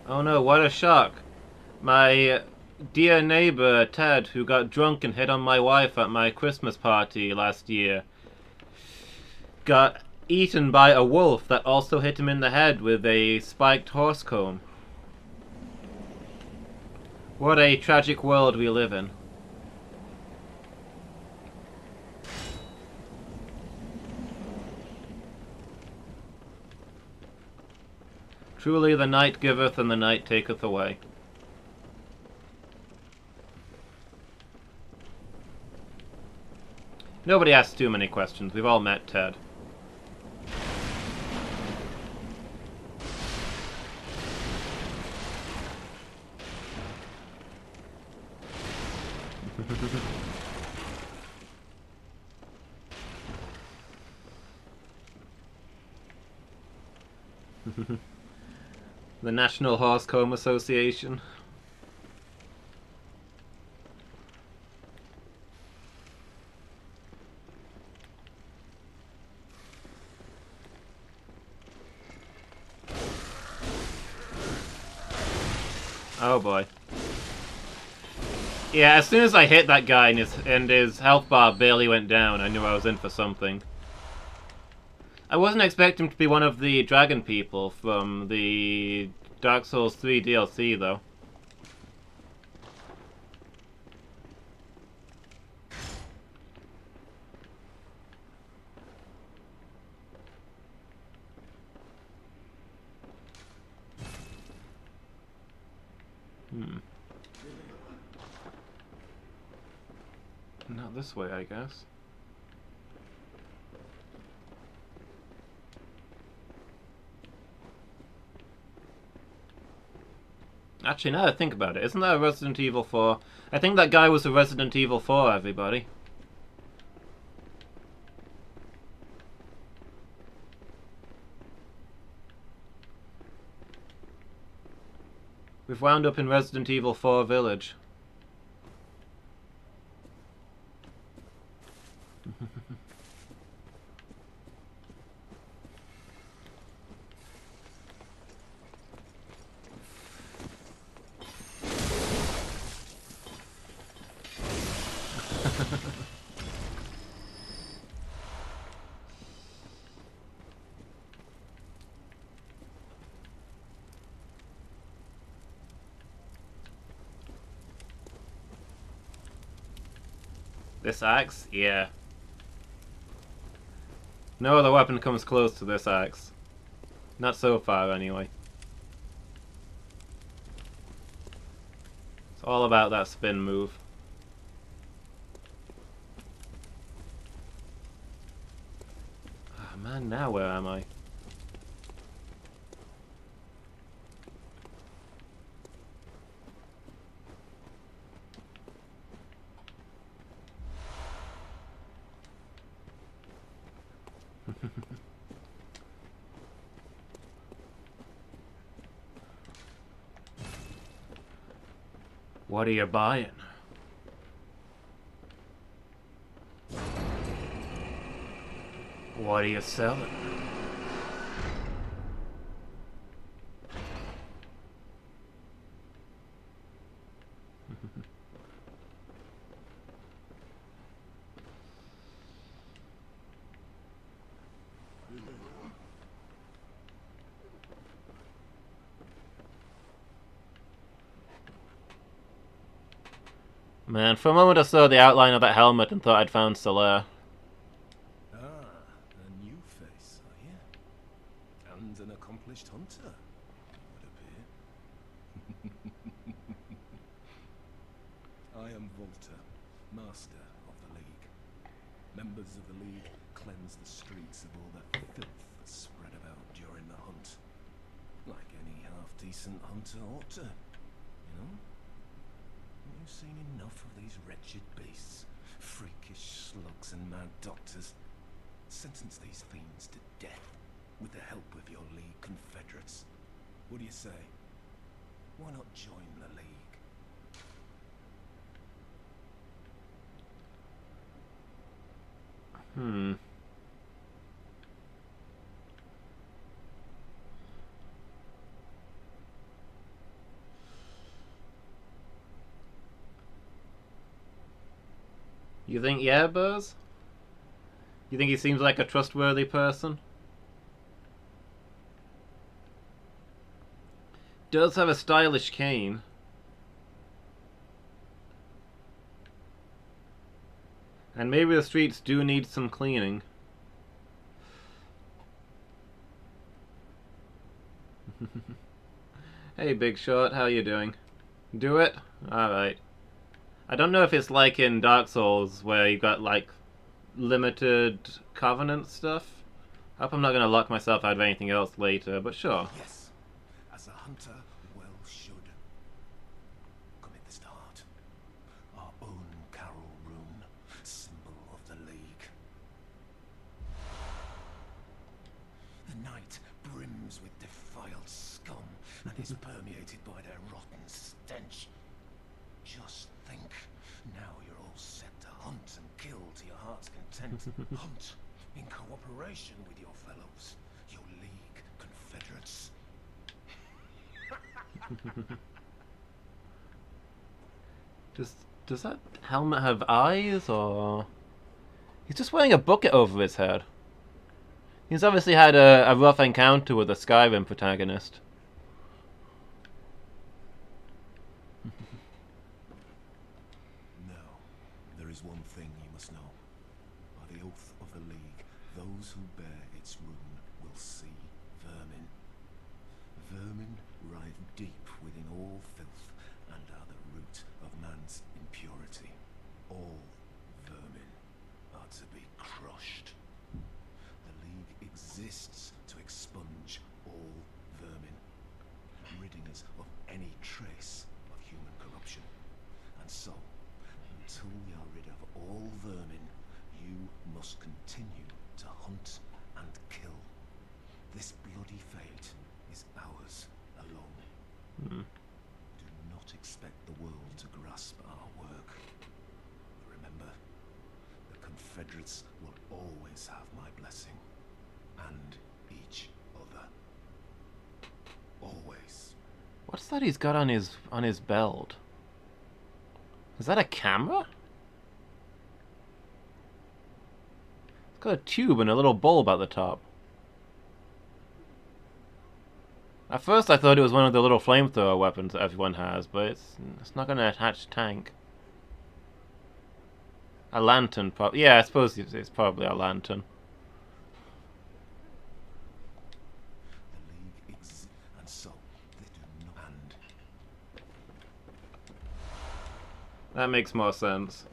Oh no, what a shock. My dear neighbor, Ted, who got drunk and hit on my wife at my Christmas party last year, got eaten by a wolf that also hit him in the head with a spiked horse comb. What a tragic world we live in. Truly the night giveth and the night taketh away. Nobody asks too many questions. We've all met Ted. The National Horse Comb Association. Oh boy. Yeah, as soon as I hit that guy and his health bar barely went down, I knew I was in for something. I wasn't expecting to be one of the dragon people from the Dark Souls 3 DLC, though. Not this way, I guess. Actually, now that I think about it, isn't that a Resident Evil 4? I think that guy was a Resident Evil 4, everybody. We've wound up in Resident Evil 4 Village. This axe? Yeah. No other weapon comes close to this axe. Not so far, anyway. It's all about that spin move. Oh man, now where am I? What are you buying? What are you selling? Man, for a moment I saw the outline of that helmet and thought I'd found Solaire. Ah, a new face, are you? And an accomplished hunter, would appear. I am Volta, master of the League. Members of the League cleanse the streets of all that filth that's spread about during the hunt. Like any half-decent hunter ought to, you know? You've seen enough of these wretched beasts, freakish slugs and mad doctors. Sentence these fiends to death with the help of your League confederates. What do you say? Why not join the League? You think, yeah, Buzz? You think he seems like a trustworthy person? Does have a stylish cane. And maybe the streets do need some cleaning. Hey, Big Shot, how you doing? Do it? Alright. I don't know if it's like in Dark Souls where you got like limited covenant stuff. I hope I'm not gonna lock myself out of anything else later, but sure. Yes, as a hunter well should. Commit this to heart. Our own Carol rune, symbol of the League. The night brims with defiled scum and is permeated by their rotten stench. Just think, now you're all set to hunt and kill to your heart's content. Hunt in cooperation with your fellows, your League confederates. Does that helmet have eyes, or... He's just wearing a bucket over his head. He's obviously had a rough encounter with a Skyrim protagonist. No, there is one thing you must know. By the oath of the League, those who bear its rune will see vermin. Vermin writhe deep within all filth and are the root of man's impurity. All vermin are to be crushed. The League exists to expunge all vermin, ridding us of any trace of human corruption. And so, until we are rid of all vermin, you must continue to hunt and kill. This bloody fate is ours alone. Do not expect the world to grasp our work. Remember, the Confederates will always have my blessing, and each other. Always. What's that he's got on his belt? Is that a camera? It's got a tube and a little bulb at the top. At first I thought it was one of the little flamethrower weapons that everyone has, but it's not going to attach tank. A lantern, yeah, I suppose it's probably a lantern. The League exists, and so they do not. And That makes more sense.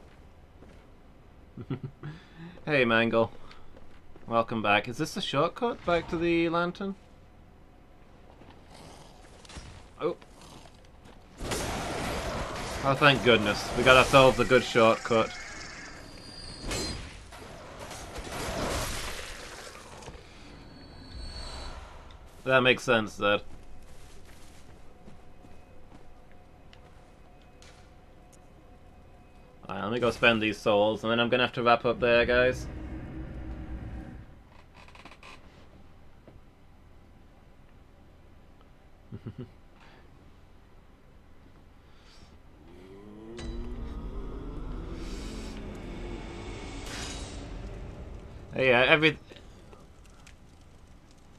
Hey, Mangle. Welcome back. Is this a shortcut back to the lantern? Oh. Oh, thank goodness. We got ourselves a good shortcut. That makes sense, then. Alright, let me go spend these souls, and then I'm gonna have to wrap up there, guys. Yeah,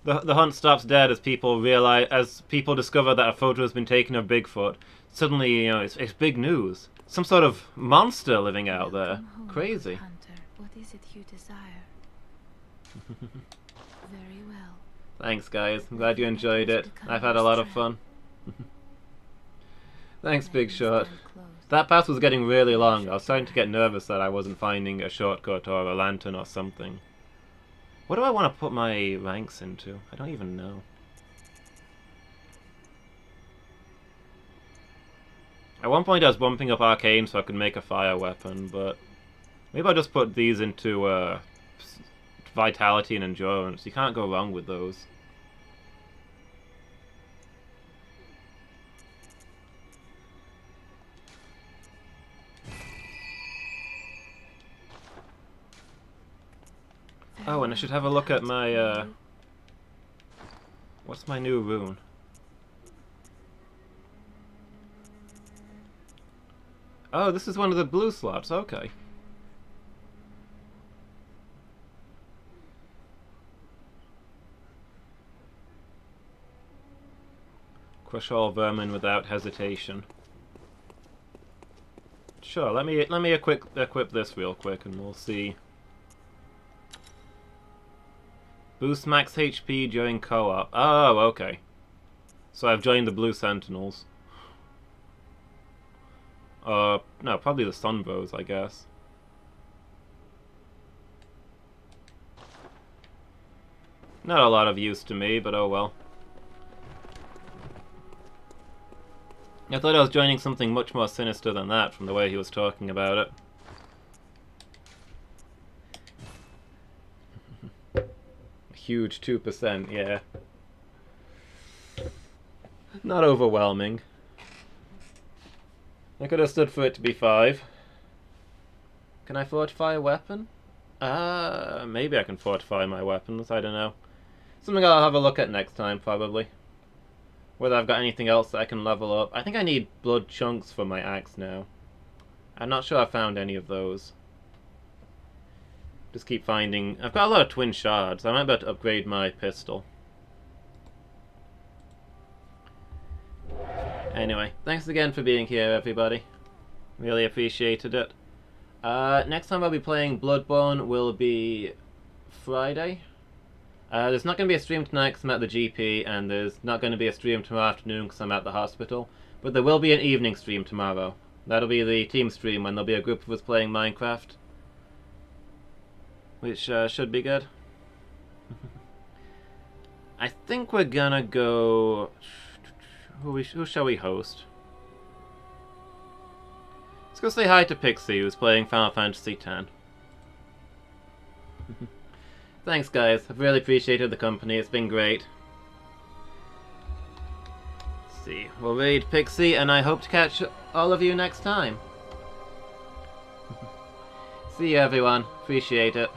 The hunt stops dead as people realize, as people discover that a photo has been taken of Bigfoot. Suddenly, you know, it's big news. Some sort of monster living out there. Welcome home, Crazy. Hunter. What is it you desire? Very well. Thanks, guys. I'm glad you enjoyed it. I've had a lot of fun. Thanks, Big Shot. That path was getting really long. I was starting to get nervous that I wasn't finding a shortcut or a lantern or something. What do I want to put my ranks into? I don't even know. At one point I was bumping up arcane so I could make a fire weapon, but maybe I'll just put these into vitality and endurance. You can't go wrong with those. Oh, and I should have a look at my, what's my new rune? Oh, this is one of the blue slots, okay. Crush all vermin without hesitation. Sure, let me equip this real quick and we'll see. Boost max HP during co-op. Oh, okay. So I've joined the Blue Sentinels. No, probably the Sunbows, I guess. Not a lot of use to me, but oh well. I thought I was joining something much more sinister than that from the way he was talking about it. Huge 2%, yeah. Not overwhelming. I could have stood for it to be 5. Can I fortify a weapon? Maybe I can fortify my weapons, I don't know. Something I'll have a look at next time, probably. Whether I've got anything else that I can level up. I think I need blood chunks for my axe now. I'm not sure I found any of those. Just keep finding... I've got a lot of twin shards. I might be able to upgrade my pistol. Anyway, thanks again for being here, everybody. Really appreciated it. Next time I'll be playing Bloodborne will be Friday. There's not going to be a stream tonight because I'm at the GP, and there's not going to be a stream tomorrow afternoon because I'm at the hospital. But there will be an evening stream tomorrow. That'll be the team stream when there'll be a group of us playing Minecraft. Which should be good. I think we're gonna go... Who shall we host? Let's go say hi to Pixie, who's playing Final Fantasy X. Thanks, guys. I've really appreciated the company. It's been great. Let's see. We'll raid Pixie, and I hope to catch all of you next time. See you, everyone. Appreciate it.